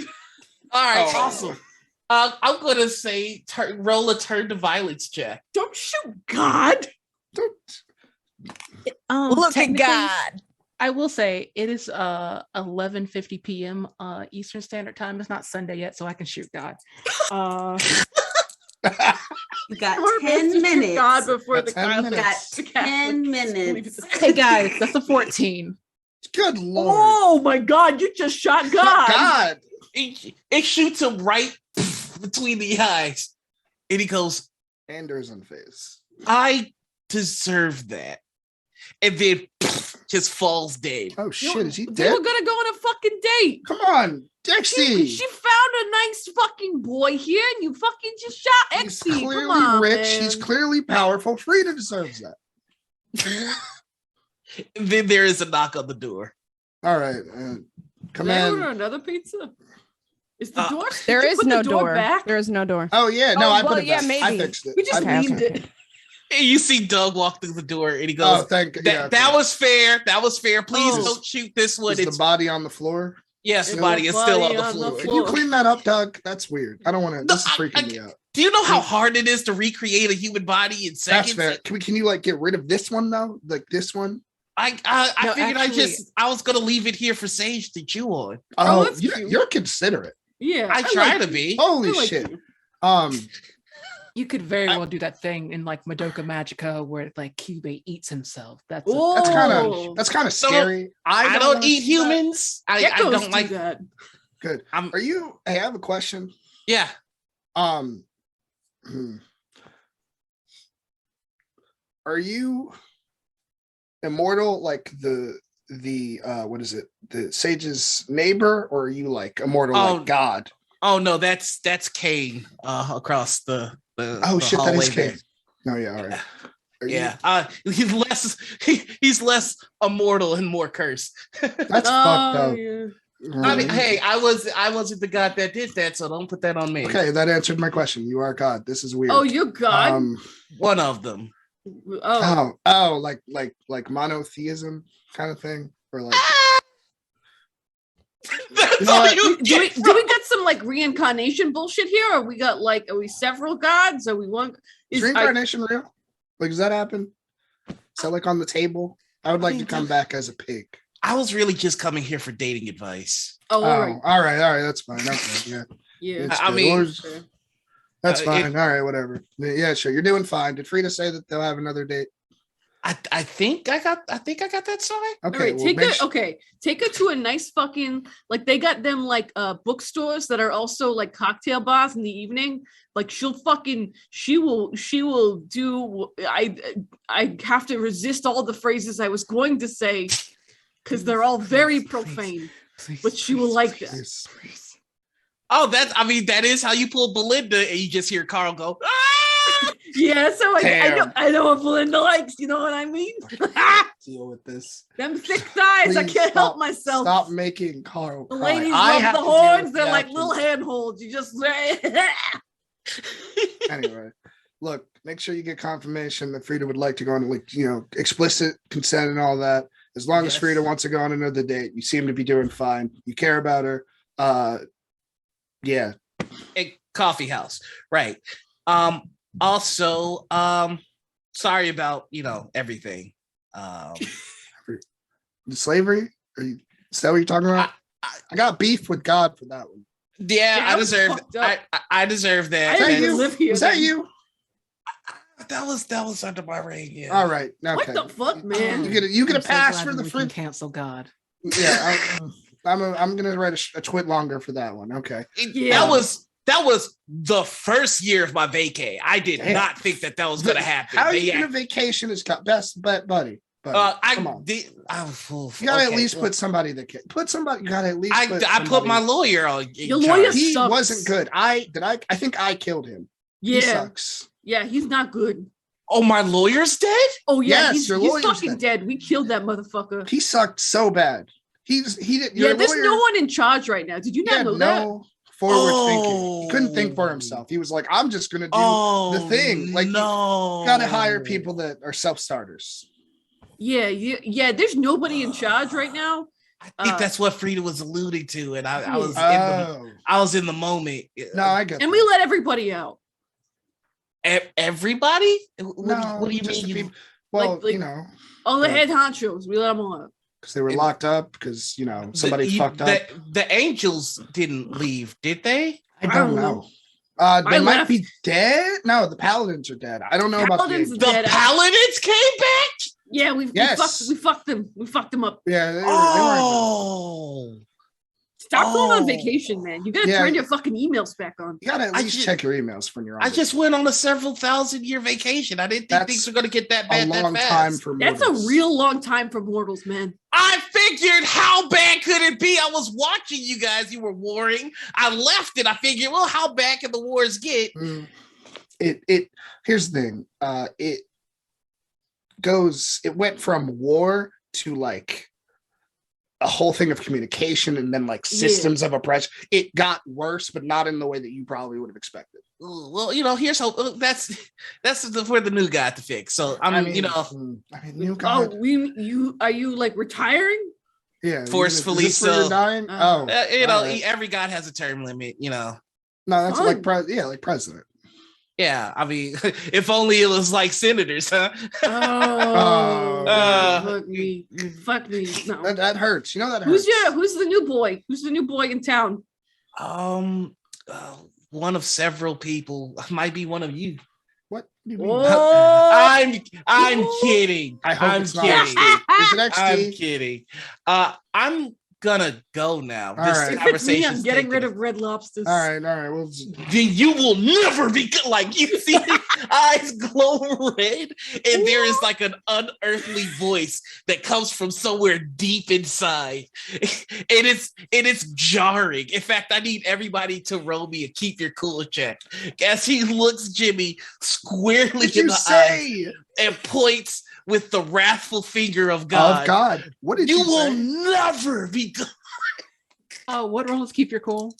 Speaker 2: All right,
Speaker 3: Oh.
Speaker 2: awesome. I'm gonna say roll a turn to violence check.
Speaker 4: Don't shoot God.
Speaker 8: Look at
Speaker 6: Technically,
Speaker 8: God.
Speaker 6: I will say it is 11:50 p.m. Eastern Standard Time. It's not Sunday yet, so I can shoot God.
Speaker 7: You got
Speaker 4: We're supposed to
Speaker 7: 10
Speaker 4: shoot
Speaker 7: minutes.
Speaker 4: God before
Speaker 3: Got
Speaker 4: the
Speaker 3: 10
Speaker 4: Catholics.
Speaker 3: minutes.
Speaker 7: Got
Speaker 4: The Catholics
Speaker 7: 10
Speaker 4: believe
Speaker 7: minutes.
Speaker 4: it's-
Speaker 6: Hey guys, that's a 14.
Speaker 3: Good lord.
Speaker 4: Oh my God! You just shot God.
Speaker 3: God.
Speaker 2: It shoots him right between the eyes, and he goes,
Speaker 3: Anders on face.
Speaker 2: "I deserve that," and then just falls dead.
Speaker 3: Oh shit, is he
Speaker 4: They
Speaker 3: dead?
Speaker 4: were gonna go on a fucking date.
Speaker 3: Come on, Dixie.
Speaker 4: She found a nice fucking boy here, and you fucking just shot
Speaker 3: He's
Speaker 4: Exie.
Speaker 3: clearly
Speaker 4: Come on,
Speaker 3: rich.
Speaker 4: man.
Speaker 3: He's clearly powerful. Frida deserves that.
Speaker 2: And then there is a knock on the door.
Speaker 3: All right. Come
Speaker 4: Did I order
Speaker 3: in.
Speaker 4: another pizza? Is the door? did
Speaker 5: There
Speaker 4: you
Speaker 5: is
Speaker 4: put
Speaker 5: no
Speaker 4: the
Speaker 5: door.
Speaker 4: back?
Speaker 5: There is no door.
Speaker 3: Oh yeah, no,
Speaker 4: Oh,
Speaker 3: I put
Speaker 4: well,
Speaker 3: it
Speaker 5: yeah,
Speaker 3: back. I
Speaker 5: maybe.
Speaker 3: fixed it.
Speaker 4: We just
Speaker 5: Okay,
Speaker 4: leaned
Speaker 5: okay.
Speaker 4: it.
Speaker 2: And you see Doug walk through the door, and he
Speaker 3: Oh,
Speaker 2: goes,
Speaker 3: thank
Speaker 2: "That
Speaker 3: yeah,
Speaker 2: that
Speaker 3: okay.
Speaker 2: was fair. That was fair. Please
Speaker 4: Oh.
Speaker 2: don't shoot this one."
Speaker 3: Is
Speaker 2: It's
Speaker 3: the body on the floor?
Speaker 2: yes, the
Speaker 4: It
Speaker 2: body
Speaker 4: was
Speaker 2: is still
Speaker 4: body
Speaker 2: on the
Speaker 4: on the
Speaker 2: floor.
Speaker 3: Can you
Speaker 4: floor.
Speaker 3: clean that up, Doug? That's weird. I don't want to.
Speaker 2: No,
Speaker 3: This is freaking me out.
Speaker 2: Do you know how hard it is to recreate a human body in
Speaker 3: That's
Speaker 2: seconds?
Speaker 3: fair. Can you like get rid of this one though? Like this one?
Speaker 2: I
Speaker 6: No,
Speaker 2: figured
Speaker 6: actually-
Speaker 2: I was gonna leave it here for Sage to chew on.
Speaker 4: Oh,
Speaker 3: Oh,
Speaker 4: that's cute.
Speaker 3: you're considerate.
Speaker 4: Yeah,
Speaker 2: I try
Speaker 4: like
Speaker 2: to
Speaker 4: you.
Speaker 2: be.
Speaker 3: Holy
Speaker 4: I like
Speaker 3: shit.
Speaker 4: you.
Speaker 6: You could very well do that thing in like Madoka Magica where like Kyubey eats himself. That's
Speaker 3: That's
Speaker 4: Oh.
Speaker 3: kind of
Speaker 2: So,
Speaker 3: scary.
Speaker 2: I don't
Speaker 3: wanna
Speaker 2: eat
Speaker 3: see that.
Speaker 2: humans. I
Speaker 4: Geckos
Speaker 2: don't
Speaker 4: do
Speaker 2: like.
Speaker 4: that.
Speaker 3: Good.
Speaker 2: I'm
Speaker 3: Are you? Hey, I have a question.
Speaker 2: yeah.
Speaker 3: Are you immortal like the what is it? The sage's neighbor, or are you like immortal
Speaker 2: Oh,
Speaker 3: like God?
Speaker 2: Oh no, that's Kane
Speaker 3: Oh
Speaker 2: across the
Speaker 3: shit, that is
Speaker 2: hallway there.
Speaker 3: Kane. Oh yeah, all right. Are you-
Speaker 2: Yeah, he's less immortal and more cursed.
Speaker 3: that's fucked up.
Speaker 4: Yeah.
Speaker 2: I mean, hey, I wasn't the god that did that, so don't put that on me.
Speaker 3: Okay, that answered my question. You are God. This is weird.
Speaker 4: Oh, you're God.
Speaker 2: One of them.
Speaker 3: Like monotheism kind of thing, or like
Speaker 2: That's
Speaker 3: You know
Speaker 2: all
Speaker 3: what?
Speaker 2: you
Speaker 4: Do we
Speaker 2: get.
Speaker 4: get some like reincarnation bullshit here? Or we got like, are we several gods? Are we one?
Speaker 3: is reincarnation real? Like, does that happen? Is that like on the table? I would like to come back as a pig.
Speaker 2: I was really just coming here for dating advice.
Speaker 4: Oh, all right.
Speaker 3: All right, that's fine. Okay, yeah,
Speaker 4: Yeah.
Speaker 3: it's
Speaker 2: I
Speaker 3: good.
Speaker 2: mean,
Speaker 4: Okay.
Speaker 3: that's
Speaker 2: it-
Speaker 3: fine. All right, whatever. Yeah, sure. You're doing fine. Did Frida say that they'll have another date?
Speaker 2: I think I got that sign.
Speaker 3: Okay,
Speaker 4: All right,
Speaker 3: well,
Speaker 4: take
Speaker 3: make
Speaker 4: her.
Speaker 3: su-
Speaker 4: Okay, take her to a nice fucking like they got them like bookstores that are also like cocktail bars in the evening. Like she will do. I have to resist all the phrases I was going to say because they're all very profane. But she will like that.
Speaker 3: Yes.
Speaker 2: Oh, that is how you pull Belinda, and you just hear Carl go, "Ah!"
Speaker 4: Yeah, so
Speaker 3: Damn.
Speaker 4: I know what Belinda likes. You know what I mean?
Speaker 3: Deal with this.
Speaker 4: Them thick thighs. I
Speaker 3: Please
Speaker 4: can't help
Speaker 3: stop-
Speaker 4: myself.
Speaker 3: Stop making Carl
Speaker 4: The
Speaker 3: cry.
Speaker 4: ladies
Speaker 3: I
Speaker 4: love
Speaker 3: have
Speaker 4: the
Speaker 3: to deal with
Speaker 4: horns. They're
Speaker 3: the
Speaker 4: like
Speaker 3: actions.
Speaker 4: little handholds. You just
Speaker 3: Anyway, look, make sure you get confirmation that Frida would like to go on, like, explicit consent and all that. As long as
Speaker 2: Yes.
Speaker 3: Frida wants to go on another date, you seem to be doing fine. You care about her. Yeah.
Speaker 2: A coffee house, right? Also, sorry about everything.
Speaker 3: The slavery? Is that what you're talking about? I got beef with God for that one.
Speaker 2: Yeah,
Speaker 4: Yeah,
Speaker 2: I
Speaker 4: that was
Speaker 2: deserve.
Speaker 4: fucked up.
Speaker 2: I deserve that.
Speaker 4: I
Speaker 3: Is that
Speaker 4: didn't
Speaker 3: you?
Speaker 4: even live here.
Speaker 3: Was that
Speaker 4: then.
Speaker 3: you?
Speaker 2: That was under my reign. Yeah.
Speaker 3: All right. Okay.
Speaker 4: What the fuck, man?
Speaker 3: You get a
Speaker 6: I'm so
Speaker 3: pass
Speaker 6: glad
Speaker 3: for
Speaker 6: that
Speaker 3: the
Speaker 6: we can
Speaker 3: free.
Speaker 6: cancel God.
Speaker 3: Yeah, I'm gonna write a twit longer for that one. Okay.
Speaker 4: Yeah.
Speaker 2: That was the first year of my vacay. I did
Speaker 3: Damn.
Speaker 2: not think that was going to happen.
Speaker 3: How
Speaker 2: They
Speaker 3: you gonna
Speaker 2: act-
Speaker 3: vacation is best bet, buddy? Come on. You gotta at least put somebody that can put somebody. You gotta at least.
Speaker 2: I put
Speaker 3: somebody-
Speaker 2: my lawyer on.
Speaker 4: Your lawyer
Speaker 3: He
Speaker 4: sucks.
Speaker 3: wasn't good. I think I killed him. He
Speaker 4: Yeah.
Speaker 3: sucks.
Speaker 4: Yeah, he's not good.
Speaker 2: Oh, my lawyer's dead?
Speaker 4: Oh yeah,
Speaker 3: Yes, your
Speaker 4: he's
Speaker 3: lawyer's
Speaker 4: fucking dead. We killed that motherfucker.
Speaker 3: He sucked so bad. He did.
Speaker 4: Yeah,
Speaker 3: Your
Speaker 4: there's
Speaker 3: lawyer,
Speaker 4: no one in charge right now. Did you
Speaker 3: he
Speaker 4: not
Speaker 3: had
Speaker 4: know that?
Speaker 3: no forward thinking. He couldn't think for himself. He was like, I'm just gonna do the thing. Like,
Speaker 2: no.
Speaker 3: you gotta hire people that are self-starters.
Speaker 4: Yeah. There's nobody in charge right now.
Speaker 2: I think that's what Frida was alluding to, and I was
Speaker 3: Oh,
Speaker 2: I was in the moment.
Speaker 3: no, I get
Speaker 4: And
Speaker 3: that.
Speaker 4: we let everybody out.
Speaker 2: Everybody?
Speaker 3: No,
Speaker 2: What do you
Speaker 3: just the
Speaker 2: mean?
Speaker 3: people- Well,
Speaker 4: Like-
Speaker 3: you know,
Speaker 4: All the
Speaker 3: Yeah.
Speaker 4: head honchos, we let them all out.
Speaker 3: because they were locked up because, you know, somebody fucked up.
Speaker 2: The angels didn't leave, did they?
Speaker 3: I don't know. They might be dead. No, the paladins are dead. I don't know
Speaker 4: Paladins
Speaker 3: about the
Speaker 4: are
Speaker 2: The
Speaker 4: dead.
Speaker 2: paladins came back?
Speaker 3: Yeah,
Speaker 4: we fucked them. We fucked them up.
Speaker 3: yeah. They weren't.
Speaker 2: Oh.
Speaker 4: Stop going on
Speaker 2: Oh.
Speaker 4: vacation, man. You gotta
Speaker 3: Yeah.
Speaker 4: turn your fucking emails back on.
Speaker 3: You gotta at
Speaker 2: I
Speaker 3: least
Speaker 2: ju-
Speaker 3: check your emails when you're on.
Speaker 2: I just went on a several thousand-year vacation. I didn't think
Speaker 3: That's
Speaker 2: things were going to get that
Speaker 3: a
Speaker 2: bad
Speaker 3: long
Speaker 2: that fast.
Speaker 3: time for
Speaker 4: That's
Speaker 3: mortals.
Speaker 4: a real long time for mortals, man.
Speaker 2: I figured, how bad could it be? I was watching you guys. You were warring. I left it. I figured, well, how bad can the wars get?
Speaker 3: It here's the thing. It went from war to like a whole thing of communication and then like systems of oppression. It got worse, but not in the way that you probably would have expected.
Speaker 2: Well, here's hope. That's for the new guy to fix. So
Speaker 3: new God.
Speaker 4: Are you like retiring?
Speaker 3: Yeah,
Speaker 2: forcefully
Speaker 3: is this where
Speaker 2: so.
Speaker 3: you're dying?
Speaker 4: Uh,
Speaker 3: all right.
Speaker 2: every god has a term limit.
Speaker 3: No, that's
Speaker 4: Fun.
Speaker 3: like like president.
Speaker 2: Yeah, I mean, if only it was like senators, huh?
Speaker 4: Fuck me. No.
Speaker 3: That hurts. You know that hurts.
Speaker 4: Who's the new boy? Who's the new boy in town?
Speaker 2: One of several people. Might be one of you.
Speaker 3: What do you mean?
Speaker 2: I'm kidding.
Speaker 3: I hope
Speaker 2: I'm
Speaker 3: it's not
Speaker 2: kidding.
Speaker 3: XD. Is it XD?
Speaker 2: I'm kidding. I'm gonna go now.
Speaker 3: All
Speaker 2: This
Speaker 3: right.
Speaker 4: If it's me,
Speaker 2: conversation.
Speaker 4: I'm getting rid of Red Lobsters.
Speaker 3: All right. Well,
Speaker 2: Then you will never be good. Like, you see his eyes glow red, and there is like an unearthly voice that comes from somewhere deep inside, and it's jarring. In fact, I need everybody to roll me a keep your cool check as he looks Jimmy squarely
Speaker 3: did
Speaker 2: in
Speaker 3: you
Speaker 2: the
Speaker 3: say?
Speaker 2: eye and points with the wrathful finger of God.
Speaker 3: Of God. What did
Speaker 2: You
Speaker 3: you
Speaker 2: will
Speaker 3: say?
Speaker 2: never be good.
Speaker 6: Oh, what role is keep your cool?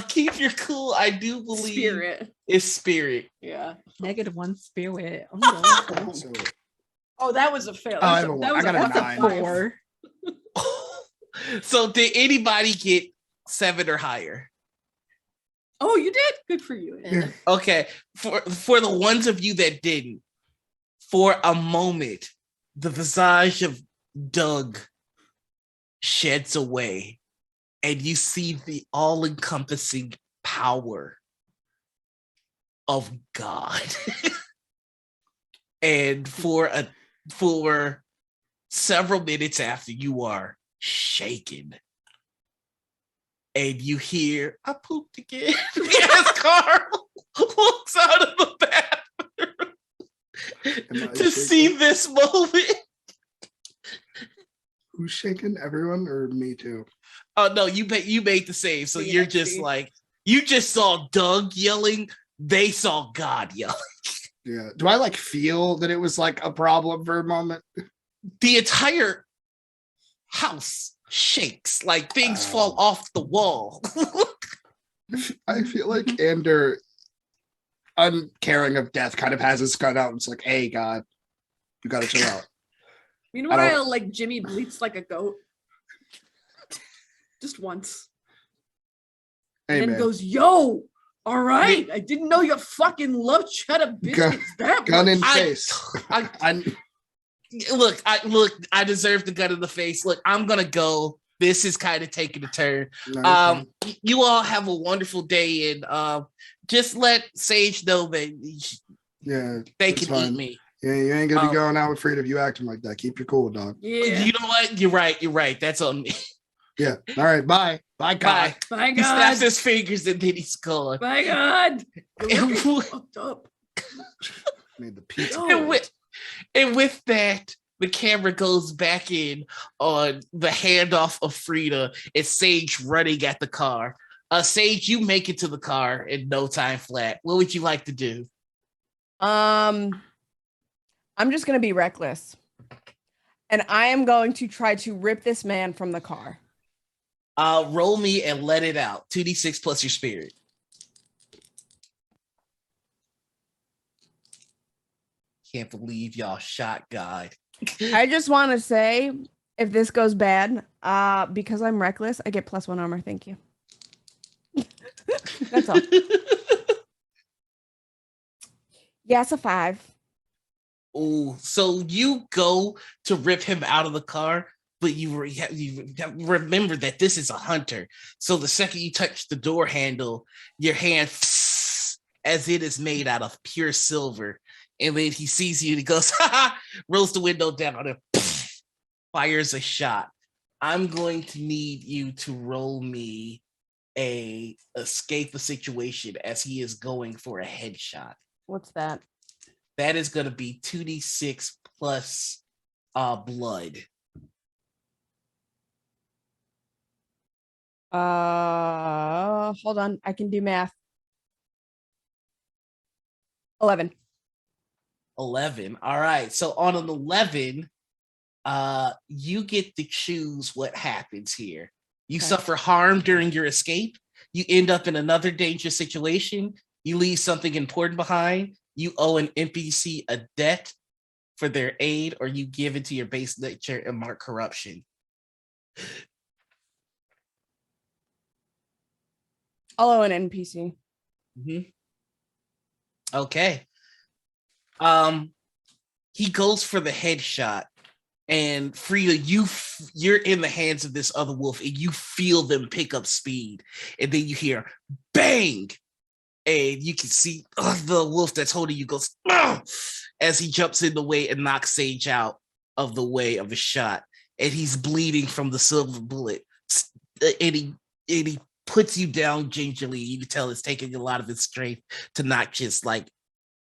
Speaker 2: Keep your cool. I do believe
Speaker 4: Spirit.
Speaker 2: is spirit.
Speaker 4: Yeah.
Speaker 6: -1 spirit. Oh, no.
Speaker 3: So,
Speaker 4: Oh, that was a fail.
Speaker 3: I have a one. I got a
Speaker 4: that's
Speaker 3: 9.
Speaker 6: 4.
Speaker 2: So did anybody get 7 or higher?
Speaker 4: Oh, you did? Good for you.
Speaker 3: Yeah.
Speaker 2: Okay. For the ones of you that didn't, for a moment, the visage of Doug sheds away, and you see the all-encompassing power of God. And for several minutes after, you are shaken. And you hear, I pooped again. Yes, Carl walks out of the bathroom to see this moment.
Speaker 3: Who's shaking? Everyone or me too?
Speaker 2: Oh no, you made the save. So you're just like, you just saw Doug yelling, they saw God yelling.
Speaker 3: Yeah. Do I like feel that it was like a problem for a moment?
Speaker 2: The entire house shakes, like things fall off the wall.
Speaker 3: I feel like Ander, uncaring of death, kind of has his gun out and it's like, hey, God, you gotta chill out.
Speaker 4: Meanwhile, like Jimmy bleats like a goat. Just once.
Speaker 3: Hey,
Speaker 4: And then
Speaker 3: man.
Speaker 4: goes, yo, all right. I didn't know you fucking love cheddar biscuits that
Speaker 3: Gun
Speaker 4: much.
Speaker 3: in face.
Speaker 2: Look, I deserve the gun in the face. Look, I'm gonna go. This is kind of taking a turn.
Speaker 3: No,
Speaker 2: You all have a wonderful day, and just let Sage know that
Speaker 3: yeah,
Speaker 2: they
Speaker 3: it's
Speaker 2: can
Speaker 3: fine.
Speaker 2: eat me.
Speaker 3: Yeah, you ain't gonna be going out with Frida if you acting like that. Keep your cool, dog.
Speaker 4: Yeah.
Speaker 2: You know what? You're right. That's on me.
Speaker 3: Yeah. All right. Bye. Bye, God.
Speaker 2: Bye.
Speaker 4: By
Speaker 2: He
Speaker 4: God.
Speaker 2: snaps his fingers and then he's gone.
Speaker 4: By God. You're looking fucked up.
Speaker 3: Made the pizza.
Speaker 4: Yo.
Speaker 2: And with that, the camera goes back in on the handoff of Frida and Sage running at the car. Sage, you make it to the car in no time flat. What would you like to do?
Speaker 5: I'm just going to be reckless. And I am going to try to rip this man from the car.
Speaker 2: Roll me and let it out. 2d6 plus your spirit. Can't believe y'all shot God.
Speaker 5: I just want to say, if this goes bad, because I'm reckless, I get +1 armor. Thank you. That's all. Yes, a 5.
Speaker 2: Oh, so you go to rip him out of the car, but you remember that this is a hunter. So the second you touch the door handle, your hand as it is made out of pure silver. And then he sees you and he goes, ha ha, rolls the window down and fires a shot. I'm going to need you to roll me a escape the situation as he is going for a headshot.
Speaker 5: What's that?
Speaker 2: That is going to be 2d6 plus blood.
Speaker 5: Hold on. I can do math. 11.
Speaker 2: 11. All right. So on an 11, you get to choose what happens here. You
Speaker 5: Okay.
Speaker 2: suffer harm during your escape. You end up in another dangerous situation. You leave something important behind. You owe an NPC a debt for their aid, or you give it to your base nature and mark corruption.
Speaker 5: I'll owe an NPC.
Speaker 2: Mm-hmm. Okay. He goes for the headshot, and Frida, you're in the hands of this other wolf, and you feel them pick up speed, and then you hear bang, and you can see the wolf that's holding you goes as he jumps in the way and knocks Sage out of the way of the shot, and he's bleeding from the silver bullet, and he puts you down gingerly. You can tell it's taking a lot of his strength to not just like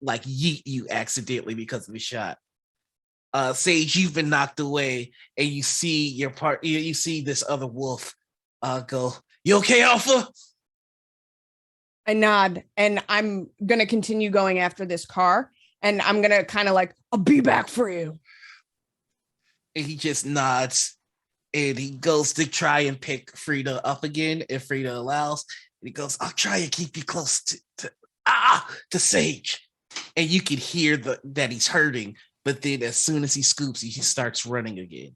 Speaker 2: yeet you accidentally because of the shot. Sage, you've been knocked away, and you see you see this other wolf go, "You okay, Alpha?"
Speaker 5: I nod, and I'm gonna continue going after this car, and I'm gonna kind of like, I'll be back for you.
Speaker 2: And he just nods, and he goes to try and pick Frida up again if Frida allows. And he goes, "I'll try and keep you close to Sage." And you can hear that he's hurting, but then as soon as he scoops, he starts running again.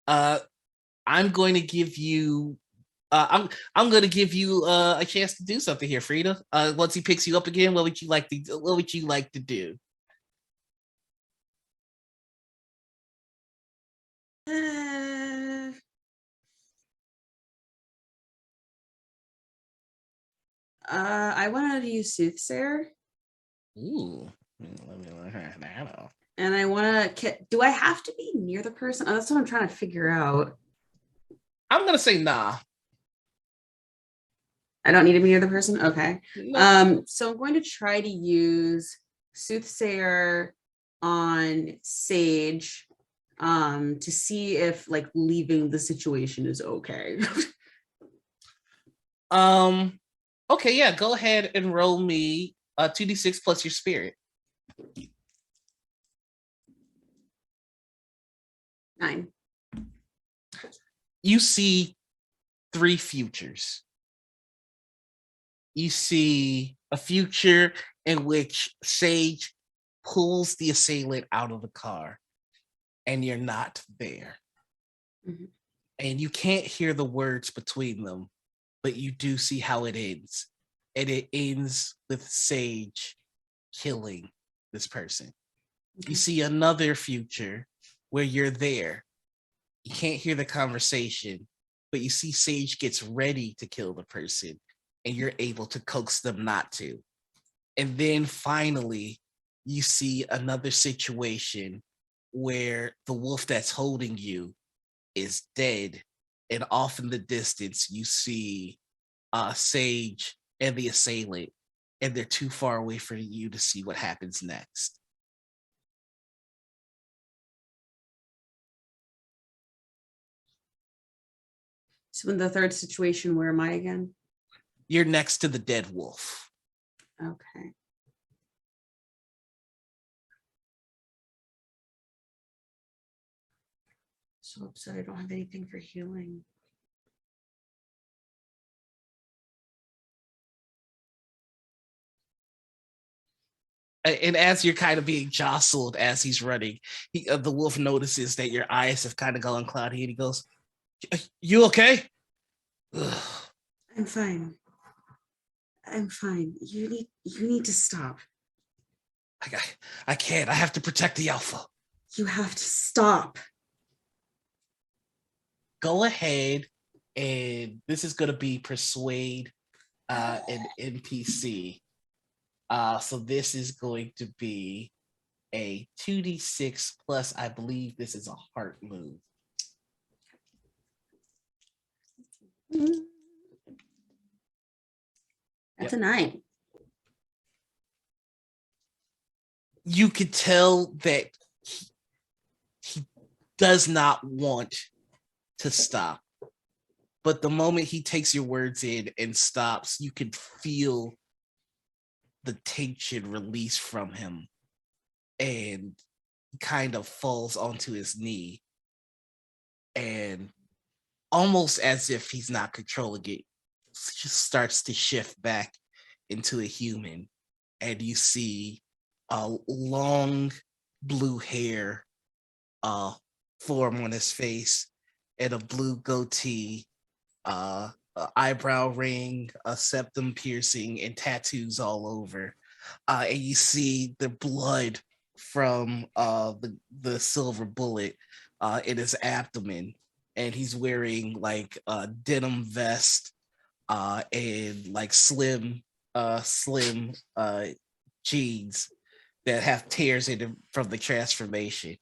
Speaker 2: I'm going to give you I'm going to give you a chance to do something here, Frida. Once he picks you up again, what would you like to do?
Speaker 7: I wanted to use Soothsayer.
Speaker 2: Ooh, let me learn that.
Speaker 7: And I want to. Do I have to be near the person? Oh, that's what I'm trying to figure out.
Speaker 2: I'm gonna say nah.
Speaker 7: I don't need to be near the person. Okay.
Speaker 2: No.
Speaker 7: So I'm going to try to use Soothsayer on Sage, to see if like leaving the situation is okay.
Speaker 2: Okay, yeah. Go ahead and roll me 2d6 plus your spirit.
Speaker 7: 9.
Speaker 2: You see 3 futures. You see a future in which Sage pulls the assailant out of the car, and you're not there.
Speaker 7: Mm-hmm.
Speaker 2: And you can't hear the words between them, but you do see how it ends. And it ends with Sage killing this person.
Speaker 7: Okay.
Speaker 2: You see another future where you're there. You can't hear the conversation, but you see Sage gets ready to kill the person, and you're able to coax them not to. And then finally, you see another situation where the wolf that's holding you is dead. And off in the distance, you see Sage and the assailant, and they're too far away for you to see what happens next.
Speaker 7: So in the third situation, where am I again?
Speaker 2: You're next to the dead wolf.
Speaker 7: Okay. So upset I don't have anything for healing.
Speaker 2: And as you're kind of being jostled as he's running, the wolf notices that your eyes have kind of gone cloudy, and he goes, "You okay?" Ugh.
Speaker 7: I'm fine. I'm fine. You need to stop.
Speaker 2: I can't. I have to protect the alpha.
Speaker 7: You have to stop.
Speaker 2: Go ahead, and this is going to be persuade an NPC. So this is going to be a 2d6 plus, I believe this is a heart move.
Speaker 7: That's a 9.
Speaker 2: You could tell that he does not want to stop. But the moment he takes your words in and stops, you can feel the tension release from him. And he kind of falls onto his knee. And almost as if he's not controlling it, just starts to shift back into a human. And you see a long blue hair form on his face and a blue goatee, a eyebrow ring, a septum piercing, and tattoos all over. And you see the blood from the silver bullet in his abdomen. And he's wearing like a denim vest and like slim jeans that have tears in them from the transformation.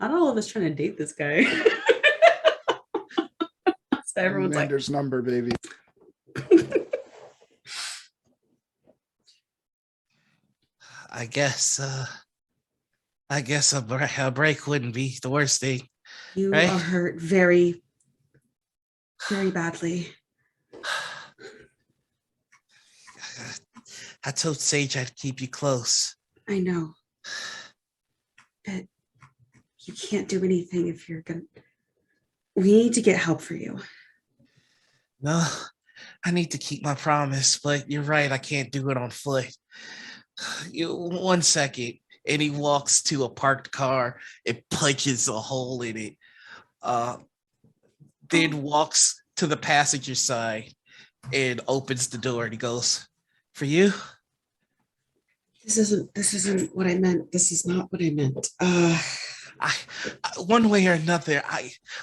Speaker 7: Not all of us trying to date this guy. So everyone's like,
Speaker 3: Commander's number, baby.
Speaker 2: I guess a break wouldn't be the worst thing.
Speaker 7: you
Speaker 2: right?
Speaker 7: are hurt very, very badly.
Speaker 2: I told Sage I'd keep you close.
Speaker 7: I know. But you can't do anything if you're gonna. We need to get help for you.
Speaker 2: No, I need to keep my promise, but you're right, I can't do it on foot. 1 second, and he walks to a parked car and punches a hole in it. Then walks to the passenger side and opens the door, and he goes, "For you?"
Speaker 7: This isn't what I meant. This is not what I meant.
Speaker 2: I one way or another,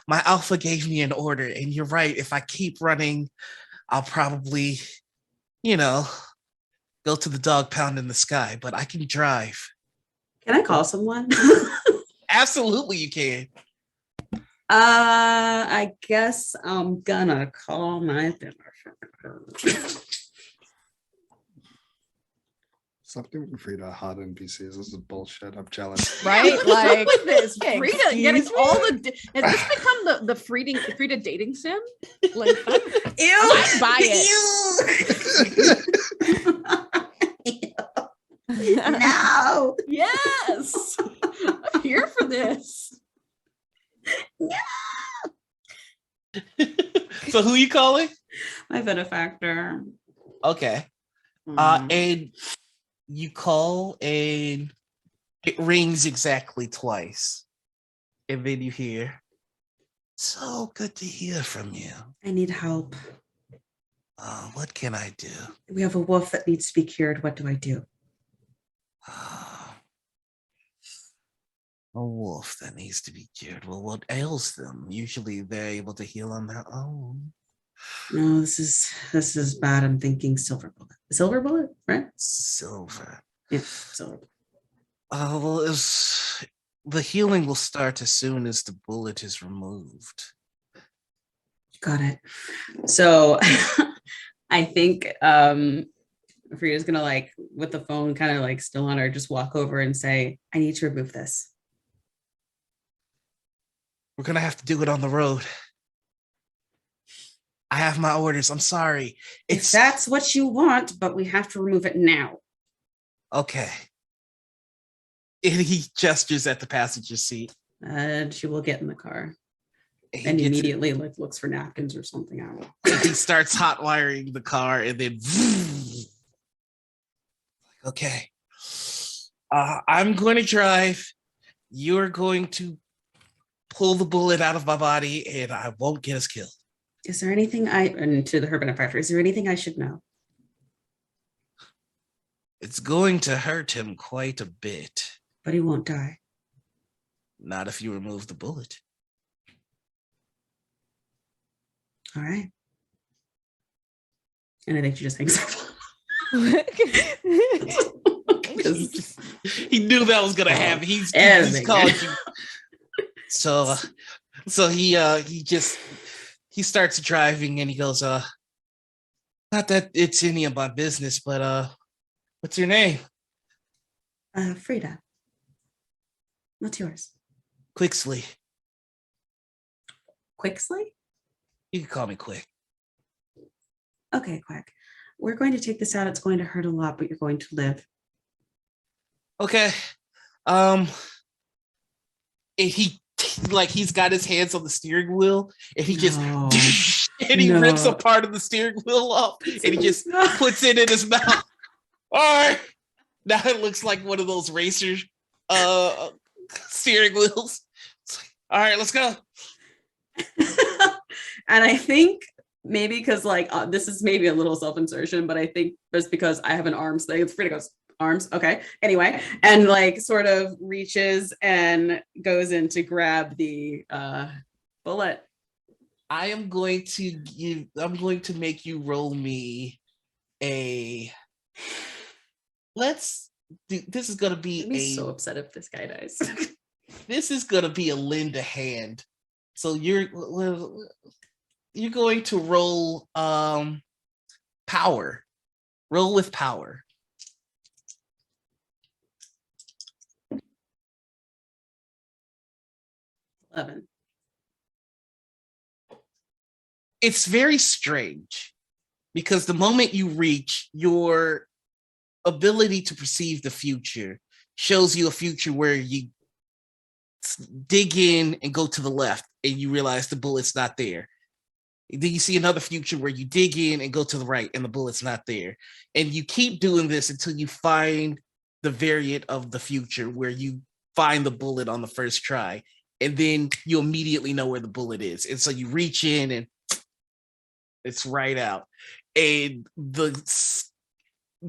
Speaker 2: my alpha gave me an order, and you're right. If I keep running, I'll probably, go to the dog pound in the sky. But I can drive.
Speaker 7: Can I call someone?
Speaker 2: Absolutely, you can.
Speaker 7: I guess I'm gonna call my dinner.
Speaker 3: Stop giving Frida hot NPCs. This is bullshit. I'm jealous.
Speaker 5: Right? Like
Speaker 4: Look at this.
Speaker 5: hey,
Speaker 4: Frida getting
Speaker 5: excuse
Speaker 4: all
Speaker 5: me?
Speaker 4: the. Has this become the Frida dating sim? Like,
Speaker 7: Ew!
Speaker 5: Buy
Speaker 7: No.
Speaker 4: yes, I'm here for this.
Speaker 2: So who you calling?
Speaker 7: My benefactor.
Speaker 2: Okay. And you call, and it rings exactly twice. And then you hear, "So good to hear from you.
Speaker 7: I need help.
Speaker 2: What can I do?"
Speaker 7: We have a wolf that needs to be cured. What do I do?
Speaker 2: A wolf that needs to be cured. Well, what ails them? Usually they're able to heal on their own.
Speaker 7: No, this is bad. I'm thinking silver bullet. Silver bullet, right?
Speaker 2: Silver.
Speaker 7: Yeah, silver bullet.
Speaker 2: Well, the healing will start as soon as the bullet is removed.
Speaker 7: Got it. So I think Frida's gonna, like, with the phone kind of like still on her, just walk over and say, I need to remove this.
Speaker 2: We're gonna have to do it on the road. I have my orders. I'm sorry.
Speaker 7: If that's what you want, but we have to remove it now.
Speaker 2: Okay. And he gestures at the passenger seat.
Speaker 7: And she will get in the car
Speaker 2: He
Speaker 7: and
Speaker 2: gets in-
Speaker 7: immediately like looks for napkins or something. I don't know.
Speaker 2: he starts hot wiring the car, and then okay. I'm going to drive. You're going to pull the bullet out of my body, and I won't get us killed.
Speaker 7: Is there anything and to the herb factory, is there anything I should know?
Speaker 2: It's going to hurt him quite a bit.
Speaker 7: But he won't die.
Speaker 2: Not if you remove the bullet.
Speaker 7: All right. And I think she just hangs up.
Speaker 2: He knew that was gonna happen. He's called you. So he starts driving and he goes, not that it's any of my business, but what's your name?
Speaker 7: Frida. What's yours?
Speaker 2: Quicksley.
Speaker 7: Quicksley?
Speaker 2: You can call me Quick.
Speaker 7: Okay, Quick. We're going to take this out. It's going to hurt a lot, but you're going to live.
Speaker 2: Okay. And he's got his hands on the steering wheel and he just and he rips a part of the steering wheel off and he just puts it in his mouth. All right. Now it looks like one of those racers steering wheels. All right, let's go.
Speaker 7: And I think maybe because this is maybe a little self-insertion, but I think just because I have an arms thing, it's Frida goes, arms, okay. Anyway, and sort of reaches and goes in to grab the bullet.
Speaker 2: I'm going to make you roll me a this is gonna be
Speaker 7: I'd be so upset if this guy dies.
Speaker 2: This is gonna be a lend a hand. So you're going to roll power. Roll with power.
Speaker 7: $11.
Speaker 2: It's very strange because the moment you reach, your ability to perceive the future shows you a future where you dig in and go to the left and you realize the bullet's not there. Then you see another future where you dig in and go to the right and the bullet's not there. And you keep doing this until you find the variant of the future where you find the bullet on the first try. And then you immediately know where the bullet is. And so you reach in and it's right out. And the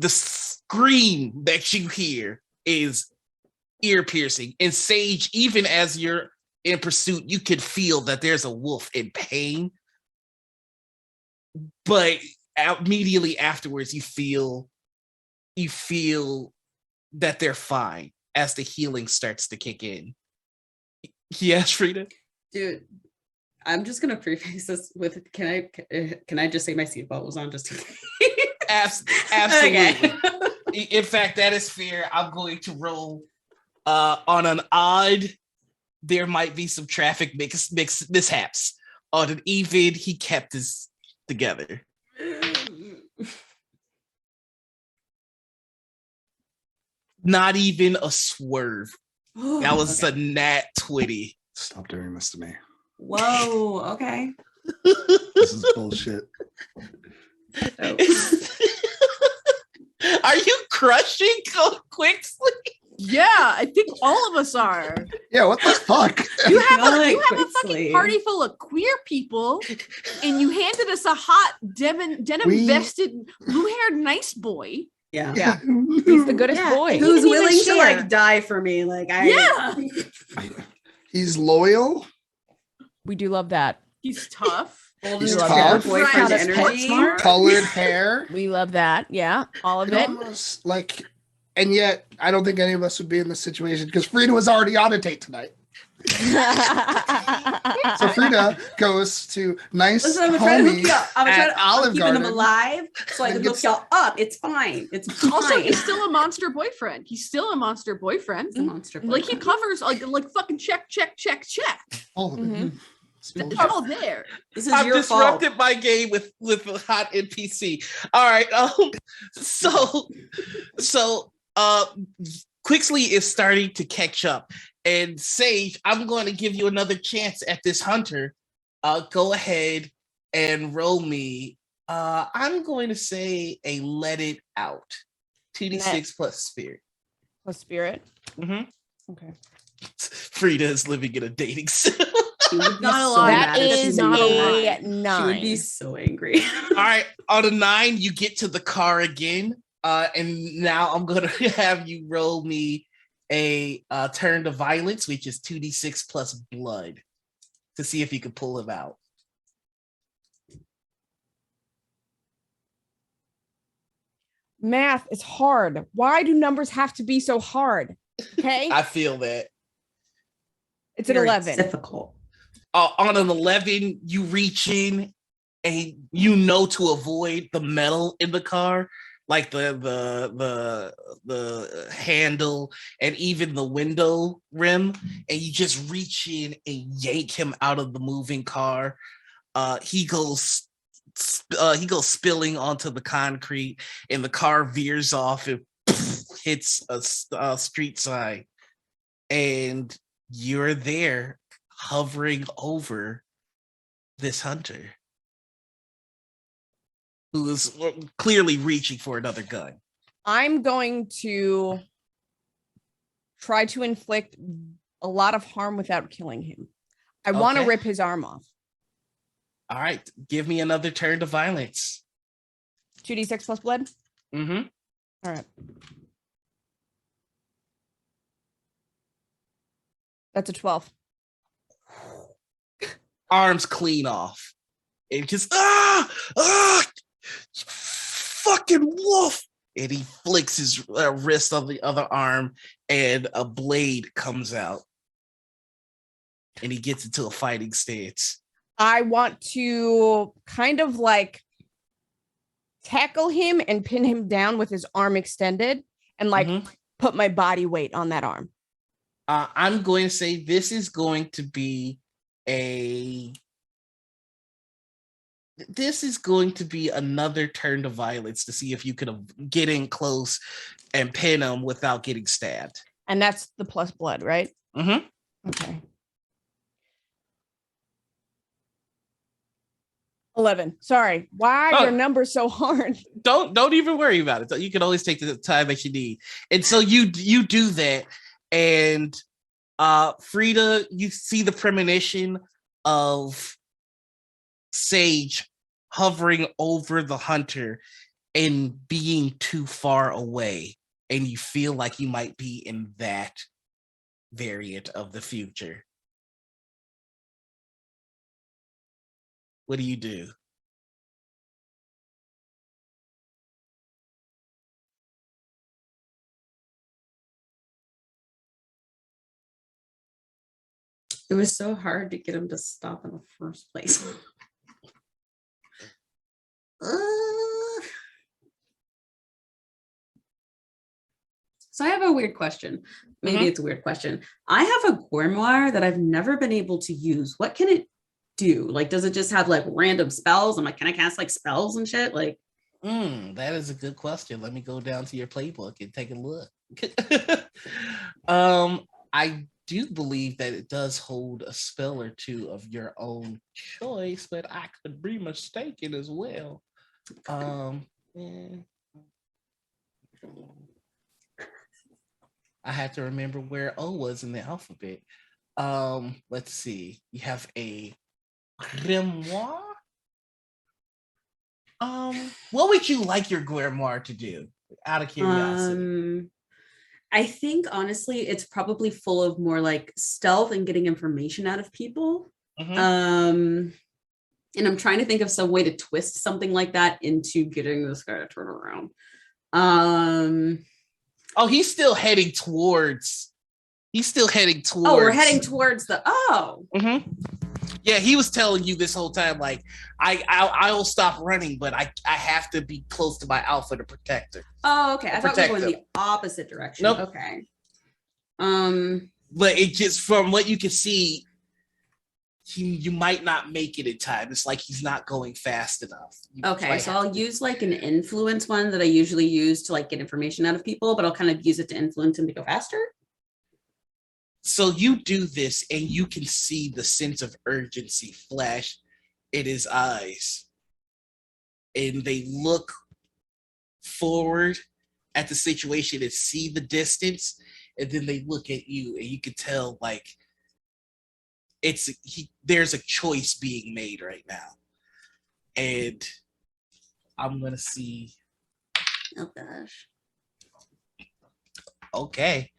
Speaker 2: scream that you hear is ear piercing. And Sage, even as you're in pursuit, you could feel that there's a wolf in pain. But immediately afterwards, you feel that they're fine as the healing starts to kick in. Yes, Frida?
Speaker 7: Dude, I'm just gonna preface this with can I just say my seatbelt was on just in case?
Speaker 2: Absolutely.
Speaker 7: Okay.
Speaker 2: In fact, that is fair. I'm going to roll on an odd. There might be some traffic mishaps. On an even, he kept his together. Not even a swerve. That was a nat 20.
Speaker 3: Stop doing this to me.
Speaker 7: Whoa, okay.
Speaker 3: This is bullshit.
Speaker 7: Oh.
Speaker 2: Are you crushing Quicksley?
Speaker 4: Yeah, I think all of us are.
Speaker 3: Yeah, what the fuck?
Speaker 4: You have
Speaker 7: like
Speaker 4: a fucking
Speaker 7: Quicksley.
Speaker 4: party full of queer people, and you handed us a hot denim vested, blue haired nice boy.
Speaker 7: Yeah.
Speaker 5: Yeah. He's the goodest boy.
Speaker 7: Who's
Speaker 4: He didn't
Speaker 7: willing
Speaker 4: even
Speaker 7: to
Speaker 4: share.
Speaker 7: die for me?
Speaker 3: He's loyal.
Speaker 5: We do love that.
Speaker 4: He's tough.
Speaker 3: He's
Speaker 7: Love
Speaker 3: tough.
Speaker 7: that boyfriend
Speaker 4: Right.
Speaker 7: energy.
Speaker 4: Smart.
Speaker 3: Colored hair.
Speaker 5: We love that. Yeah, all of
Speaker 3: It
Speaker 5: it.
Speaker 3: almost and yet I don't think any of us would be in this situation because Frida was already on a date tonight. So Frida goes to nice
Speaker 7: Listen, I'm trying to hook
Speaker 3: homies
Speaker 7: you up. I'm
Speaker 3: at Olive
Speaker 7: keeping them
Speaker 3: Garden.
Speaker 7: alive so I
Speaker 3: and
Speaker 7: can hook
Speaker 3: gets-
Speaker 7: y'all up. It's fine. It's
Speaker 4: Also,
Speaker 7: fine.
Speaker 4: he's still a monster boyfriend. He's still a monster boyfriend.
Speaker 7: It's a monster.
Speaker 4: Like he
Speaker 7: boyfriend.
Speaker 4: covers like fucking check.
Speaker 3: All of it.
Speaker 5: Mhm.
Speaker 4: It's all there.
Speaker 7: This is
Speaker 2: I've
Speaker 7: your fault.
Speaker 2: disrupted my game with a hot NPC. All right. So Quicksley is starting to catch up, And Sage, I'm going to give you another chance at this hunter. Go ahead and roll me. I'm going to say a let it out. 2d6 plus spirit.
Speaker 5: Plus spirit.
Speaker 2: Mm-hmm.
Speaker 5: Okay.
Speaker 2: Frida is living in a dating sim.
Speaker 7: She would be
Speaker 4: Not a
Speaker 7: so
Speaker 4: lot.
Speaker 7: mad
Speaker 5: That
Speaker 7: if
Speaker 5: is
Speaker 7: she knew
Speaker 5: a
Speaker 7: that.
Speaker 5: 9.
Speaker 7: She would be so angry.
Speaker 2: All right, on a 9, you get to the car again. And now I'm going to have you roll me a turn to violence, which is 2d6 plus blood, to see if you can pull him out.
Speaker 5: Math is hard. Why do numbers have to be so hard? Okay.
Speaker 2: I feel that.
Speaker 5: It's an
Speaker 7: Very
Speaker 5: 11.
Speaker 7: difficult.
Speaker 2: On an 11, you reach in and you know to avoid the metal in the car, like the handle and even the window rim, and you just reach in and yank him out of the moving car. He goes spilling onto the concrete, and the car veers off and hits a street sign, and you're there hovering over this hunter who is clearly reaching for another gun.
Speaker 5: I'm going to try to inflict a lot of harm without killing him. I want to
Speaker 2: Okay.
Speaker 5: rip his arm off.
Speaker 2: All right, give me another turn to violence.
Speaker 5: 2d6 plus blood.
Speaker 2: Mm-hmm.
Speaker 5: All right. That's a 12.
Speaker 2: Arms clean off. And just, fucking wolf. And he flicks his wrist on the other arm, and a blade comes out. And he gets into a fighting stance.
Speaker 5: I want to kind of like tackle him and pin him down with his arm extended and like put my body weight on that arm.
Speaker 2: I'm going to say this is going to be another turn to violence to see if you could get in close and pin him without getting stabbed.
Speaker 5: And that's the plus blood, right?
Speaker 2: Mm-hmm.
Speaker 5: Okay. 11. Sorry. Why are your numbers so hard?
Speaker 2: Don't even worry about it. You can always take the time that you need. And so you do that, and Frida, you see the premonition of Sage hovering over the hunter and being too far away, and you feel like you might be in that variant of the future. What do you do?
Speaker 7: It was so hard to get him to stop in the first place. So I have a weird question. Maybe it's a weird question. I have a grimoire that I've never been able to use. What can it do? Like, does it just have like random spells? I'm like, can I cast like spells and shit? Like,
Speaker 2: that is a good question. Let me go down to your playbook and take a look. I do believe that it does hold a spell or two of your own choice, but I could be mistaken as well. I had to remember where O was in the alphabet. Let's see. You have a grimoire. What would you like your grimoire to do? Out of curiosity.
Speaker 7: I think honestly, it's probably full of more like stealth and getting information out of people. And I'm trying to think of some way to twist something like that into getting this guy to turn around.
Speaker 2: Oh, he's still heading towards. Oh,
Speaker 7: we're heading towards the.
Speaker 2: Yeah, he was telling you this whole time, like, I'll stop running, but I have to be close to my alpha to protect her.
Speaker 7: Oh, okay. I thought we were going the opposite direction.
Speaker 2: Nope.
Speaker 7: Okay.
Speaker 2: But it just, from what you can see, you might not make it in time. It's like he's not going fast enough.
Speaker 7: Okay, so I'll use like an influence one that I usually use to like get information out of people, but I'll kind of use it to influence him to go faster.
Speaker 2: So you do this, and you can see the sense of urgency flash in his eyes. And they look forward at the situation and see the distance, and then they look at you, and you can tell like there's a choice being made right now. And I'm gonna see.
Speaker 7: Oh gosh.
Speaker 2: Okay.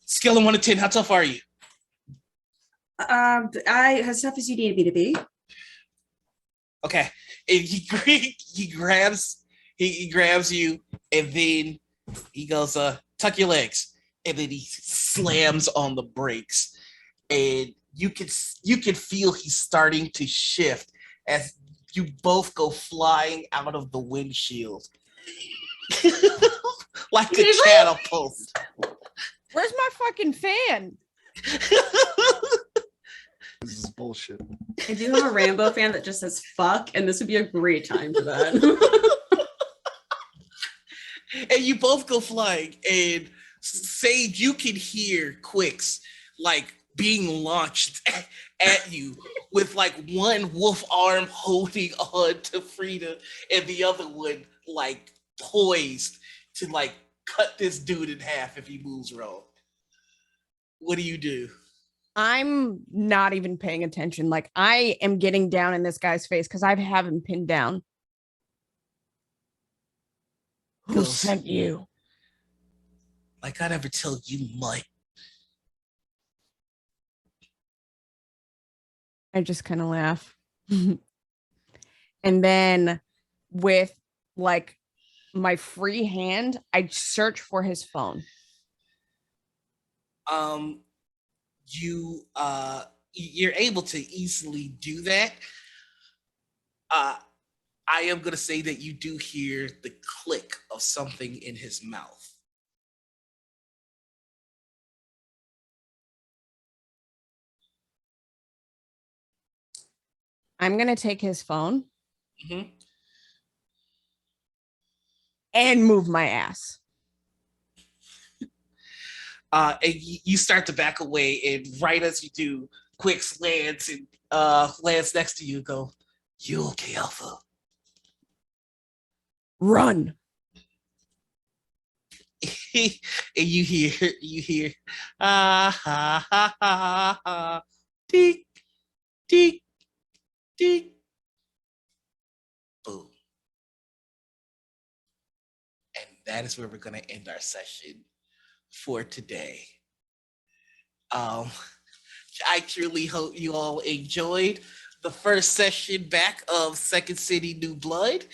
Speaker 2: Scale of 1 to 10, how tough are you?
Speaker 7: I as tough as you need me to be.
Speaker 2: Okay. And he grabs you, and then he goes, tuck your legs. And then he slams on the brakes. And you can feel he's starting to shift as you both go flying out of the windshield. Like a catapult.
Speaker 5: Where's my fucking fan?
Speaker 3: This is bullshit.
Speaker 7: I do have a Rambo fan that just says fuck, and this would be a great time for that.
Speaker 2: And you both go flying, and Sage, you can hear Quicks like being launched at you with like one wolf arm holding on to Frida and the other one like poised to like cut this dude in half if he moves wrong. What do you do?
Speaker 5: I'm not even paying attention. Like, I am getting down in this guy's face because I have him pinned down. Who
Speaker 2: Goes,
Speaker 5: sent you?
Speaker 2: like I never tell you much.
Speaker 5: I just kind of laugh. And then with like my free hand, I search for his phone.
Speaker 2: You're able to easily do that. I am going to say that you do hear the click of something in his mouth.
Speaker 5: I'm going to take his phone
Speaker 2: Mm-hmm.
Speaker 5: and move my ass.
Speaker 2: And you start to back away, and right as you do, Quicks lands and lands next to you. Go, you okay, Alpha?
Speaker 5: Run.
Speaker 2: And you hear, ha ha ha ha ha, deek, deek, deek, boom. And that is where we're gonna end our session for today. I truly hope you all enjoyed the first session back of Second City New Blood.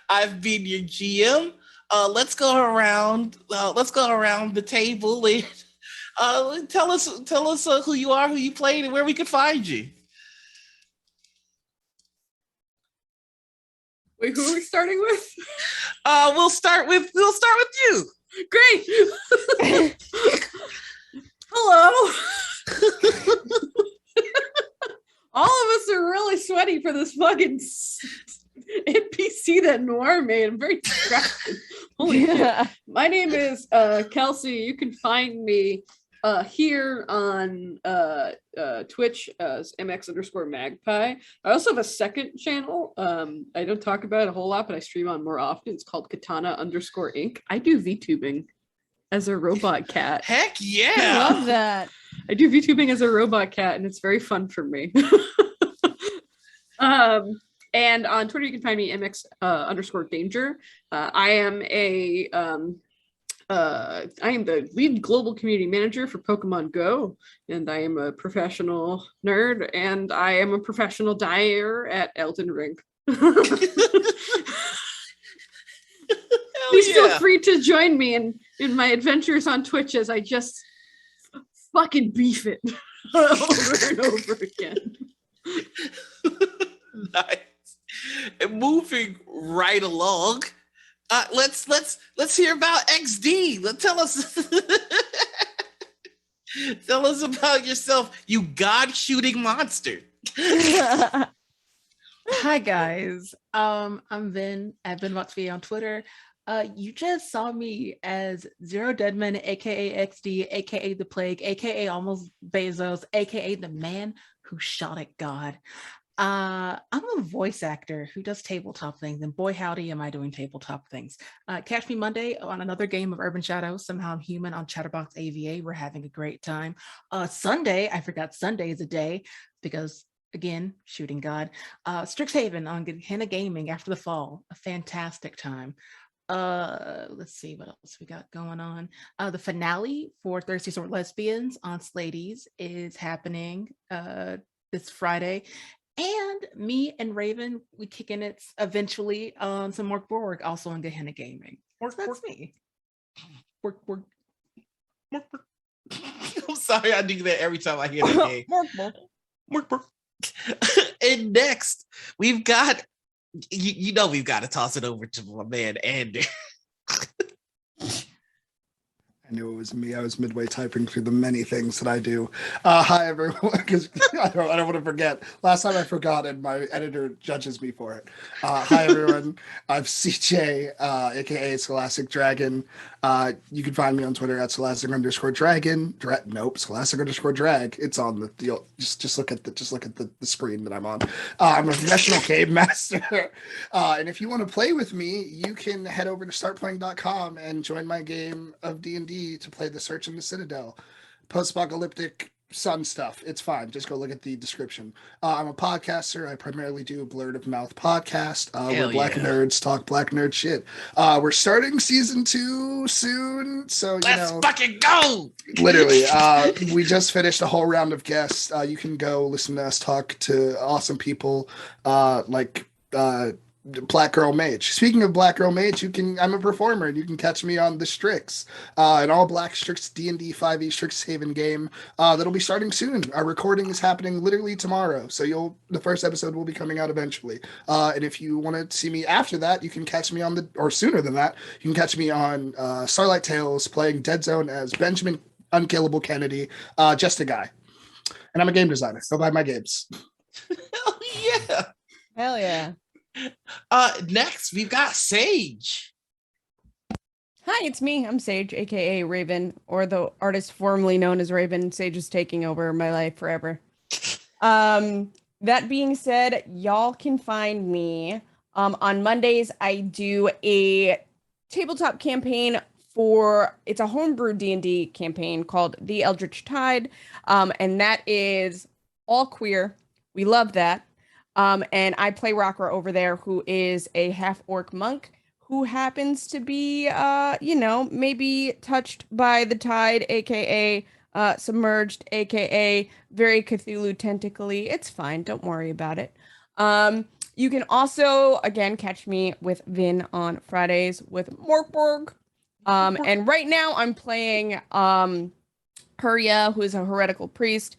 Speaker 2: I've been your GM. Let's go around the table and tell us who you are, who you played, and where we can find you.
Speaker 4: Wait, who are we starting with?
Speaker 2: We'll start with you.
Speaker 4: Great. Hello. All of us are really sweaty for this fucking NPC that Noir made. I'm very distracted. Holy shit. My name is Kelsey. You can find me here on Twitch as MX_Magpie. I also have a second channel. I don't talk about it a whole lot, but I stream on more often. It's called Katana_Inc. I do VTubing as a robot cat.
Speaker 2: Heck yeah.
Speaker 5: I love that.
Speaker 4: I do VTubing as a robot cat, and it's very fun for me. And on Twitter, you can find me MX_Danger. I am the lead global community manager for Pokemon Go, and I am a professional nerd, and I am a professional dyer at Elden Ring. Please feel free to join me in my adventures on Twitch as I just fucking beef it over and over again.
Speaker 2: Nice. And moving right along, let's hear about XD. Tell us about yourself, you god-shooting monster.
Speaker 6: Hi guys, I'm Vin at VinVoxV on Twitter. You just saw me as Zero Deadman, aka XD, aka the Plague, aka Almost Bezos, aka the man who shot at God. I'm a voice actor who does tabletop things, and boy howdy am I doing tabletop things. Catch me Monday on another game of Urban Shadows, Somehow I'm Human, on Chatterbox AVA. We're having a great time. Sunday, I forgot Sunday is a day because again, shooting God. Strixhaven on Gehenna Gaming after the fall, a fantastic time. Let's see what else we got going on. The finale for Thirsty Sword Lesbians on Sladies is happening this Friday. And me and Raven, we kicking it eventually on some Mork Borg, also on Gehenna Gaming. That's me. Work.
Speaker 2: I'm sorry, I do that every time I hear that game. Mork. And next, we've got, you know, we've got to toss it over to my man, Andy.
Speaker 3: I knew it was me. I was midway typing through the many things that I do. Hi, everyone, because I don't want to forget. Last time I forgot, and my editor judges me for it. Hi, everyone. I'm CJ, aka Scholastic Dragon. You can find me on Twitter at Scholastic_Dragon. Scholastic_Drag. It's on the deal. Just look at the screen that I'm on. I'm a professional cave master. And if you want to play with me, you can head over to startplaying.com and join my game of D&D to play the Search in the Citadel. Post-apocalyptic sun stuff. It's fine. Just go look at the description. I'm a podcaster. I primarily do a Blurred of Mouth podcast where black nerds talk black nerd shit. We're starting season 2 soon, so
Speaker 2: Let's fucking go.
Speaker 3: Literally, we just finished a whole round of guests. You can go listen to us talk to awesome people like Black Girl Mage. Speaking of Black Girl Mage, I'm a performer, and you can catch me on the Strix, an all-black Strix D&D 5e Strixhaven game that'll be starting soon. Our recording is happening literally tomorrow, so the first episode will be coming out eventually. And if you want to see me after that, you can catch me or sooner than that, you can catch me on Starlight Tales playing Dead Zone as Benjamin Unkillable Kennedy, just a guy. And I'm a game designer. Go buy my games.
Speaker 2: Hell yeah.
Speaker 5: Hell yeah.
Speaker 2: Next, we've got Sage.
Speaker 5: Hi, it's me. I'm Sage, aka Raven, or the artist formerly known as Raven. Sage is taking over my life forever. That being said, y'all can find me on Mondays. I do a tabletop campaign it's a homebrew D&D campaign called The Eldritch Tide, and that is all queer. We love that. And I play Rocker over there, who is a half-orc monk who happens to be, maybe touched by the tide, aka submerged, aka very Cthulhu tentacly. It's fine. Don't worry about it. You can also, again, catch me with Vin on Fridays with Morkborg. And right now I'm playing Hurya, who is a heretical priest.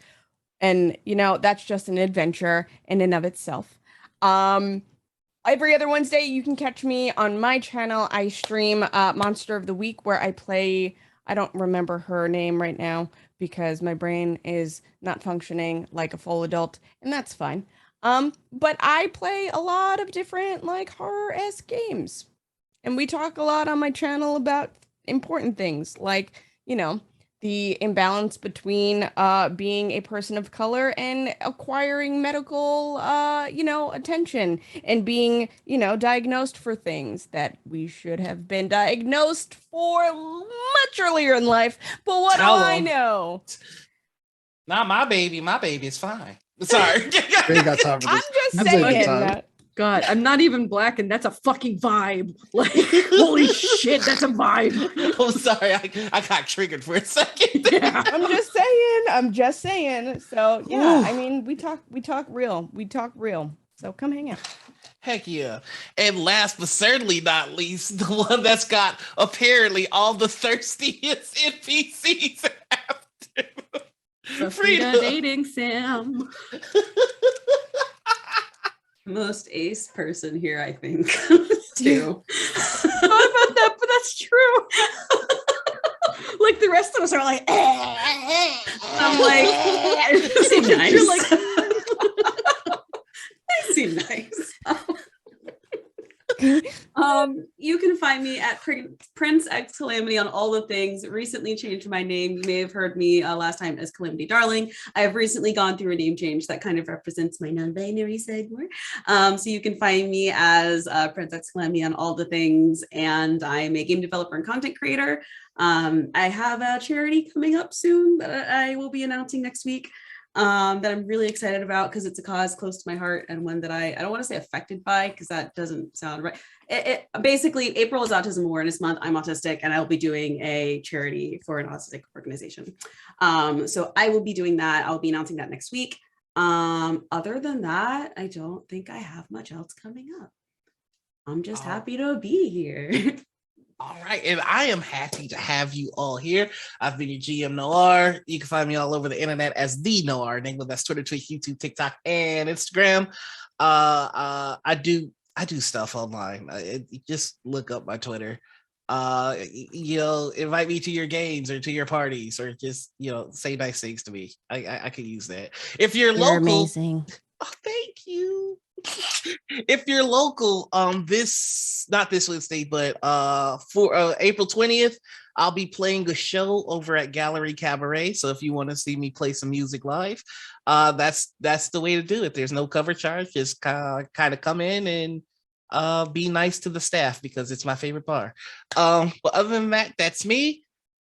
Speaker 5: And, that's just an adventure in and of itself. Every other Wednesday, you can catch me on my channel. I stream Monster of the Week, where I play, I don't remember her name right now because my brain is not functioning like a full adult, and that's fine. But I play a lot of different, horror-esque games. And we talk a lot on my channel about important things, like, the imbalance between being a person of color and acquiring medical, attention, and being, diagnosed for things that we should have been diagnosed for much earlier in life. But what do I know?
Speaker 2: Not my baby. My baby is fine. Sorry.
Speaker 3: We got time for this.
Speaker 5: I'm just saying.
Speaker 4: God, I'm not even black, and that's a fucking vibe. Like, holy shit, that's a vibe.
Speaker 2: I'm sorry, I got triggered for a second.
Speaker 4: Yeah.
Speaker 5: I'm just saying. So yeah, I mean, we talk real. So come hang out.
Speaker 2: Heck yeah. And last but certainly not least, the one that's got apparently all the thirstiest NPCs after.
Speaker 4: The Frida dating sim.
Speaker 7: Most ace person here, I think. Too.
Speaker 4: Thought about that, but that's true. Like the rest of us are like, I'm like,
Speaker 7: they seem nice.
Speaker 4: You're like,
Speaker 7: they seem nice. you can find me at Prince X Calamity on all the things. Recently changed my name. You may have heard me last time as Calamity Darling. I have recently gone through a name change that kind of represents my non-binary side more. So you can find me as Prince X Calamity on all the things, and I'm a game developer and content creator. I have a charity coming up soon that I will be announcing next week. That I'm really excited about because it's a cause close to my heart and one that I don't want to say affected by because that doesn't sound right. Basically, April is Autism Awareness Month. I'm autistic and I'll be doing a charity for an autistic organization. So I will be doing that. I'll be announcing that next week. Other than that, I don't think I have much else coming up. I'm just happy to be here.
Speaker 2: All right, and I am happy to have you all here. I've been your GM Noir. You can find me all over the internet as the Noir Enigma. That's Twitter, Twitch, YouTube, TikTok, and Instagram. I do stuff online. Just look up my Twitter. Invite me to your games or to your parties, or just say nice things to me. I could use that. If you're local,
Speaker 1: amazing.
Speaker 2: Oh, thank you. If you're local, not this Wednesday, but for April 20th, I'll be playing a show over at Gallery Cabaret. So if you want to see me play some music live, that's the way to do it. There's no cover charge. Just kind of come in and be nice to the staff because it's my favorite bar. But other than that, that's me.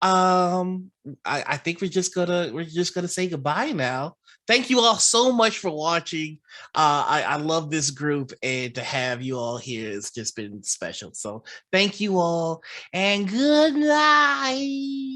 Speaker 2: I think we're just gonna say goodbye now. Thank you all so much for watching. I love this group, and to have you all here has just been special. So thank you all, and good night.